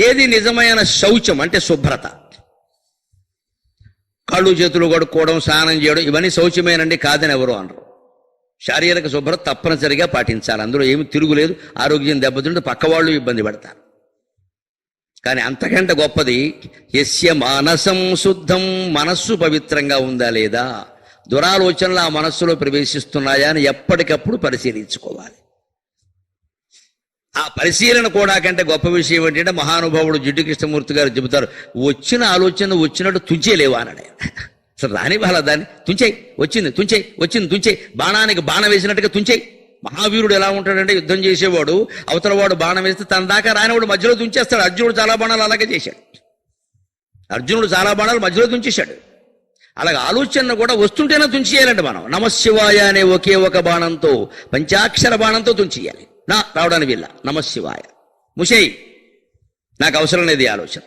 ఏది నిజమైన శౌచం అంటే శుభ్రత. కాళ్ళు చేతులు కడుక్కోవడం, స్నానం చేయడం, ఇవన్నీ శౌచమేనండి, కాదని ఎవరు అనరు. శారీరక శుభ్రత తప్పనిసరిగా పాటించాలి, అందులో ఏమి తిరుగులేదు. ఆరోగ్యం దెబ్బతింటే పక్కవాళ్ళు ఇబ్బంది పడతారు. కానీ అంతకంటే గొప్పది యస్య మానసం శుద్ధం, మనస్సు పవిత్రంగా ఉందా లేదా, దురాలోచనలు ఆ మనస్సులో ప్రవేశిస్తున్నాయా అని ఎప్పటికప్పుడు పరిశీలించుకోవాలి. ఆ పరిశీలన కూడా కంటే గొప్ప విషయం ఏంటంటే మహానుభావుడు జిడ్డు కృష్ణమూర్తి గారు చెబుతారు, వచ్చిన ఆలోచన వచ్చినట్టు తుంచేలేవా అన్నాడు. అసలు రాని వాళ్ళ దాన్ని తుంచేయి, వచ్చింది తుంచేయి, బాణానికి బాణం వేసినట్టుగా తుంచేయి. మహావీరుడు ఎలా ఉంటాడంటే యుద్ధం చేసేవాడు అవతల వాడు బాణం వేస్తే తన దాకా రానివాడు మధ్యలో తుంచేస్తాడు. అర్జునుడు చాలా బాణాలు అలాగే చేశాడు. అర్జునుడు చాలా బాణాలు మధ్యలో తుంచేశాడు. అలాగే ఆలోచన కూడా వస్తుంటేనే తుంచేయాలంటే మనం నమశివాయ అనే ఒకే ఒక బాణంతో, పంచాక్షర బాణంతో తుంచేయాలి. నా రావడానికి వీళ్ళ నమశివాయ ముషేయి, నాకు అవసరం లేదు ఈ ఆలోచన.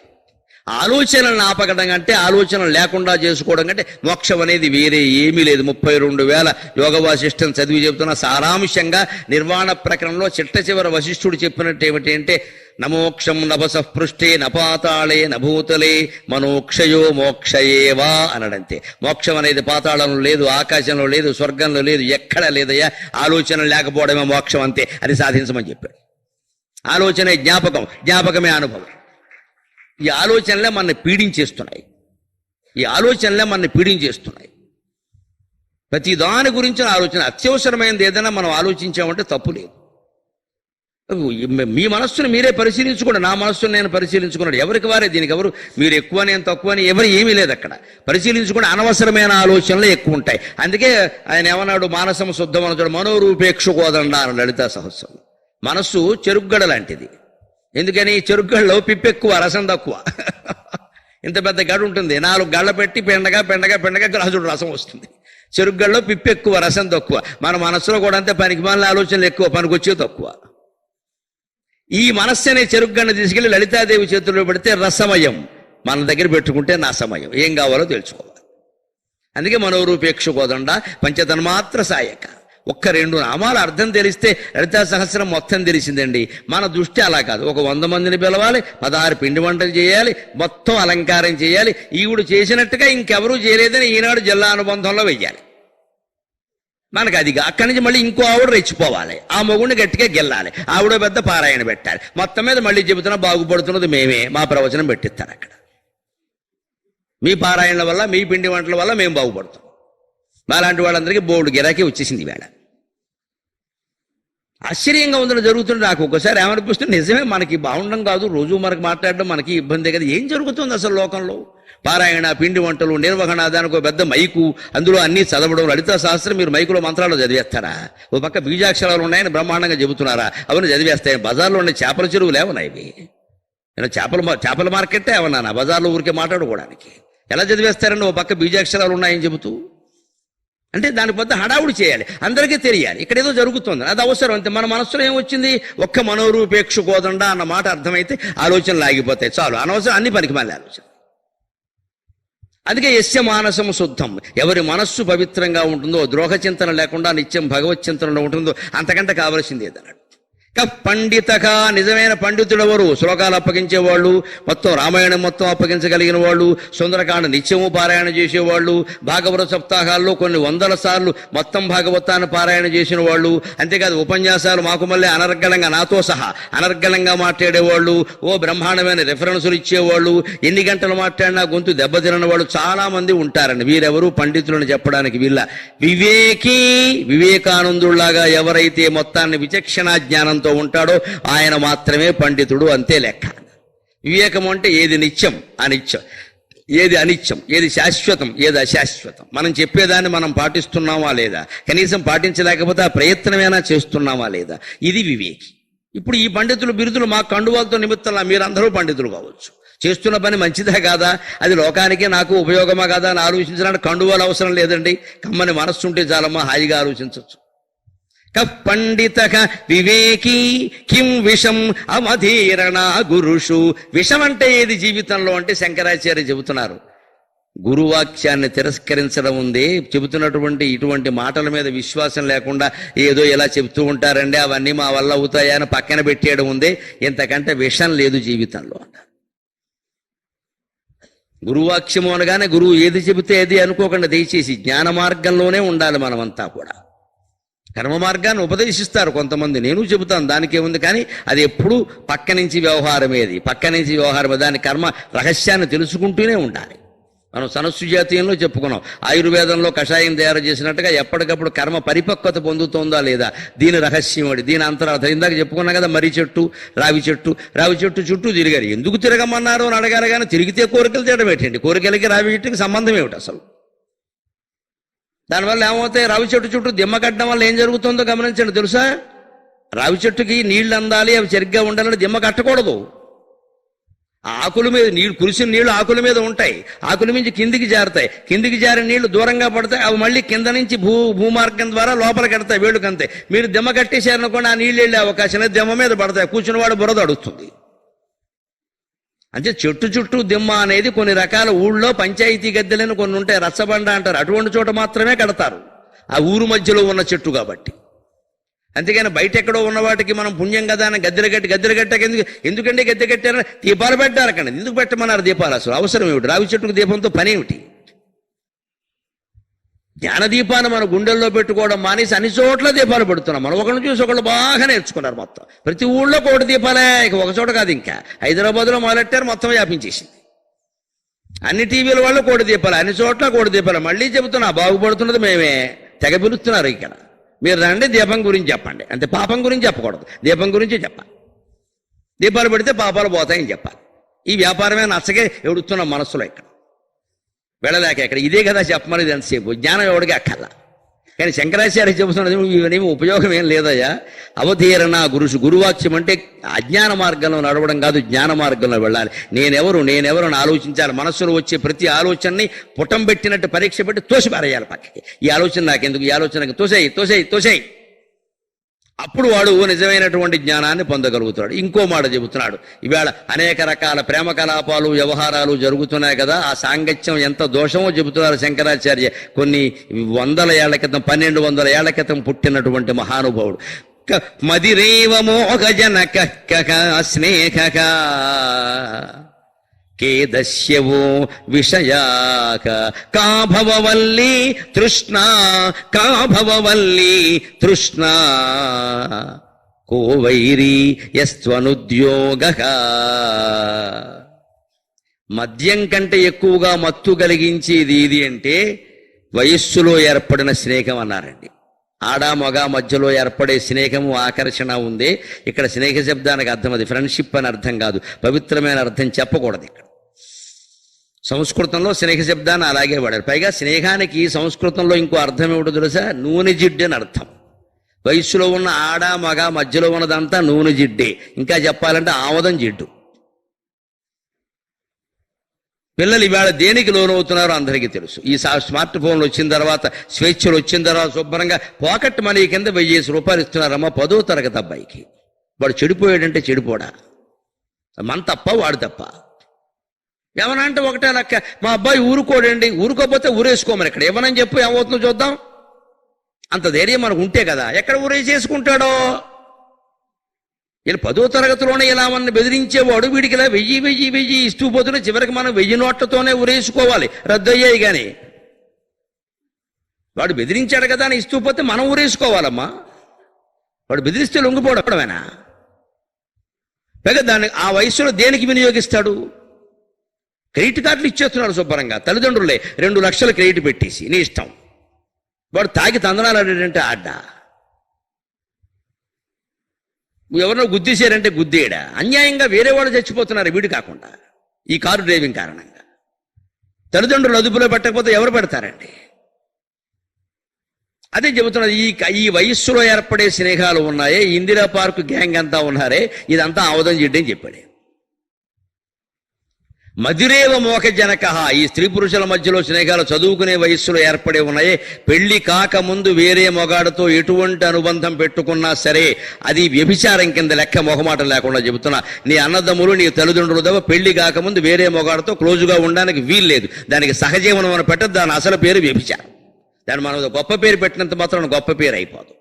ఆలోచనలను ఆపకడం అంటే ఆలోచన లేకుండా చేసుకోవడం కంటే మోక్షం అనేది వేరే ఏమీ లేదు. 32,000 యోగ వాసిష్టం చదివి చెబుతున్న సారాంశంగా నిర్వాణ ప్రకరణంలో చిట్ట చివర వశిష్ఠుడు చెప్పినట్టు ఏమిటి అంటే, నమోక్షం నభసపృష్టే నపాతాళే నభూతలే మనోక్షయో మోక్షయేవా అనడంతే. మోక్షం అనేది పాతాళంలో లేదు, ఆకాశంలో లేదు, స్వర్గంలో లేదు, ఎక్కడ లేదయ్యా. ఆలోచన లేకపోవడమే మోక్షం, అంతే. అది సాధించమని చెప్పాడు. ఆలోచనే జ్ఞాపకం, జ్ఞాపకమే అనుభవం. ఈ ఆలోచనలే మనల్ని పీడించేస్తున్నాయి. ప్రతి దాని గురించి ఆలోచన. అత్యవసరమైనది ఏదైనా మనం ఆలోచించామంటే తప్పు లేదు. మీ మనస్సును మీరే పరిశీలించుకోండి, నా మనస్సును నేను పరిశీలించుకున్నాడు. ఎవరికి వారే, దీనికి ఎవరు మీరు ఎక్కువ నేను తక్కువ అని ఎవరు ఏమీ లేదు అక్కడ. పరిశీలించుకుంటే అనవసరమైన ఆలోచనలు ఎక్కువ ఉంటాయి. అందుకే ఆయన ఏమన్నాడు, మానసం శుద్ధం అనొచ్చాడు, మనోరూపేక్షుకోదండ అని లలితా సహస్రం. మనస్సు చెరుగ్గడ లాంటిది. ఎందుకని? చెరుగ్గడలో పిప్పెక్కువ, రసం తక్కువ. ఇంత పెద్ద గడ ఉంటుంది, 4 గళ్ళ పెట్టి పెండగా గ్లాసుడు రసం వస్తుంది. చెరుగ్గడలో పిప్పెక్కువ, రసం తక్కువ. మన మనస్సులో కూడా అంతే, పనికిమాలిన ఆలోచనలు ఎక్కువ, పనికొచ్చే తక్కువ. ఈ మనస్సు అనే చెరుగ్గడను తీసుకెళ్లి లలితాదేవి చేతుల్లో పెడితే రసమయం, మన దగ్గర పెట్టుకుంటే నాసమయం. ఏం కావాలో తెలుసుకోవాలి. అందుకే మనోరూపేక్షుకోదండ పంచతన్మాత్ర సాయక. 1-2 నామాల అర్థం తెలిస్తే లలితా సహస్రం మొత్తం తెలిసిందండి. మన దృష్టి అలా కాదు. 100 మందిని పిలవాలి, 16 పిండి వంటలు చేయాలి, మొత్తం అలంకారం చేయాలి. ఈవిడు చేసినట్టుగా ఇంకెవరూ చేయలేదని ఈనాడు జిల్లా అనుబంధంలో వెయ్యాలి. మనకు అదిగా అక్కడి నుంచి మళ్ళీ ఇంకో ఆవిడ రెచ్చిపోవాలి, ఆ మొగుడిని గట్టిగా గెల్లాలి, ఆవిడ పెద్ద పారాయణ పెట్టాలి. మొత్తం మీద మళ్ళీ చెబుతున్నా బాగుపడుతున్నది మేమే, మా ప్రవచనం పెట్టిస్తారు అక్కడ. మీ పారాయణల వల్ల, మీ పిండి వంటల వల్ల మేము బాగుపడుతాం. అలాంటి వాళ్ళందరికీ బోర్డు గిరాకీ వచ్చేసింది వేళ. ఆశ్చర్యంగా ఉందని జరుగుతుంది. నాకు ఒకసారి ఏమనిపిస్తుంది, నిజమే మనకి బాగుండడం కాదు, రోజు మనకు మాట్లాడడం మనకి ఇబ్బందే కదా. ఏం జరుగుతుంది అసలు లోకంలో? పారాయణ, పిండి వంటలు, నిర్వహణ, దానికి ఒక పెద్ద మైకు, అందులో అన్నీ చదవడం. లలితా శాస్త్రం మీరు మైకులో మంత్రాలు చదివేస్తారా? ఓ పక్క బీజాక్షరాలు ఉన్నాయని బ్రహ్మాండంగా చెబుతున్నారా? అవన్నీ చదివేస్తాయి. బజార్లో ఉన్న చేపల చెరువులు ఏమన్నా ఇవి? చేపల మార్కెట్టే ఏమన్నా బజార్లో ఊరికే మాట్లాడుకోవడానికి? ఎలా చదివేస్తారని ఓ పక్క బీజాక్షరాలు ఉన్నాయని చెబుతూ? అంటే దాని పెద్ద హడావుడి చేయాలి, అందరికీ తెలియాలి ఇక్కడ ఏదో జరుగుతుంది, అది అవసరం. అంతే. మన మనస్సులో ఏమొచ్చింది? ఒక్క మనోరూపేక్షుకోదండ అన్న మాట అర్థమైతే ఆలోచనలు ఆగిపోతాయి, చాలు. అనవసరం అన్ని పనికిమాలిన ఆలోచన. అందుకే యస్య మానసం శుద్ధం, ఎవరి మనస్సు పవిత్రంగా ఉంటుందో, ద్రోహ చింతన లేకుండా నిత్యం భగవత్ చింతనలో ఉంటుందో, అంతకంటే కావలసింది ఏదన్నాడు. పండితక, నిజమైన పండితుడెవరు? శ్లోకాలు అప్పగించేవాళ్ళు, మొత్తం రామాయణం మొత్తం అప్పగించగలిగిన వాళ్ళు, సుందరకాండ నిత్యము పారాయణ చేసేవాళ్ళు, భాగవత సప్తాహాల్లో కొన్ని 100 సార్లు మొత్తం భాగవతాన్ని పారాయణ చేసిన వాళ్ళు. అంతేకాదు ఉపన్యాసాలు మాకు మళ్ళీ అనర్గళంగా, నాతో సహా అనర్గళంగా మాట్లాడేవాళ్ళు, ఓ బ్రహ్మాండమైన రెఫరెన్సులు ఇచ్చేవాళ్ళు, ఎన్ని గంటలు మాట్లాడినా గొంతు దెబ్బతిన వాళ్ళు చాలా మంది ఉంటారండి. వీరెవరు పండితులను చెప్పడానికి వీళ్ళ. వివేకి, వివేకానందులాగా ఎవరైతే మొత్తాన్ని విచక్షణా జ్ఞానంతో ఉంటాడో ఆయన మాత్రమే పండితుడు, అంతే లెక్క. వివేకం అంటే ఏది నిత్యం అనిత్యం, ఏది అనిత్యం, ఏది శాశ్వతం, ఏది అశాశ్వతం, మనం చెప్పేదాన్ని మనం పాటిస్తున్నామా లేదా, కనీసం పాటించలేకపోతే ఆ ప్రయత్నమైనా చేస్తున్నామా లేదా, ఇది వివేకి. ఇప్పుడు ఈ పండితులు బిరుదులు మా కండువాలతో నిమిత్తంలా మీరందరూ పండితులు కావచ్చు. చేస్తున్న పని మంచిదా కాదా, అది లోకానికి నాకు ఉపయోగమా కాదా అని ఆలోచించడానికి కండువాలు అవసరం లేదండి. కమ్మని మనస్సుంటే చాలమ్మా, హాయిగా ఆలోచించవచ్చు. పండితక వివేకి కిం విషం అవధీరణ గురుషు. విషం అంటే ఏది జీవితంలో అంటే శంకరాచార్య చెబుతున్నారు, గురువాక్యాన్ని తిరస్కరించడం ఉంది. చెబుతున్నటువంటి ఇటువంటి మాటల మీద విశ్వాసం లేకుండా ఏదో ఇలా చెబుతూ ఉంటారండి, అవన్నీ మా వల్ల అవుతాయా అని పక్కన పెట్టేయడం ఉంది. ఇంతకంటే విషం లేదు జీవితంలో అన్నారు. గురువాక్యము అనగానే గురువు ఏది చెబితే అది అనుకోకుండా, దయచేసి జ్ఞాన మార్గంలోనే ఉండాలి మనమంతా కూడా. కర్మ మార్గాన్ని ఉపదేశిస్తారు కొంతమంది, నేను చెబుతాను, దానికే ఉంది. కానీ అది ఎప్పుడు పక్క నుంచి వ్యవహారం, దాని కర్మ రహస్యాన్ని తెలుసుకుంటూనే ఉండాలి. మనం సనస్సు జాతీయంలో చెప్పుకున్నాం. ఆయుర్వేదంలో కషాయం తయారు చేసినట్టుగా ఎప్పటికప్పుడు కర్మ పరిపక్వత పొందుతోందా లేదా, దీని రహస్యం అది, దీని అంతరార్థం. ఇందాక చెప్పుకున్నాం కదా, మర్రి చెట్టు, రావి చెట్టు చుట్టూ తిరిగారు. ఎందుకు తిరగమన్నారు అని అడగాలి కానీ తిరిగితే కోరికలు తీయడం ఏంటండి? కోరికలకి రావి చెట్టుకి సంబంధం ఏమిటి అసలు? దానివల్ల ఏమవుతాయి? రావి చెట్టు చుట్టూ దిమ్మ కట్టడం వల్ల ఏం జరుగుతుందో గమనించండి. తెలుసా, రావి చెట్టుకి నీళ్లు అందాలి, అవి సరిగ్గా ఉండాలని దిమ్మ కట్టకూడదు. ఆకుల మీద నీళ్లు, కురిసిన నీళ్లు ఆకుల మీద ఉంటాయి, ఆకుల నుంచి కిందికి జారుతాయి, కిందికి జారిన నీళ్లు దూరంగా పడతాయి, అవి మళ్ళీ కింద నుంచి భూమార్గం ద్వారా లోపలికి ఎడతాయి వేడుకంతే. మీరు దిమ్మ కట్టేశారనుకోండి, ఆ నీళ్ళు వెళ్ళే అవకాశం లేదు, దిమ్మ మీద పడతాయి, కూర్చున్నవాడు బురద అడుగుతుంది. అంటే చెట్టు చుట్టూ దిమ్మ అనేది కొన్ని రకాల ఊళ్ళో పంచాయతీ గద్దెలను కొన్ని ఉంటాయి, రచ్చబండ అంటారు, అటువంటి చోట మాత్రమే కడతారు, ఆ ఊరు మధ్యలో ఉన్న చెట్టు కాబట్టి. అంతేగాని బయట ఎక్కడో ఉన్న వాటికి మనం పుణ్యం కదా అని గద్దెలు కట్టాక ఎందుకంటే గద్దె కట్టారని దీపాలు పెట్టారు అక్కడ. ఎందుకు పెట్టమన్నారు దీపాలు? అసలు అవసరం ఏమిటి? రావి చెట్టుకు దీపంతో పని ఏమిటి? జ్ఞానదీపాన్ని మన గుండెల్లో పెట్టుకోవడం మానేసి అన్ని చోట్ల దీపాలు పెడుతున్నాం. మనం ఒకరిని చూసి ఒకళ్ళు బాగా నేర్చుకున్నారు. మొత్తం ప్రతి ఊళ్ళో కోటి దీపాలే, ఇక ఒక చోట కాదు. ఇంకా హైదరాబాద్లో మొదలెట్టారు, మొత్తం వ్యాపించేసింది. అన్ని టీవీల వాళ్ళు కోటి దీపాలు, అన్ని చోట్ల కోటి దీపాలు. మళ్ళీ చెబుతున్నా, బాగుపడుతున్నది మేమే, తెగ పిలుస్తున్నారు. ఇక్కడ మీరు రండి, దీపం గురించి చెప్పండి అంతే. పాపం గురించి చెప్పకూడదు, దీపం గురించి చెప్పాలి. దీపాలు పెడితే పాపాలు పోతాయని చెప్పాలి. ఈ వ్యాపారమే నచ్చకే ఎడుతున్నాం మనస్సులో, ఇక్కడ వెళ్ళలేక. ఇక్కడ ఇదే కదా చెప్పమనేది ఎంతసేపు. జ్ఞానం ఎవడికి అక్కర్లా. కానీ శంకరాచార్య చెబుతున్నది ఇవనేమి ఉపయోగం ఏం లేదయ్యా. అవధీరణ గురువాక్యం అంటే అజ్ఞాన మార్గంలో నడవడం కాదు, జ్ఞాన మార్గంలో వెళ్ళాలి. నేనెవరు అని ఆలోచించాలి. మనస్సులో వచ్చే ప్రతి ఆలోచనని పుటం పెట్టినట్టు పరీక్ష పెట్టి తోసి పారేయాలి పక్కకి. ఈ ఆలోచన నాకెందుకు, ఈ ఆలోచనకి తోసేయి. అప్పుడు వాడు నిజమైనటువంటి జ్ఞానాన్ని పొందగలుగుతాడు. ఇంకో మాట చెబుతున్నాడు. ఇవాళ అనేక రకాల ప్రేమ కలాపాలు, వ్యవహారాలు జరుగుతున్నాయి కదా, ఆ సాంగత్యం ఎంత దోషమో చెబుతున్నారు శంకరాచార్య. కొన్ని 100 ఏళ్ల క్రితం, 1200 ఏళ్ల క్రితం పుట్టినటువంటి మహానుభావుడు. మదిరేవ మోహజనక స్నేహక కేదస్యవో విషయాక కాభవవల్లి తృష్ణ కోవైరీ యస్త్వనుద్యోగః. మద్యం కంటే ఎక్కువగా మత్తు కలిగించేది ఇది అంటే వయస్సులో ఏర్పడిన స్నేహం అన్నారండి. ఆడ మగ మధ్యలో ఏర్పడే స్నేహము, ఆకర్షణ ఉంది. ఇక్కడ స్నేహ శబ్దానికి అర్థం అది ఫ్రెండ్షిప్ అని అర్థం కాదు, పవిత్రమైన అర్థం చెప్పకూడదు. ఇక్కడ సంస్కృతంలో స్నేహ శబ్దాన్ని అలాగే వాడారు. పైగా స్నేహానికి సంస్కృతంలో ఇంకో అర్థం ఏమిటో తెలుసా? నూనె జిడ్డు అని అర్థం. వయస్సులో ఉన్న ఆడ మగ మధ్యలో ఉన్నదంతా నూనె జిడ్డే. ఇంకా చెప్పాలంటే ఆమదం జిడ్డు. పిల్లలు ఇవాళ దేనికి లోనవుతున్నారో అందరికీ తెలుసు. ఈ స్మార్ట్ ఫోన్లు వచ్చిన తర్వాత, స్వేచ్ఛలు వచ్చిన తర్వాత శుభ్రంగా పాకెట్ మనీ కింద 1000 రూపాయలు ఇస్తున్నారమ్మా 10వ తరగతి అబ్బాయికి. వాడు చెడిపోయాడంటే చెడిపోడా? మన తప్ప వాడు తప్ప? ఏమన్నా అంటే ఒకటే లెక్క. మా అబ్బాయి ఊరుకోడండి, ఊరుకోకపోతే ఊరేసుకోమని. ఇక్కడ ఏమనని చెప్పు, ఏమవుతుందో చూద్దాం. అంత ధైర్యం మనకు ఉంటే కదా. ఎక్కడ ఊరేసేసుకుంటాడో? ఇలా 10వ తరగతిలోనే ఇలా మన బెదిరించేవాడు వీడికి ఇలా 1000 ఇస్తూ పోతున్నా. చివరికి మనం 1000 నోట్లతోనే ఊరేసుకోవాలి, రద్దు అయ్యాయి. కానీ వాడు బెదిరించాడు కదా అని ఇస్తూ పోతే మనం ఊరేసుకోవాలమ్మా. వాడు బెదిరిస్తే లొంగిపోవడమేనా? పైగా దాన్ని ఆ వయసులో దేనికి వినియోగిస్తాడు? క్రెడిట్ కార్డులు ఇచ్చేస్తున్నాడు శుభ్రంగా తల్లిదండ్రులే. 2 లక్షలు క్రెడిట్ పెట్టేసి నీ ఇష్టం. వాడు తాగి తందనాలు ఆడాడంటే ఆడ్డా, ఎవరినో గుద్దేశారంటే గుద్దేయడా. అన్యాయంగా వేరే వాళ్ళు చచ్చిపోతున్నారు వీడు కాకుండా, ఈ కారు డ్రైవింగ్ కారణంగా. తల్లిదండ్రులు అదుపులో పెట్టకపోతే ఎవరు పెడతారండి? అదే చెబుతున్నది. ఈ వయస్సులో ఏర్పడే స్నేహాలు ఉన్నాయే, ఇందిరా పార్కు గ్యాంగ్ అంతా ఉన్నారే, ఇదంతా ఆవదం జిడ్డని చెప్పాడు. మదిరేవ మోహజనక. ఈ స్త్రీ పురుషుల మధ్యలో స్నేహాలు చదువుకునే వయస్సులో ఏర్పడే ఉన్నాయే. పెళ్లి కాకముందు వేరే మొగాడుతో ఎటువంటి అనుబంధం పెట్టుకున్నా సరే అది వ్యభిచారం కింద లెక్క, మొహమాటం లేకుండా చెబుతున్నా. నీ అన్నదమ్ములు, నీ తల్లిదండ్రులు తప్ప పెళ్లి కాకముందు వేరే మొగాడుతో క్లోజుగా ఉండడానికి వీల్లేదు. దానికి సహజీవనం అని పెట్టదు, దాని అసలు పేరు వ్యభిచారం. దాన్ని మనం గొప్ప పేరు పెట్టినంత మాత్రం గొప్ప పేరు అయిపోదు.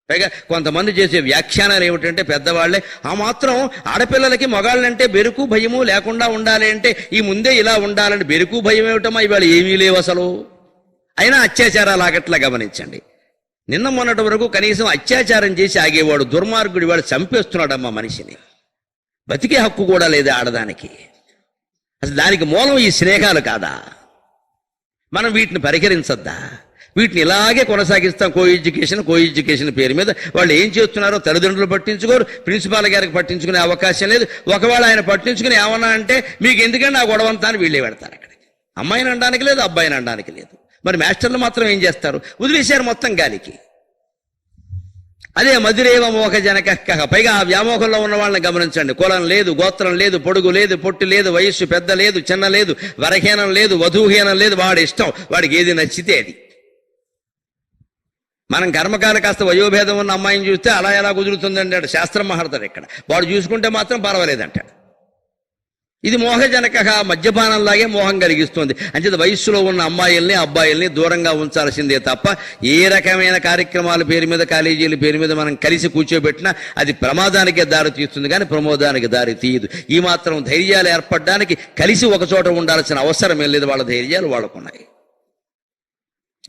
పైగా కొంతమంది చేసే వ్యాఖ్యానాలు ఏమిటంటే పెద్దవాళ్లే, ఆ మాత్రం ఆడపిల్లలకి మగాళ్ళంటే బెరుకు భయము లేకుండా ఉండాలి అంటే ఈ ముందే ఇలా ఉండాలని. బెరుకు భయం ఏమిటమ్మా? ఇవాళ ఏమీ లేవు అసలు. అయినా అత్యాచారాలు ఆగట్లా గమనించండి. నిన్న మొన్నటి వరకు కనీసం అత్యాచారం చేసి ఆగేవాడు దుర్మార్గుడు ఇవాళ చంపేస్తున్నాడమ్మా మనిషిని. బతికే హక్కు కూడా లేదు ఆడదానికి. అసలు దానికి మూలం ఈ స్నేహాలు కాదా? మనం వీటిని పరిహరించద్దా? వీటిని ఇలాగే కొనసాగిస్తాం. కో ఎడ్యుకేషన్ పేరు మీద వాళ్ళు ఏం చేస్తున్నారో తల్లిదండ్రులు పట్టించుకోరు, ప్రిన్సిపాల్ గారికి పట్టించుకునే అవకాశం లేదు. ఒకవేళ ఆయన పట్టించుకుని ఏమన్నా అంటే మీకు ఎందుకంటే ఆ గొడవంతా అని వీళ్ళే పెడతారు అక్కడికి. అమ్మాయిని అనడానికి లేదు, అబ్బాయిని అనడానికి లేదు. మరి మాస్టర్లు మాత్రం ఏం చేస్తారు? వదిలేశారు మొత్తం గాలికి. అదే మధురేవ మోహ జనక. పైగా ఆ వ్యామోహంలో ఉన్న వాళ్ళని గమనించండి. కులం లేదు, గోత్రం లేదు, పొడుగు లేదు, పొట్టి లేదు, వయస్సు పెద్ద లేదు, చిన్న లేదు, వరహీనం లేదు, వధూహీనం లేదు. వాడి ఇష్టం, వాడికి ఏది నచ్చితే అది. మనం కర్మకాలు కాస్త వయోభేదం ఉన్న అమ్మాయిని చూస్తే అలా ఎలా కుదురుతుంది అంటాడు శాస్త్రం మాట్లాడతాడు. ఇక్కడ వాడు చూసుకుంటే మాత్రం పర్వాలేదంటాడు. ఇది మోహజనక, మద్యపానంలాగే మోహం కలిగిస్తుంది. అంచేత వయస్సులో ఉన్న అమ్మాయిల్ని అబ్బాయిల్ని దూరంగా ఉంచాల్సిందే తప్ప ఏ రకమైన కార్యక్రమాల పేరు మీద, కాలేజీల పేరు మీద మనం కలిసి కూర్చోబెట్టినా అది ప్రమాదానికే దారి తీస్తుంది కానీ ప్రమోదానికి దారి తీయదు. ఈ మాత్రం ధైర్యాలు ఏర్పడడానికి కలిసి ఒక చోట ఉండాల్సిన అవసరం ఏం లేదు. వాళ్ళ ధైర్యాలు వాళ్ళకున్నాయి.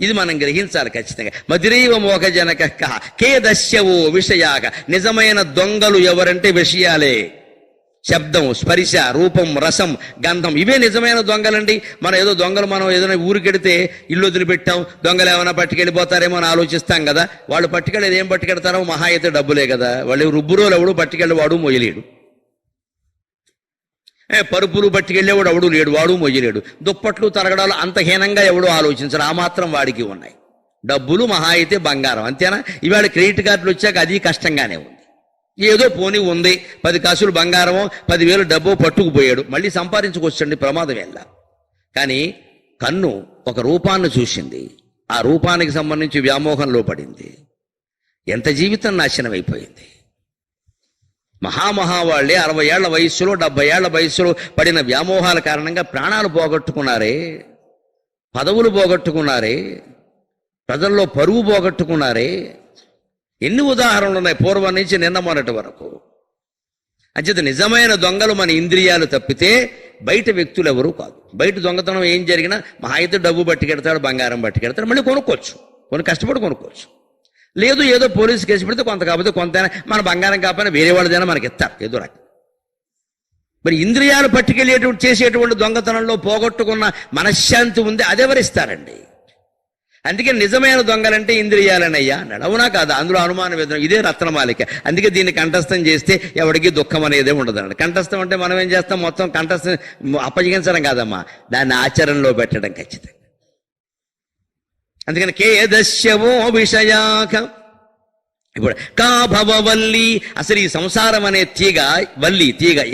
ఇది మనం గ్రహించాలి ఖచ్చితంగా. మధురైవ మోహజనక కే దస్యవో విషయాక. నిజమైన దొంగలు ఎవరంటే విషయాలే. శబ్దం, స్పర్శ, రూపం, రసం, గంధం, ఇవే నిజమైన దొంగలండి. మనం ఏదో దొంగలు మనం ఏదైనా ఊరికెడితే ఇల్లు వదిలిపెట్టాం, దొంగలు ఏమైనా పట్టుకెళ్ళిపోతారేమో అని ఆలోచిస్తాం కదా. వాళ్ళు పట్టుకెళ్ళేది ఏం పట్టుకెడతారో మహా అయితే డబ్బులే కదా. వాళ్ళు రుబ్బురోలు ఎవడు పట్టుకెళ్ళేవాడు మొయ్యలేడు. పరుపులు పట్టుకెళ్ళేవాడు ఎవడు లేడు, వాడు మొయ్యలేడు. దుప్పట్లు తరగడాలు అంత హీనంగా ఎవడో ఆలోచించరు. ఆ మాత్రం వాడికి ఉన్నాయి. డబ్బులు మహా అయితే బంగారం, అంతేనా? ఇవాళ క్రెడిట్ కార్డులు వచ్చాక అది కష్టంగానే ఉంది. ఏదో పోనీ ఉంది, 10 కాసులు బంగారమో 10,000 డబ్బు పట్టుకుపోయాడు, మళ్ళీ సంపాదించుకొచ్చండి, ప్రమాదం వెళ్ళా. కానీ కన్ను ఒక రూపాన్ని చూసింది, ఆ రూపానికి సంబంధించి వ్యామోహంలో పడింది, ఎంత జీవితం నాశనం అయిపోయింది. మహావాళ్లే 60 ఏళ్ల వయస్సులో 70 ఏళ్ల వయస్సులో పడిన వ్యామోహాల కారణంగా ప్రాణాలు పోగొట్టుకున్నారే, పదవులు పోగొట్టుకున్నారే, ప్రజల్లో పరువు పోగొట్టుకున్నారే. ఎన్ని ఉదాహరణలు ఉన్నాయి పూర్వం నుంచి నిన్న మొన్నటి వరకు. అంచేత నిజమైన దొంగలు మన ఇంద్రియాలు తప్పితే బయట వ్యక్తులు ఎవరు కాదు. బయట దొంగతనం ఏం జరిగినా మహా అయితే డబ్బు పట్టుకెడతాడు, బంగారం పట్టుకెడతాడు, మళ్ళీ కొనుక్కోవచ్చు, కొన్ని కష్టపడి కొనుక్కోవచ్చు. లేదు ఏదో పోలీసు కేసు పెడితే కొంత కాకపోతే కొంత మన బంగారం కాకపోయినా వేరే వాళ్ళదైనా మనకి ఇస్తారు ఏదో రకం. మరి ఇంద్రియాలు పట్టుకెళ్ళేటువంటి చేసేటువంటి దొంగతనంలో పోగొట్టుకున్న మనశ్శాంతి ఉంది, అదెవరిస్తారండి? అందుకే నిజమైన దొంగలంటే ఇంద్రియాలనయ్యా అన్నాడు. అవునా కాదా? అందులో అనుమానం వేదన. ఇదే రత్నమాలిక. అందుకే దీన్ని కంఠస్థం చేస్తే ఎవరికి దుఃఖం అనేదే ఉండదన్నాడు. కంఠస్థం అంటే మనం ఏం చేస్తాం? మొత్తం కంఠస్థం అప్పగించడం కాదమ్మా, దాన్ని ఆచరణలో పెట్టడం ఖచ్చితంగా. అందుకని కేదస్యవో విషయాక. ఇప్పుడు కాభవవల్లి, అసలు ఈ సంసారం అనే తీగ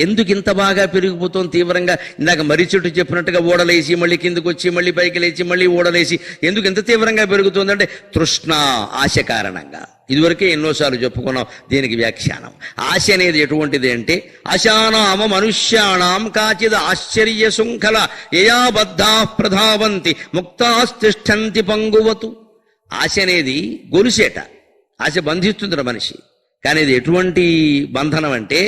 ఎందుకు ఇంత బాగా పెరిగిపోతుంది తీవ్రంగా? ఇందాక మర్రి చెట్టు చెప్పినట్టుగా ఓడలేసి మళ్ళీ కిందకు వచ్చి మళ్ళీ పైకి లేచి మళ్ళీ ఓడలేసి ఎందుకు ఇంత తీవ్రంగా పెరుగుతుందంటే తృష్ణ, ఆశ కారణంగా. ఇదివరకే ఎన్నోసార్లు చెప్పుకున్నాం దీనికి వ్యాఖ్యానం. ఆశ అనేది ఎటువంటిది అంటే అశానామ మనుష్యాణం కాచిద్ ఆశ్చర్య శృంఖల యయా బద్ధా ప్రధావంతి ముక్తాస్తిష్టంతి పంగువతు. ఆశ అనేది గొలుసేట. ఆశ బంధిస్తుంది మనిషి. కానీ ఇది ఎటువంటి బంధనం అంటే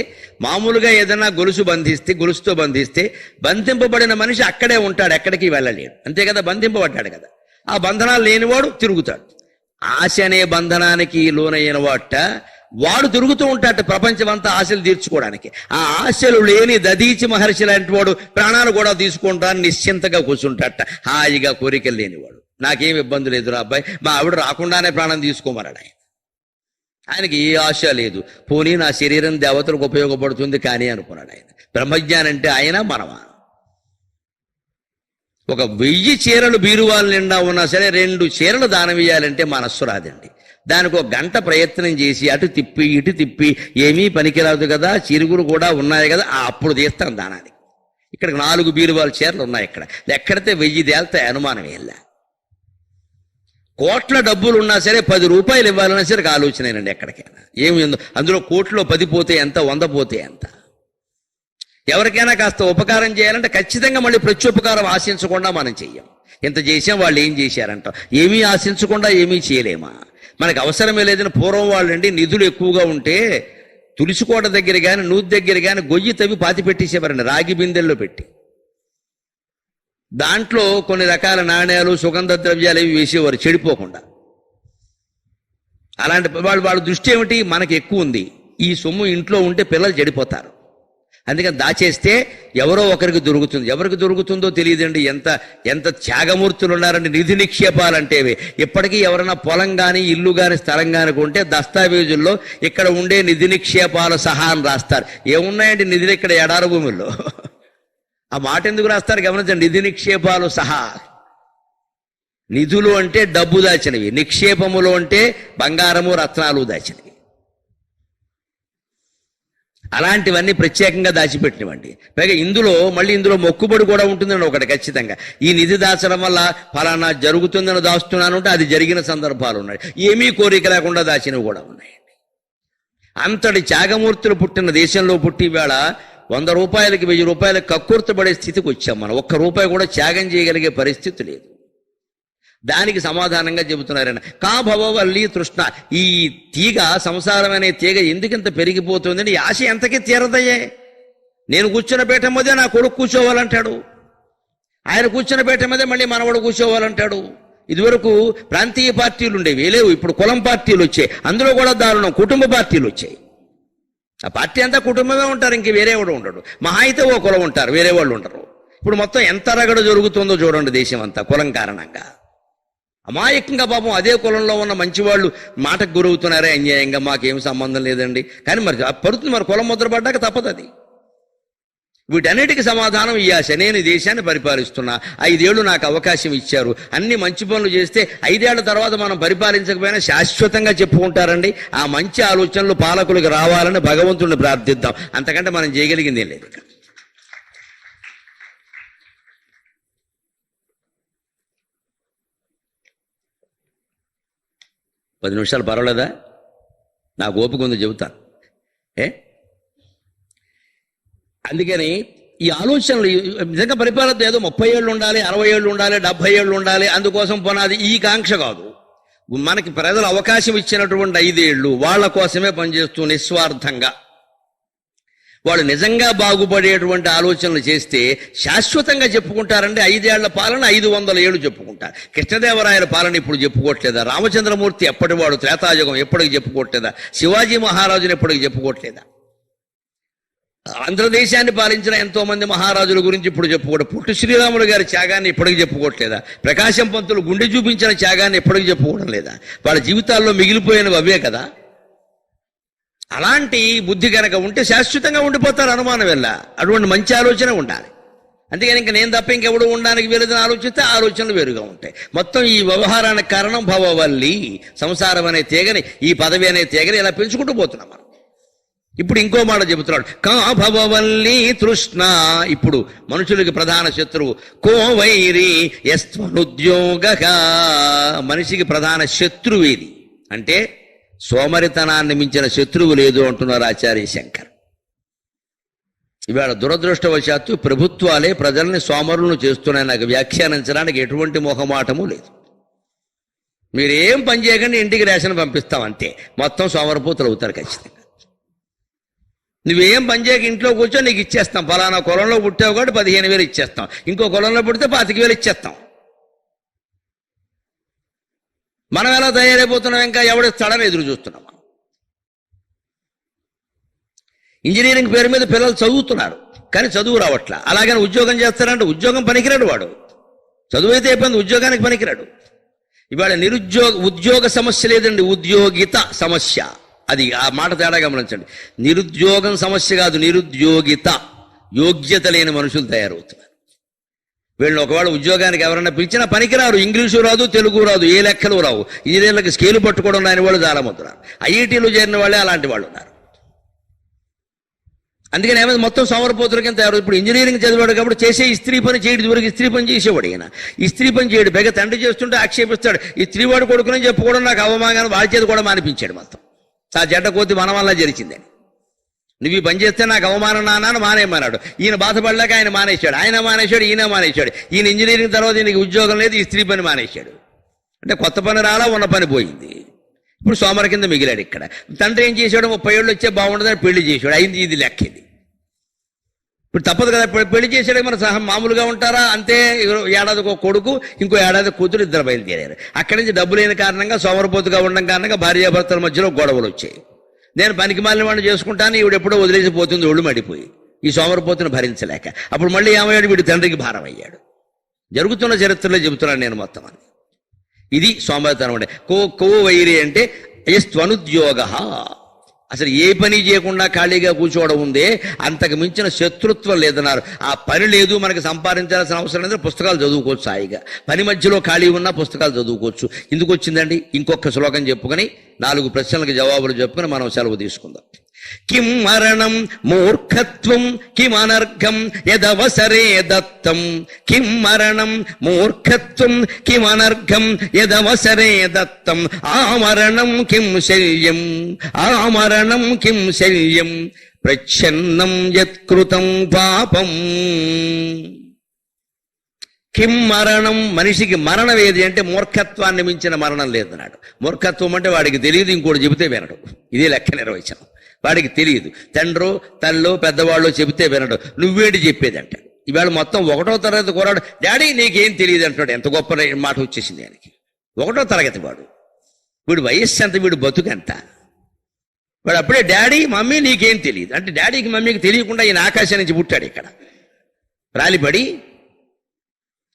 మామూలుగా ఏదైనా గొలుసుతో బంధిస్తే బంధింపబడిన మనిషి అక్కడే ఉంటాడు, ఎక్కడికి వెళ్ళలేడు, అంతే కదా? బంధింపబడ్డాడు కదా. ఆ బంధనాలు లేనివాడు తిరుగుతాడు. ఆశ అనే బంధనానికి లోనైన వాడు తిరుగుతూ ఉంటాడు ప్రపంచం అంతా ఆశలు తీర్చుకోవడానికి. ఆ ఆశలు లేని దదీచి మహర్షి లాంటి వాడు ప్రాణాలు కూడా తీసుకుంటాను నిశ్చింతగా కూర్చుంటాట, హాయిగా కోరికలు లేనివాడు. నాకేం ఇబ్బంది లేదురా అబ్బాయి, మా ఆవిడ రాకుండానే ప్రాణం తీసుకోమన్నాడు ఆయన. ఆయనకి ఏ ఆశ లేదు. పోనీ నా శరీరం దేవతలకు ఉపయోగపడుతుంది కానీ అనుకున్నాడు ఆయన. బ్రహ్మజ్ఞానం అంటే ఆయన మనమా? ఒక 1000 చీరలు బీరువాలు నిండా ఉన్నా సరే 2 చీరలు దానం ఇయ్యాలంటే మనస్సు రాదండి. దానికి 1 గంట ప్రయత్నం చేసి అటు తిప్పి ఇటు తిప్పి ఏమీ పనికిరాదు కదా, చిరుగులు కూడా ఉన్నాయి కదా, అప్పుడు తీస్తాం దానానికి. ఇక్కడ 4 బీరువాల చీరలు ఉన్నాయి. ఇక్కడ ఎక్కడితే 1000 తేల్తాయి, అనుమానం వెళ్ళా. కోట్ల డబ్బులు ఉన్నా సరే 10 రూపాయలు ఇవ్వాలన్నా సరే ఆలోచనేనండి ఎక్కడికైనా. ఏమి అందులో కోట్లో 10 పోతే ఎంత, 100 పోతే ఎంత? ఎవరికైనా కాస్త ఉపకారం చేయాలంటే ఖచ్చితంగా మళ్ళీ ప్రత్యుపకారం ఆశించకుండా మనం చెయ్యం. ఇంత చేసాం, వాళ్ళు ఏం చేశారంటాం. ఏమీ ఆశించకుండా ఏమీ చేయలేమా? మనకు అవసరమే లేదని పూర్వం వాళ్ళండి నిధులు ఎక్కువగా ఉంటే తులసికోట దగ్గర కానీ నూతి దగ్గర కానీ గొయ్యి తవ్వి పాతి పెట్టేసేవారండి, రాగి బిందెల్లో పెట్టి. దాంట్లో కొన్ని రకాల నాణ్యాలు, సుగంధ ద్రవ్యాలు ఇవి వేసేవారు చెడిపోకుండా. అలాంటి వాళ్ళ దృష్టి ఏమిటి? మనకి ఎక్కువ ఉంది, ఈ సొమ్ము ఇంట్లో ఉంటే పిల్లలు చెడిపోతారు, అందుకని దాచేస్తే ఎవరో ఒకరికి దొరుకుతుంది. ఎవరికి దొరుకుతుందో తెలియదండి. ఎంత ఎంత త్యాగమూర్తులు ఉన్నారండి. నిధి నిక్షేపాలంటేవి ఇప్పటికీ ఎవరైనా పొలం కానీ ఇల్లు కానీ స్థలం కానీ కొంటే దస్తావేజుల్లో ఇక్కడ ఉండే నిధి నిక్షేపాలు సహా అని రాస్తారు. ఏమున్నాయండి నిధులు ఇక్కడ ఎడారి భూముల్లో? ఆ మాట ఎందుకు రాస్తారు గమనించండి. నిధి నిక్షేపాలు సహా. నిధులు అంటే డబ్బు దాచినవి, నిక్షేపములు అంటే బంగారము రత్నాలు దాచినవి. అలాంటివన్నీ ప్రత్యేకంగా దాచిపెట్టినవండి. పైగా ఇందులో మొక్కుబడి కూడా ఉంటుందండి ఒకటి ఖచ్చితంగా. ఈ నిధి దాచడం వల్ల ఫలానా జరుగుతుందని దాస్తున్నాను అంటే అది జరిగిన సందర్భాలు ఉన్నాయి. ఏమీ కోరిక లేకుండా దాచినవి కూడా ఉన్నాయండి. అంతటి త్యాగమూర్తులు పుట్టిన దేశంలో పుట్టి వేళ 100 రూపాయలకి 1000 రూపాయలకి కక్కుర్తపడే స్థితికి వచ్చాం మనం. ఒక్క రూపాయి కూడా త్యాగం చేయగలిగే పరిస్థితి లేదు. దానికి సమాధానంగా చెబుతున్నారన్న కా భవవల్లి తృష్ణ. ఈ తీగ, సంసారం అనే తీగ ఎందుకింత పెరిగిపోతుందని ఈ ఆశ ఎంతకీ తీరదయ్యే. నేను కూర్చున్న పీఠం మీదే నా కొడుకు కూర్చోవాలంటాడు, ఆయన కూర్చున్న పీఠం మీదే మళ్ళీ మనవడు కూర్చోవాలంటాడు. ఇదివరకు ప్రాంతీయ పార్టీలు ఉండేవి, లేవు. ఇప్పుడు కులం పార్టీలు వచ్చాయి. అందులో కూడా దారుణం, కుటుంబ పార్టీలు వచ్చాయి. ఆ పార్టీ అంతా కుటుంబమే ఉంటారు, ఇంక వేరే వాడు ఉండడు. మహా అయితే ఓ కులం ఉంటారు, వేరే వాళ్ళు ఉండరు. ఇప్పుడు మొత్తం ఎంత రగడ జరుగుతుందో చూడండి దేశం అంతా కులం కారణంగా. అమాయకంగా పాపం అదే కులంలో ఉన్న మంచివాళ్ళు మాటకు గురవుతున్నారే అన్యాయంగా. మాకేం సంబంధం లేదండి, కానీ మరి పడుతుంది. మరి కులం ముద్ర పడ్డాక తప్పదు అది. వీటన్నిటికీ సమాధానం ఈ ఆశ. నేను ఈ దేశాన్ని పరిపాలిస్తున్నా, 5 ఏళ్ళు నాకు అవకాశం ఇచ్చారు, అన్ని మంచి పనులు చేస్తే 5 ఏళ్ల తర్వాత మనం పరిపాలించకపోయినా శాశ్వతంగా చెప్పుకుంటారండి. ఆ మంచి ఆలోచనలు పాలకులకు రావాలని భగవంతుడిని ప్రార్థిద్దాం. అంతకంటే మనం చేయగలిగింది ఏం లేదు. 10 నిమిషాలు పర్వాలేదా? నాకు ఓపిక ఉంది, చెబుతాను. అందుకని ఈ ఆలోచనలు నిజంగా పరిపాలన ఏదో 30 ఏళ్ళు ఉండాలి, 60 ఏళ్ళు ఉండాలి, 70 ఏళ్ళు ఉండాలి, అందుకోసం పునాది ఈ కాంక్ష కాదు. మనకి ప్రజలు అవకాశం ఇచ్చినటువంటి 5 ఏళ్ళు వాళ్ళ కోసమే పనిచేస్తూ నిస్వార్థంగా వాళ్ళు నిజంగా బాగుపడేటువంటి ఆలోచనలు చేస్తే శాశ్వతంగా చెప్పుకుంటారండి. 5 ఏళ్ల పాలన 500 ఏళ్ళు చెప్పుకుంటారు. కృష్ణదేవరాయల పాలన ఇప్పుడు చెప్పుకోవట్లేదా? రామచంద్రమూర్తి ఎప్పటివాడు త్రేతాయుగం ఎప్పటికి చెప్పుకోవట్లేదా? శివాజీ మహారాజుని ఎప్పటికి చెప్పుకోవట్లేదా? ఆంధ్రదేశాన్ని పాలించిన ఎంతో మంది మహారాజుల గురించి ఇప్పుడు చెప్పుకోవడం. పుట్టు శ్రీరాములు గారి త్యాగాన్ని ఎప్పటికి చెప్పుకోవట్లేదా? ప్రకాశం పంతులు గుండె చూపించిన త్యాగాన్ని ఎప్పటికి చెప్పుకోవడం లేదా? వాళ్ళ జీవితాల్లో మిగిలిపోయినవి అవే కదా. అలాంటి బుద్ధి కనుక ఉంటే శాశ్వతంగా ఉండిపోతారు, అనుమానం వెళ్ళ. అటువంటి మంచి ఆలోచన ఉండాలి. అందుకని ఇంకా నేను తప్ప ఇంకెవడు ఉండడానికి వేరేదని ఆలోచిస్తే ఆలోచనలు వేరుగా ఉంటాయి. మొత్తం ఈ వ్యవహారానికి కారణం భవవల్లి, సంసారం అనే తీగని, ఈ పదవి అనే తీగని ఇలా పెంచుకుంటూ పోతున్నాం మనం. ఇప్పుడు ఇంకో మాట చెబుతున్నాడు, కా భవవల్లి తృష్ణ. ఇప్పుడు మనుషులకి ప్రధాన శత్రువు కో వైరి యస్త్వనుద్యోగ. మనిషికి ప్రధాన శత్రువు ఏది అంటే సోమరితనాన్ని మించిన శత్రువు లేదు అంటున్నారు ఆచార్య శంకర్. ఇవాళ దురదృష్టవశాత్తు ప్రభుత్వాలే ప్రజల్ని సోమరులను చేస్తున్నాయి. నాకు వ్యాఖ్యానించడానికి ఎటువంటి మొహమాటము లేదు. మీరేం పని చేయకండి, ఇంటికి రేషన్ పంపిస్తాం అంతే. మొత్తం సోమరపోతులు అవుతారు ఖచ్చితంగా. నువ్వేం పని చేయక ఇంట్లో కూర్చో, నీకు ఇచ్చేస్తాం. ఫలానా కులంలో పుట్టావు కాబట్టి 15,000 ఇచ్చేస్తాం, ఇంకో కులంలో పుడితే 25,000 ఇచ్చేస్తాం. మనం ఎలా తయారైపోతున్నాం, ఇంకా ఎవడిస్తాడని ఎదురు చూస్తున్నాం. ఇంజనీరింగ్ పేరు మీద పిల్లలు చదువుతున్నారు, కానీ చదువు రావట్లా. అలాగని ఉద్యోగం చేస్తారంటే ఉద్యోగం పనికిరాడు వాడు. చదువు అయితే అయిపోయింది, ఉద్యోగానికి పనికిరాడు. ఇవాళ ఉద్యోగ సమస్య లేదండి, ఉద్యోగిత సమస్య. అది ఆ మాట తేడా గమనించండి. నిరుద్యోగం సమస్య కాదు, నిరుద్యోగిత. యోగ్యత లేని మనుషులు తయారవుతున్నారు. వీళ్ళు ఒకవేళ ఉద్యోగానికి ఎవరైనా పిలిచినా పనికిరారు. ఇంగ్లీషు రాదు, తెలుగు రాదు, ఏ లెక్కలు రావు. ఇంజనీర్లకు స్కేలు పట్టుకోవడం రాని వాళ్ళు చాలా మంది ఉన్నారు. ఐఐటీలో చేరిన వాళ్ళే అలాంటి వాళ్ళు ఉన్నారు. అందుకని ఏమైంది, మొత్తం సోమరపోతుల కింద తయారు. ఇప్పుడు ఇంజనీరింగ్ చదివాడు కాబట్టి చేసే ఇస్త్రీ పని చేయడు. ఇదివరకు ఇస్త్రీ పని చేసేవాడు. ఈయన ఇస్త్రీ పని చేయడు. పైగా తండ్రి చేస్తుంటే ఆక్షేపిస్తాడు. ఈ స్త్రీవాడు కొడుకుని చెప్పుకోవడం నాకు అవమానం, వాళ్ళ చేతి కూడా మానిపించాడు. మొత్తం ఆ జడ్డ కోతి మన వల్ల జరిచిందని. నువ్వు ఈ పని చేస్తే నాకు అవమానం నాన్న మానేయమన్నాడు. ఈయన బాధపడలేక ఆయన మానేశాడు. ఆయన మానేశాడు, ఈయన మానేశాడు. ఈయన ఇంజనీరింగ్ తర్వాత ఈయనకి ఉద్యోగం లేదు, ఈ స్త్రీ పని మానేశాడు. అంటే కొత్త పని రాలా, ఉన్న పని పోయింది. ఇప్పుడు సోమర కింద మిగిలాడు. ఇక్కడ తండ్రి ఏం చేశాడు, 30 ఏళ్ళు వచ్చే బాగుండదని పెళ్లి చేశాడు. అయింది, ఇది లెక్క. ఇది ఇప్పుడు తప్పదు కదా. పెళ్లి చేసాడే మన సహా మామూలుగా ఉంటారా? అంతే. ఏడాదికి ఒక కొడుకు, ఇంకో ఏడాది కూతురు, ఇద్దరు బయలుదేరారు. అక్కడి నుంచి డబ్బు లేని కారణంగా, సోమరపోతుగా ఉండడం కారణంగా భార్యాభర్తల మధ్యలో గొడవలు వచ్చాయి. నేను పనికి మాలిన వాడిని చేసుకుంటాను, ఈవిడ ఎప్పుడో వదిలేసిపోతుంది ఒళ్ళు మడిపోయి. ఈ సోమరిపోతును భరించలేక. అప్పుడు మళ్ళీ ఏమయ్యాడు, వీడి తండ్రికి భారం అయ్యాడు. జరుగుతున్న చరిత్రలో చెబుతున్నాను నేను మొత్తం అని. ఇది సోమరితనం అంటే. కో వైరి అంటే యస్త్వనుద్యోగ. అసలు ఏ పని చేయకుండా ఖాళీగా కూర్చోవడం ఉందే, అంతకు మించిన శత్రుత్వం లేదన్నారు. ఆ పని లేదు, మనకి సంపాదించాల్సిన అవసరం లేదు, పుస్తకాలు చదువుకోవచ్చు హాయిగా. పని మధ్యలో ఖాళీ ఉన్నా పుస్తకాలు చదువుకోవచ్చు. ఎందుకు వచ్చిందండి? ఇంకొక శ్లోకం చెప్పుకొని 4 ప్రశ్నలకు జవాబులు చెప్పుకొని మనం సెలవు తీసుకుందాం. కిం మరణం మూర్ఖత్వం కిమనర్ఘం యదవసరే దత్తం. కిం మరణం మూర్ఖత్వం కిమనర్ఘం యదవసరే దత్తం. ఆమరణం కిం శల్యం ఆమరణం కిం శల్యం ప్రచ్ఛన్నం యత్కృతం పాపం. కిం మరణం, మనిషికి మరణం ఏది అంటే మూర్ఖత్వాన్ని మించిన మరణం లేదన్నాడు. మూర్ఖత్వం అంటే వాడికి తెలియదు, ఇంకోటి చెబితే వినడు. ఇదే లెక్క నిర్వహించాం. వాడికి తెలియదు, తండ్రో తల్లో పెద్దవాళ్ళు చెబితే వినడు, నువ్వేంటి చెప్పేదంట. ఇవాళ మొత్తం 1వ తరగతి కూరాడు డాడీ నీకేం తెలియదు అంటాడు. ఎంత గొప్ప మాట వచ్చేసింది ఆయనకి. 1వ తరగతి వాడు, వీడు వయస్సు ఎంత, వీడు బతుకంత. వాడు అప్పుడే డాడీ మమ్మీ నీకేం తెలియదు అంటే, డాడీకి మమ్మీకి తెలియకుండా ఈయన ఆకాశం నుంచి పుట్టాడు ఇక్కడ రాలిపడి.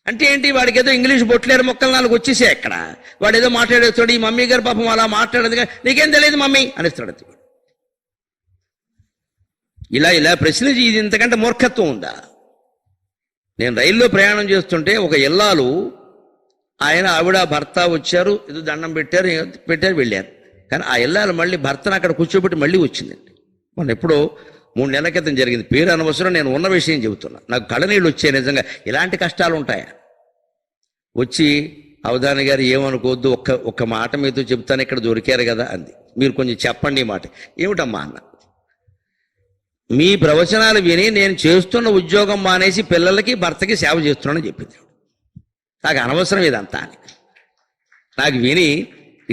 అంటే ఏంటి, వాడికి ఏదో ఇంగ్లీష్ బొట్లేరు మొక్కలు 4 వచ్చేసాయి అక్కడ. వాడు ఏదో మాట్లాడేస్తాడు, ఈ మమ్మీ గారు పాపం అలా మాట్లాడదు, నీకేం తెలియదు మమ్మీ అనేస్తాడు. ఇలా ప్రశ్నించి ఇది ఇంతకంటే మూర్ఖత్వం ఉందా? నేను రైల్లో ప్రయాణం చేస్తుంటే ఒక ఇల్లాలు ఆవిడ భర్త వచ్చారు, ఏదో దండం పెట్టారు వెళ్ళారు. కానీ ఆ ఇల్లాలు మళ్ళీ భర్తను అక్కడ కూర్చోబెట్టి మళ్ళీ వచ్చిందండి. మొన్న ఎప్పుడో 3 నెలల క్రితం జరిగింది. పేరు అనవసరం, నేను ఉన్న విషయం చెబుతున్నా. నాకు కళ్ళనీళ్ళు వచ్చాయి నిజంగా. ఇలాంటి కష్టాలు ఉంటాయా? వచ్చి అవధాని గారు ఏమనుకోవద్దు, ఒక్క మాట మీతో చెప్తాను, ఇక్కడ దొరికారు కదా అంది. మీరు కొంచెం చెప్పండి ఈ మాట. ఏమిటమ్మా అన్న. మీ ప్రవచనాలు విని నేను చేస్తున్న ఉద్యోగం మానేసి పిల్లలకి భర్తకి సేవ చేస్తున్నానని చెప్పింది. నాకు అనవసరం ఇదంతా అని. నాకు విని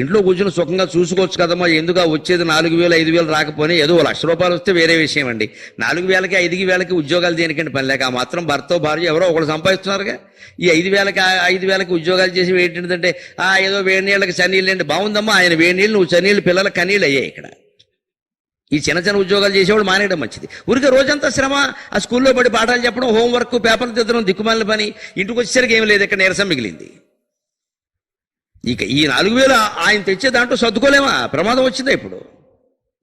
ఇంట్లో కూర్చుని సుఖంగా చూసుకోవచ్చు కదమ్మా, ఎందుకు వచ్చేది 4,000 5,000 రాకపోయినా ఏదో ₹1,00,000 వస్తే వేరే విషయం అండి. 4,000కి 5,000కి ఉద్యోగాలు దేనికంటే పని లేక, ఆ మాత్రం భర్త భార్య ఎవరో ఒకరు సంపాదిస్తున్నారుగా. ఈ 5,000కి ఉద్యోగాలు చేసి ఏంటంటే ఏదో వేడి నీళ్ళకి చన్నీళ్ళు అంటే బాగుందమ్మా, ఆయన వేడి నీళ్ళు నువ్వు చన్నీళ్ళు పిల్లలకు కన్నీళ్ళు అయ్యాయి. ఇక్కడ ఈ చిన్న ఉద్యోగాలు చేసేవాళ్ళు మానేయడం మంచిది. ఊరికే రోజంతా శ్రమ, ఆ స్కూల్లో పడి పాఠాలు చెప్పడం, హోంవర్క్, పేపర్లు తిద్దడం, దిక్కుమాలిన పని. ఇంటికి వచ్చేసరికి ఏం లేదు, ఇక్కడ నీరసం మిగిలింది. ఇక ఈ 4,000 ఆయన తెచ్చే దాంట్లో సర్దుకోలేమా? ప్రమాదం వచ్చిందా ఇప్పుడు?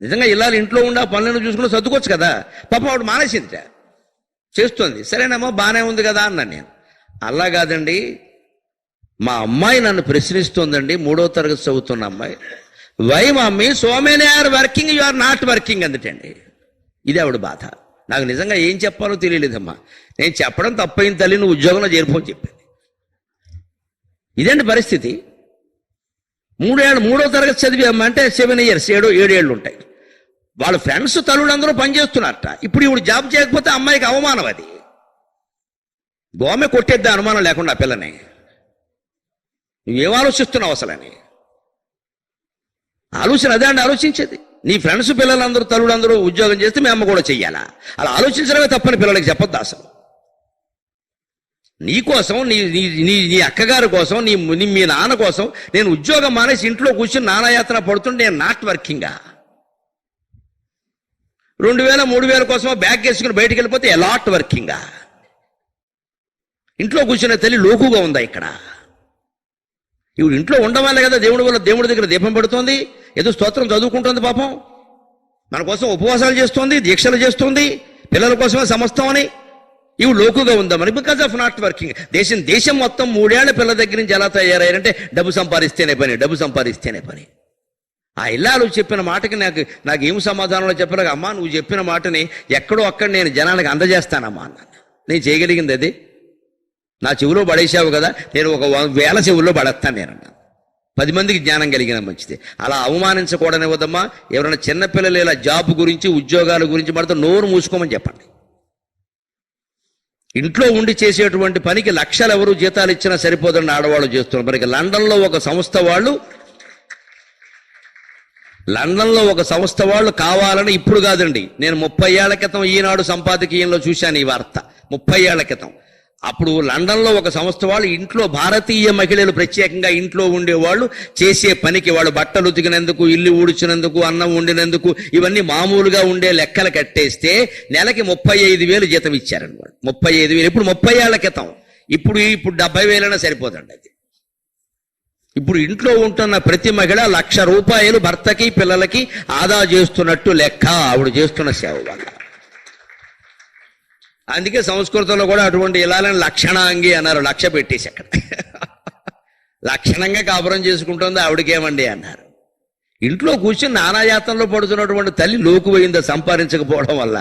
నిజంగా ఇల్లాలు ఇంట్లో ఉండి ఆ పనులను చూసుకుని సర్దుకోవచ్చు కదా. పాపం ఆవిడ మానేసిందిట, చేస్తుంది. సరేనమ్మా బాగానే ఉంది కదా అన్నాను నేను. అలా కాదండి, మా అమ్మాయి నన్ను ప్రశ్నిస్తోందండి, 3వ తరగతి చదువుతున్న అమ్మాయి. Why mummy so many are working, you are not working అందుటండి. ఇది ఆవిడ బాధ. నాకు నిజంగా ఏం చెప్పాలో తెలియలేదమ్మా. నేను చెప్పడం తప్పైంది తల్లి, నువ్వు ఉద్యోగంలో చేరిపోని చెప్పింది. ఇదండి పరిస్థితి. 3వ తరగతి చదివామ్మా అంటే 7 years 7 ఏళ్ళు ఉంటాయి. వాళ్ళ ఫ్రెండ్స్ తల్లులందరూ పనిచేస్తున్నారట. ఇప్పుడు ఇప్పుడు జాబ్ చేయకపోతే అమ్మాయికి అవమానం. అది గోమె కొట్టేద్దా అనుమానం లేకుండా ఆ పిల్లని. నువ్వేం ఆలోచిస్తున్నావు అసలని ఆలోచన అదే అండి ఆలోచించేది. నీ ఫ్రెండ్స్ పిల్లలందరూ తల్లులందరూ ఉద్యోగం చేస్తే మీ అమ్మ కూడా చెయ్యాలా? అలా ఆలోచించడమే తప్పని పిల్లలకి చెప్పొద్దు అసలు. నీ కోసం, నీ అక్కగారి కోసం, మీ నాన్న కోసం నేను ఉద్యోగం మానేసి ఇంట్లో కూర్చుని నానాయాత్ర పడుతుంటే నేను నాట్ వర్కింగా? 2,000 3,000 కోసం బ్యాగ్ వేసుకుని బయటికి వెళ్ళిపోతే ఎలాట్ వర్కింగా? ఇంట్లో కూర్చునే తల్లి లోకుగా ఉందా ఇక్కడ? ఇప్పుడు ఇంట్లో ఉండవాలే కదా దేవుడి దగ్గర దీపం పెడుతోంది, ఏదో స్తోత్రం చదువుకుంటుంది పాపం, మన కోసం ఉపవాసాలు చేస్తోంది, దీక్షలు చేస్తుంది, పిల్లల కోసమే సమస్తం అని. ఇవి లోకుగా ఉందామని, బికాజ్ ఆఫ్ నాట్ వర్కింగ్. దేశం మొత్తం 3 ఏళ్ల పిల్లల దగ్గర నుంచి ఎలా తయారయ్యారంటే డబ్బు సంపాదిస్తేనే పని. ఆ ఇల్లాలు చెప్పిన మాటకి నాకు ఏం సమాధానంలో చెప్పలేక, అమ్మా నువ్వు చెప్పిన మాటని ఎక్కడో అక్కడ నేను జనానికి అందజేస్తానమ్మా అన్నాను. నేను చేయగలిగింది అది. నా చెవులో పడేసావు కదా, నేను 1,000 చెవుల్లో పడేస్తాను నేనన్నా. 10 మందికి జ్ఞానం కలిగిన మంచిది. అలా అవమానించకూడనివ్వదమ్మా. ఎవరైనా చిన్నపిల్లలు ఇలా జాబ్ గురించి ఉద్యోగాల గురించి పడితే నోరు మూసుకోమని చెప్పండి. ఇంట్లో ఉండి చేసేటువంటి పనికి లక్షలు ఎవరు జీతాలు ఇచ్చినా సరిపోదని ఆడవాళ్ళు చేస్తున్నారు. మరి లండన్లో ఒక సంస్థ వాళ్ళు కావాలని, ఇప్పుడు కాదండి, నేను 30 ఏళ్ల క్రితం ఈనాడు సంపాదకీయంలో చూశాను ఈ వార్త. 30 ఏళ్ల క్రితం అప్పుడు లండన్లో ఒక సంస్థ వాళ్ళు ఇంట్లో భారతీయ మహిళలు ప్రత్యేకంగా ఇంట్లో ఉండేవాళ్ళు చేసే పనికి వాళ్ళు బట్టలు ఉతికినందుకు, ఇల్లు ఊడ్చినందుకు, అన్నం వండినందుకు ఇవన్నీ మామూలుగా ఉండే లెక్కలు కట్టేస్తే నెలకి 35,000 జీతం ఇచ్చారండి వాళ్ళు. 35,000 ఇప్పుడు 30 ఏళ్ల క్రితం. ఇప్పుడు 70,000 సరిపోదండి అది. ఇప్పుడు ఇంట్లో ఉంటున్న ప్రతి మహిళ ₹1,00,000 భర్తకి పిల్లలకి ఆదా చేస్తున్నట్టు లెక్క ఆవిడ చేస్తున్న సేవ వల్ల. అందుకే సంస్కృతంలో కూడా అటువంటి ఇలాలని లక్షణాంగి అన్నారు. లక్ష పెట్టేసి అక్కడ లక్షణంగా కాపురం చేసుకుంటుంది ఆవిడకేమండి అన్నారు. ఇంట్లో కూర్చొని నానాయాతంలో పడుతున్నటువంటి తల్లి లోకువైందా సంపాదించకపోవడం వల్ల.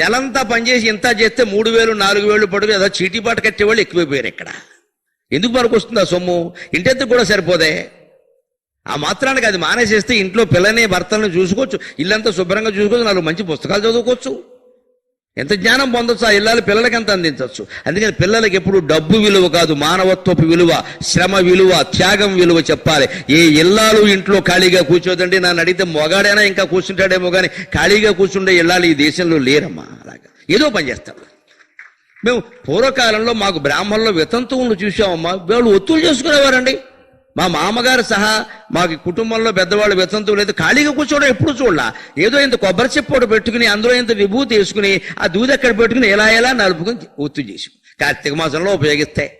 నెలంతా పనిచేసి ఇంత చేస్తే 3,000 4,000 పడుగు ఏదో చీటీపాటు కట్టేవాళ్ళు ఎక్కువైపోయారు ఇక్కడ. ఎందుకు పనికి వస్తుంది ఆ సొమ్ము? ఇంటెందుకు కూడా సరిపోదే. ఆ మాత్రానికి అది మానేసేస్తే ఇంట్లో పిల్లని భర్తలను చూసుకోవచ్చు, ఇల్లంతా శుభ్రంగా చూసుకోవచ్చు, 4 మంచి పుస్తకాలు చదువుకోవచ్చు, ఎంత జ్ఞానం పొందొచ్చు, ఆ ఇల్లాలు పిల్లలకి ఎంత అందించవచ్చు. అందుకని పిల్లలకి ఎప్పుడు డబ్బు విలువ కాదు, మానవత్వపు విలువ, శ్రమ విలువ, త్యాగం విలువ చెప్పాలి. ఏ ఇల్లాలు ఇంట్లో ఖాళీగా కూర్చోదండి. నన్ను అడిగితే మొగాడైనా ఇంకా కూర్చుంటాడేమో కానీ ఖాళీగా కూర్చుండే ఇల్లాలు ఈ దేశంలో లేరమ్మా. అలాగా ఏదో పని చేస్తారు. మేము పూర్వకాలంలో మాకు బ్రాహ్మణులు వితంతువులు చూసామమ్మా. వాళ్ళు ఒత్తులు చేసుకునేవారండి. మా మామగారు సహా మాకు కుటుంబంలో పెద్దవాళ్ళు వితంతువులు అయితే ఖాళీగా కూర్చోవడం ఎప్పుడు చూడాల. ఏదో ఇంత కొబ్బరి చెప్పోడు పెట్టుకుని అందులో ఇంత విభూతి వేసుకుని ఆ దూది ఎక్కడ పెట్టుకుని ఎలా నలుపుకుని ఒత్తు చేసి కార్తీక మాసంలో ఉపయోగిస్తాయి.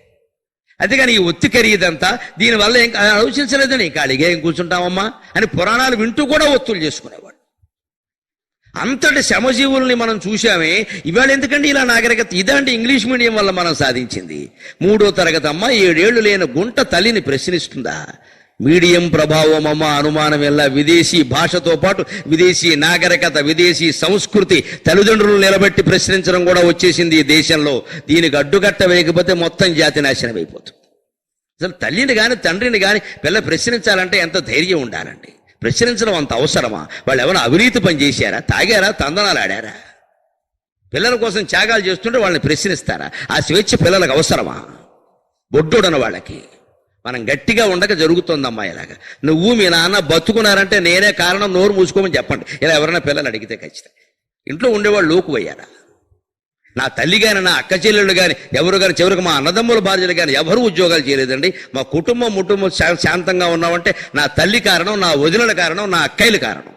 అంతేగాని ఈ ఒత్తి ఖరీదంతా దీనివల్ల ఏం ఆలోచించలేదని ఖాళీగా ఏం కూర్చుంటామమ్మా అని పురాణాలు వింటూ కూడా ఒత్తులు చేసుకునేవాడు. అంతటి శ్రమజీవుల్ని మనం చూశామే. ఇవాళ ఎందుకండి ఇలా నాగరికత? ఇదంటే ఇంగ్లీష్ మీడియం వల్ల మనం సాధించింది. 3వ తరగతి అమ్మ 7 ఏళ్లు లేని గుంట తల్లిని ప్రశ్నిస్తుందా? మీడియం ప్రభావం అమ్మ, అనుమానం ఎలా. విదేశీ భాషతో పాటు విదేశీ నాగరికత, విదేశీ సంస్కృతి తల్లిదండ్రులు నిలబెట్టి ప్రశ్నించడం కూడా వచ్చేసింది ఈ దేశంలో. దీనికి అడ్డుకట్ట వేయకపోతే మొత్తం జాతి నాశనం అయిపోతుంది. అసలు తల్లిని కానీ తండ్రిని కానీ పిల్ల ప్రశ్నించాలంటే ఎంత ధైర్యం ఉండాలండి. ప్రశ్నించడం అంత అవసరమా? వాళ్ళు ఎవరైనా అవినీతి పని చేశారా? తాగారా? తందనాలు ఆడారా? పిల్లల కోసం త్యాగాలు చేస్తుంటే వాళ్ళని ప్రశ్నిస్తారా? ఆ స్వేచ్ఛ పిల్లలకు అవసరమా? బొడ్డోడన వాళ్ళకి మనం గట్టిగా ఉండక జరుగుతుందమ్మా. ఇలాగా నువ్వు మీ నాన్న బతుకున్నారంటే నేనే కారణం, నోరు మూసుకోమని చెప్పండి. ఇలా ఎవరైనా పిల్లలు అడిగితే ఖచ్చితంగా. ఇంట్లో ఉండేవాళ్ళు లోకువయ్యారా? నా తల్లి కానీ నా అక్క చెల్లెళ్ళు కానీ ఎవరు కానీ, చివరికి మా అన్నదమ్ముల భార్యలు కానీ ఎవరు ఉద్యోగాలు చేయలేదండి. మా కుటుంబం శాంతంగా ఉన్నామంటే నా తల్లి కారణం, నా వదినల కారణం, నా అక్కయ్యల కారణం.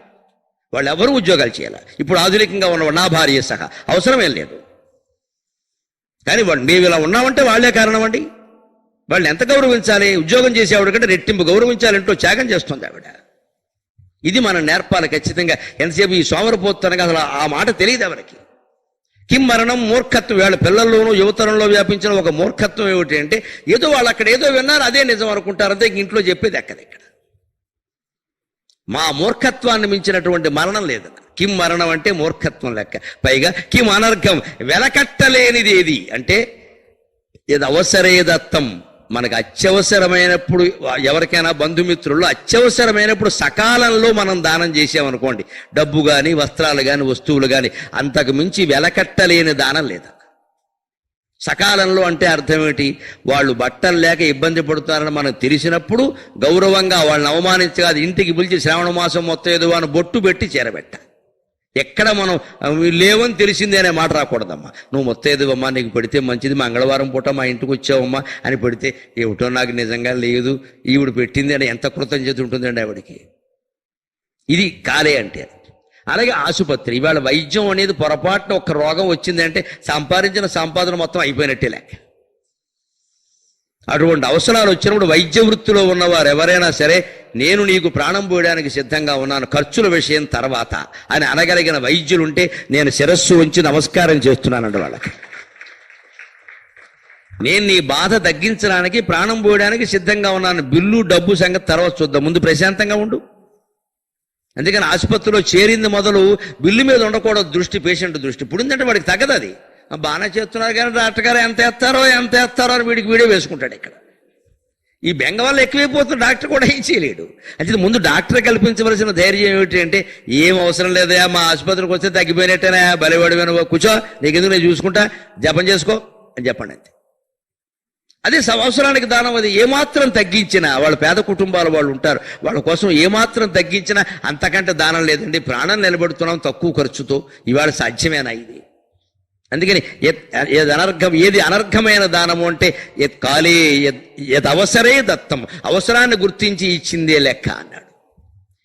వాళ్ళు ఎవరు ఉద్యోగాలు చేయాలి. ఇప్పుడు ఆధునికంగా ఉన్నవాడు నా భార్య సహా అవసరమేం లేదు. కానీ వాళ్ళు మేము ఇలా ఉన్నామంటే వాళ్ళే కారణం అండి. వాళ్ళని ఎంత గౌరవించాలి? ఉద్యోగం చేసేవాడి కంటే రెట్టింపు గౌరవించాలి. ఇంట్లో త్యాగం చేస్తుంది ఆవిడ. ఇది మనం నేర్పాలి ఖచ్చితంగా. ఎంతసేపు ఈ సోమరపోతనగా అసలు ఆ మాట తెలియదు ఎవరికి. కిం మరణం మూర్ఖత్వం. వాళ్ళ పిల్లల్లోనూ యువతరంలో వ్యాపించిన ఒక మూర్ఖత్వం ఏమిటి అంటే ఏదో వాళ్ళు అక్కడ ఏదో విన్నారు అదే నిజం అనుకుంటారు. అంతే ఇంట్లో చెప్పేది ఎక్కడెక్కడ. మా మూర్ఖత్వాన్ని మించినటువంటి మరణం లేదన్న. కిం మరణం అంటే మూర్ఖత్వం లెక్క. పైగా కిం అనర్ఘం, వెలకట్టలేనిది ఏది అంటే ఇది అవసరేదత్తం. మనకు అత్యవసరమైనప్పుడు ఎవరికైనా బంధుమిత్రుల్లో అత్యవసరమైనప్పుడు సకాలంలో మనం దానం చేసామనుకోండి, డబ్బు కానీ వస్త్రాలు కానీ వస్తువులు కానీ, అంతకు మించి వెలకట్టలేని దానం లేదా. సకాలంలో అంటే అర్థం ఏంటి? వాళ్ళు బట్టలు లేక ఇబ్బంది పడుతున్నారని మనకు తెలిసినప్పుడు గౌరవంగా వాళ్ళని అవమానించగా ఇంటికి పిలిచి శ్రావణ మాసం మొత్తం ఏదో అని బొట్టు పెట్టి చేరబెట్ట. ఎక్కడ మనం లేవని తెలిసిందే అనే మాట రాకూడదమ్మా. నువ్వు మొత్తేదువమ్మా, నీకు పెడితే మంచిది, మంగళవారం పూట మా ఇంటికి వచ్చావమ్మా అని పెడితే ఏమిటో నాకు నిజంగా లేదు, ఈవిడ పెట్టింది అని ఎంత కృతజ్ఞత ఉంటుందండి ఆవిడికి. ఇది కాలే అంటే. అలాగే ఆసుపత్రి. ఇవాళ వైద్యం అనేది పొరపాటున ఒక రోగం వచ్చిందంటే సంపాదించిన సంపాదన మొత్తం అయిపోయినట్టే లెక్క. అటువంటి అవసరాలు వచ్చినప్పుడు వైద్య వృత్తిలో ఉన్నవారు ఎవరైనా సరే నేను నీకు ప్రాణం పోయడానికి సిద్ధంగా ఉన్నాను, ఖర్చుల విషయం తర్వాత అని అనగలిగిన వైద్యులుంటే నేను శిరస్సు ఉంచి నమస్కారం చేస్తున్నానండి వాళ్ళకి. నేను నీ బాధ తగ్గించడానికి ప్రాణం పోయడానికి సిద్ధంగా ఉన్నాను, బిల్లు డబ్బు సంగతి తర్వాత చూద్దాం, ముందు ప్రశాంతంగా ఉండు. అందుకని ఆసుపత్రిలో చేరింది మొదలు బిల్లు మీద ఉండకూడదు దృష్టి, పేషెంట్ దృష్టి. ఇప్పుడు ఏంటంటే వాడికి తగ్గదు. అది బాగానే చేస్తున్నారు కానీ డాక్టర్ గారు ఎంత ఎత్తారో అని వీడికి వీడియో వేసుకుంటాడు. ఇక్కడ ఈ బెంగ వల్ల ఎక్కువైపోతుంది, డాక్టర్ కూడా ఏం చేయలేడు. అంటే ముందు డాక్టర్ కల్పించవలసిన ధైర్యం ఏమిటి అంటే ఏం అవసరం లేదయా, మా ఆసుపత్రికి వస్తే తగ్గిపోయినట్టేనా, బలివాడివైన కూర్చో, నీకెందుకు నేను చూసుకుంటా, జపం చేసుకో అని చెప్పండి అంతే. అదే అవసరానికి దానం. అది ఏమాత్రం తగ్గించినా, వాళ్ళ పేద కుటుంబాల వాళ్ళు ఉంటారు, వాళ్ళ కోసం ఏమాత్రం తగ్గించినా అంతకంటే దానం లేదండి. ప్రాణం నిలబెడుతున్నాం తక్కువ ఖర్చుతో, ఇవాళ సాధ్యమేనా ఇది? అందుకని ఏది అనర్ఘమైన దానము అంటే కాలే అవసరే దత్తం, అవసరాన్ని గుర్తించి ఇచ్చిందే లెక్క అన్నాడు.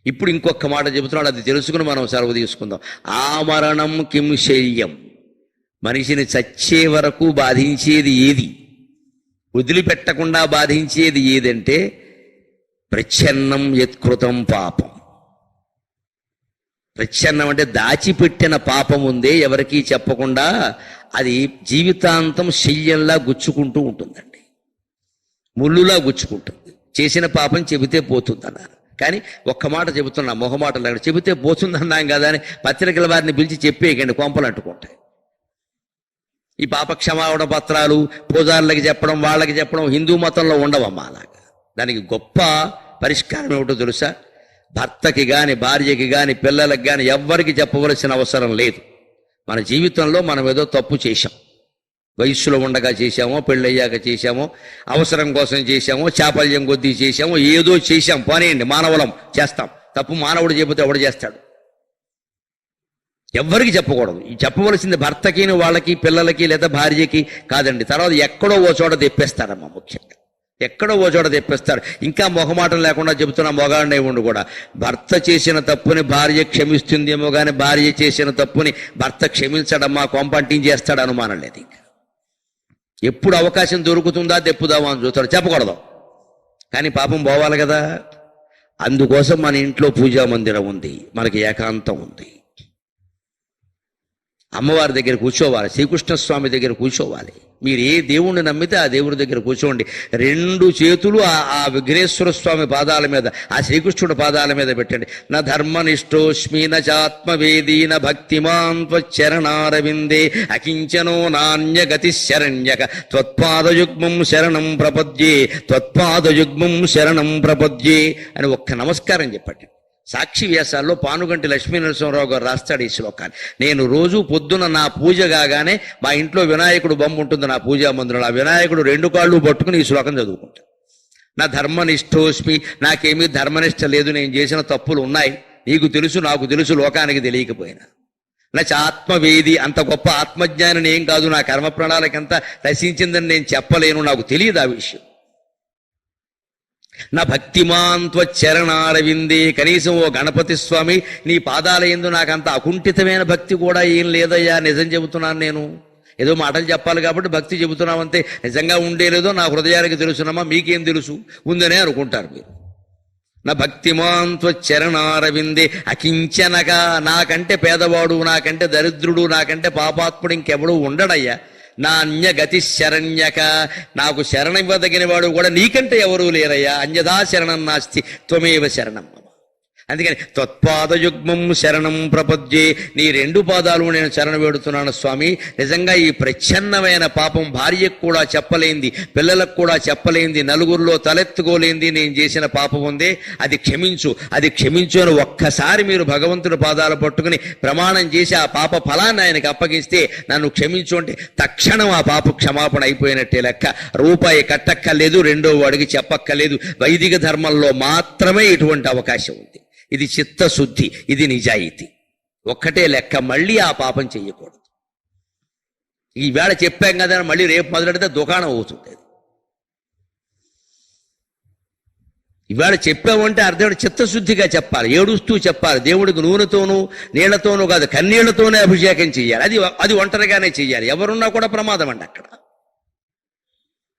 ఇప్పుడు ఇంకొక మాట చెబుతున్నాడు, అది తెలుసుకుని మనం సెలవు తీసుకుందాం. ఆమరణం కిం శల్యం, మనిషిని చచ్చే వరకు బాధించేది ఏది, వదిలిపెట్టకుండా బాధించేది ఏదంటే ప్రచ్ఛన్నం యత్కృతం పాపం. ప్రచ్ఛన్నం అంటే దాచిపెట్టిన పాపం ఉందే, ఎవరికీ చెప్పకుండా అది జీవితాంతం శల్యంలా గుచ్చుకుంటూ ఉంటుందండి, ముళ్ళులా గుచ్చుకుంటుంది. చేసిన పాపం చెబితే పోతుందన్నారు, కానీ ఒక్క మాట చెబుతున్నా, మొహమాట లేకుండా చెబితే పోతుందన్నాం కదా అని పత్రికల వారిని పిలిచి చెప్పేయకండి, కొంపలు అంటుకుంటాయి. ఈ పాప క్షమాపణ పత్రాలు పూజారులకి చెప్పడం, వాళ్ళకి చెప్పడం హిందూ మతంలో ఉండవమ్మా. అలాగా దానికి గొప్ప పరిష్కారం ఏమిటో తెలుసా? భర్తకి కానీ, భార్యకి కానీ, పిల్లలకి కానీ ఎవ్వరికి చెప్పవలసిన అవసరం లేదు. మన జీవితంలో మనం ఏదో తప్పు చేశాం, వయస్సులో ఉండగా చేశామో, పెళ్ళయ్యాక చేశామో, అవసరం కోసం చేశామో, చాపల్యం కొద్దీ చేశామో, ఏదో చేశాం, పోనీయండి, మానవులం, చేస్తాం. తప్పు మానవుడు చెబితే ఎవడు చేస్తాడు? ఎవ్వరికి చెప్పకూడదు. చెప్పవలసింది భర్తకి, వాళ్ళకి, పిల్లలకి లేదా భార్యకి కాదండి. తర్వాత ఎక్కడో ఓ చోట తెప్పేస్తారమ్మా, ముఖ్యంగా ఎక్కడో ఓ చోట తెప్పేస్తారు. ఇంకా మొహమాటం లేకుండా చెబుతున్న మొగాడినే ఉండి కూడా భర్త చేసిన తప్పుని భార్య క్షమిస్తుందేమో కానీ భార్య చేసిన తప్పుని భర్త క్షమించడమ్మా, కొంపంటించేస్తాడు, అనుమానం లేదు. ఇంకా ఎప్పుడు అవకాశం దొరుకుతుందా తెప్పుదామా అని చూస్తాడు, చెప్పకూడదు. కానీ పాపం పోవాలి కదా, అందుకోసం మన ఇంట్లో పూజా మందిరం ఉంది, మనకి ఏకాంతం ఉంది. అమ్మవారి దగ్గర కూర్చోవాలి, శ్రీకృష్ణస్వామి దగ్గర కూర్చోవాలి. మీరు ఏ దేవుణ్ణి నమ్మితే ఆ దేవుడి దగ్గర కూర్చోండి. 2 చేతులు ఆ విఘ్నేశ్వర స్వామి పాదాల మీద, ఆ శ్రీకృష్ణుడి పాదాల మీద పెట్టండి. నా ధర్మనిష్టోస్మి నాత్మవేదీ న భక్తిమాన్ త్వచ్చరణారవిందే అకించనో నాణ్యగతి శరణ్యక త్వత్పాదయుగ్మం శరణం ప్రపద్యే, త్వత్పాదయుగ్మం శరణం ప్రపద్యే అని ఒక్క నమస్కారం చెప్పండి. సాక్షి వ్యాసాల్లో పానుగంటి లక్ష్మీ నరసింహరావు గారు రాస్తాడు ఈ శ్లోకాన్ని. నేను రోజు పొద్దున నా పూజ కాగానే మా ఇంట్లో వినాయకుడు బొమ్మ ఉంటుంది నా పూజా మందిరంలో, ఆ వినాయకుడు 2 కాళ్ళు పట్టుకుని ఈ శ్లోకం చదువుకుంటాను. నా ధర్మనిష్టోస్మి, నాకేమీ ధర్మనిష్ట లేదు, నేను చేసిన తప్పులు ఉన్నాయి, నీకు తెలుసు, నాకు తెలుసు, లోకానికి తెలియకపోయినా. ఆత్మవేది, అంత గొప్ప ఆత్మజ్ఞాని ఏం కాదు, నా కర్మ ప్రణాళిక అంతా నశించిందని నేను చెప్పలేను, నాకు తెలియదు ఆ విషయం. నా భక్తిమాన్ త్వచ్చరణారవిందే, కనీసం ఓ గణపతి స్వామి నీ పాదాల యందు నాకంత అకుంఠితమైన భక్తి కూడా ఏం లేదయ్యా, నిజం చెబుతున్నాను. నేను ఏదో మాటలు చెప్పాలి కాబట్టి భక్తి చెబుతున్నామంతే, నిజంగా ఉండేలేదో నా హృదయానికి తెలుసునమ్మా, మీకేం తెలుసు, ఉందనే అనుకుంటారు మీరు. నా భక్తిమాన్ త్వచ్చరణారవిందే అకించనగా, నాకంటే పేదవాడు, నాకంటే దరిద్రుడు, నాకంటే పాపాత్ముడు ఇంకెవడూ ఉండడయ్యా. నా అన్యగతి శరణ్యక, నాకు శరణివ్వదగిన వాడు కూడా నీకంటే ఎవరూ లేరయ్యా. అన్యదా శరణం నాస్తి త్వమేవ శరణం. అందుకని త్వత్పాదయుగ్మం శరణం ప్రపద్యే, నీ 2 పాదాలు నేను శరణ వేడుతున్నాను స్వామి. నిజంగా ఈ ప్రచ్ఛన్నమైన పాపం భార్యకు కూడా చెప్పలేంది, పిల్లలకు కూడా చెప్పలేంది, నలుగురిలో తలెత్తుకోలేంది నేను చేసిన పాపం ఉందే, అది క్షమించు, అది క్షమించు అని ఒక్కసారి మీరు భగవంతుడి పాదాలు పట్టుకుని ప్రమాణం చేసి ఆ పాప ఫలాన్ని ఆయనకి అప్పగిస్తే, నన్ను క్షమించు అంటే తక్షణం ఆ పాప క్షమాపణ అయిపోయినట్టే లెక్క. రూపాయి కట్టక్కర్లేదు, 2వ వాడికి చెప్పక్కర్లేదు. వైదిక ధర్మంలో మాత్రమే ఇటువంటి అవకాశం ఉంది. ఇది చిత్తశుద్ధి, ఇది నిజాయితీ, ఒక్కటే లెక్క. మళ్ళీ ఆ పాపం చెయ్యకూడదు. ఈవేళ చెప్పాం కదా, మళ్ళీ రేపు మొదలెడితే దుకాణం అవుతుంది. ఈవేళ చెప్పామంటే అర్థం చిత్తశుద్ధిగా చెప్పాలి, ఏడుస్తూ చెప్పాలి. దేవుడికి నూనెతోనూ నీళ్లతోనూ కాదు, కన్నీళ్లతోనే అభిషేకం చెయ్యాలి. అది ఒంటరిగానే చెయ్యాలి. ఎవరున్నా కూడా ప్రమాదం అండి. అక్కడ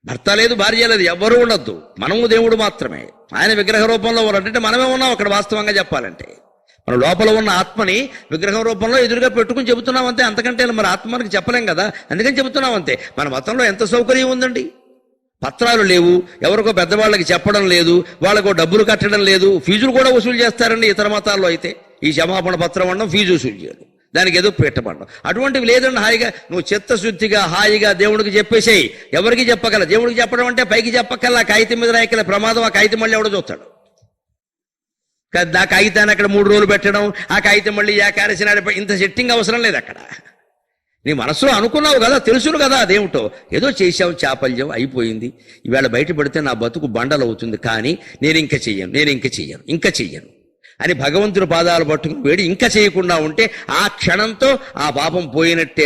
భర్త లేదు, భార్య లేదు, ఎవ్వరూ ఉండొద్దు, మనము దేవుడు మాత్రమే. ఆయన విగ్రహ రూపంలో ఉన్నట్టు మనమే ఉన్నాం అక్కడ. వాస్తవంగా చెప్పాలంటే మన లోపల ఉన్న ఆత్మని విగ్రహం రూపంలో ఎదురుగా పెట్టుకుని చెబుతున్నాం అంతే, అంతకంటే మరి ఆత్మనికి చెప్పలేం కదా, అందుకని చెబుతున్నాం అంతే. మన మతంలో ఎంత సౌకర్యం ఉందండి, పత్రాలు లేవు, ఎవరికో పెద్దవాళ్ళకి చెప్పడం లేదు, వాళ్ళకో డబ్బులు కట్టడం లేదు, ఫీజులు కూడా వసూలు చేస్తారండి ఇతర మతాల్లో అయితే. ఈ క్షమాపణ పత్రం అనడం, ఫీజు వసూలు చేయడం, దానికి ఏదో పెట్టబడడం, అటువంటివి లేదండి. హాయిగా నువ్వు చిత్తశుద్ధిగా హాయిగా దేవుడికి చెప్పేసేయి. ఎవరికి చెప్పగల, దేవుడికి చెప్పడం అంటే పైకి చెప్పక్కల్లా, కాగితం మీద రాయకల ప్రమాదం. ఆ కాగితం మళ్ళీ ఎవడో చూస్తాడు. ఆ కాగితాన్ని అక్కడ 3 రోజులు పెట్టడం, ఆ కాగితం మళ్ళీ ఏకాదశి నాడు, ఇంత సెట్టింగ్ అవసరం లేదు అక్కడ. నీ మనసులో అనుకున్నావు కదా, తెలుసును కదా అదేమిటో, ఏదో చేశావు, చాపల్యం అయిపోయింది. ఈవేళ బయటపడితే నా బతుకు బండలవుతుంది, కానీ నేను ఇంక చెయ్యను అని భగవంతుడి పాదాలు పట్టుకుని వేడి ఇంకా చేయకుండా ఉంటే ఆ క్షణంతో ఆ పాపం పోయినట్టే.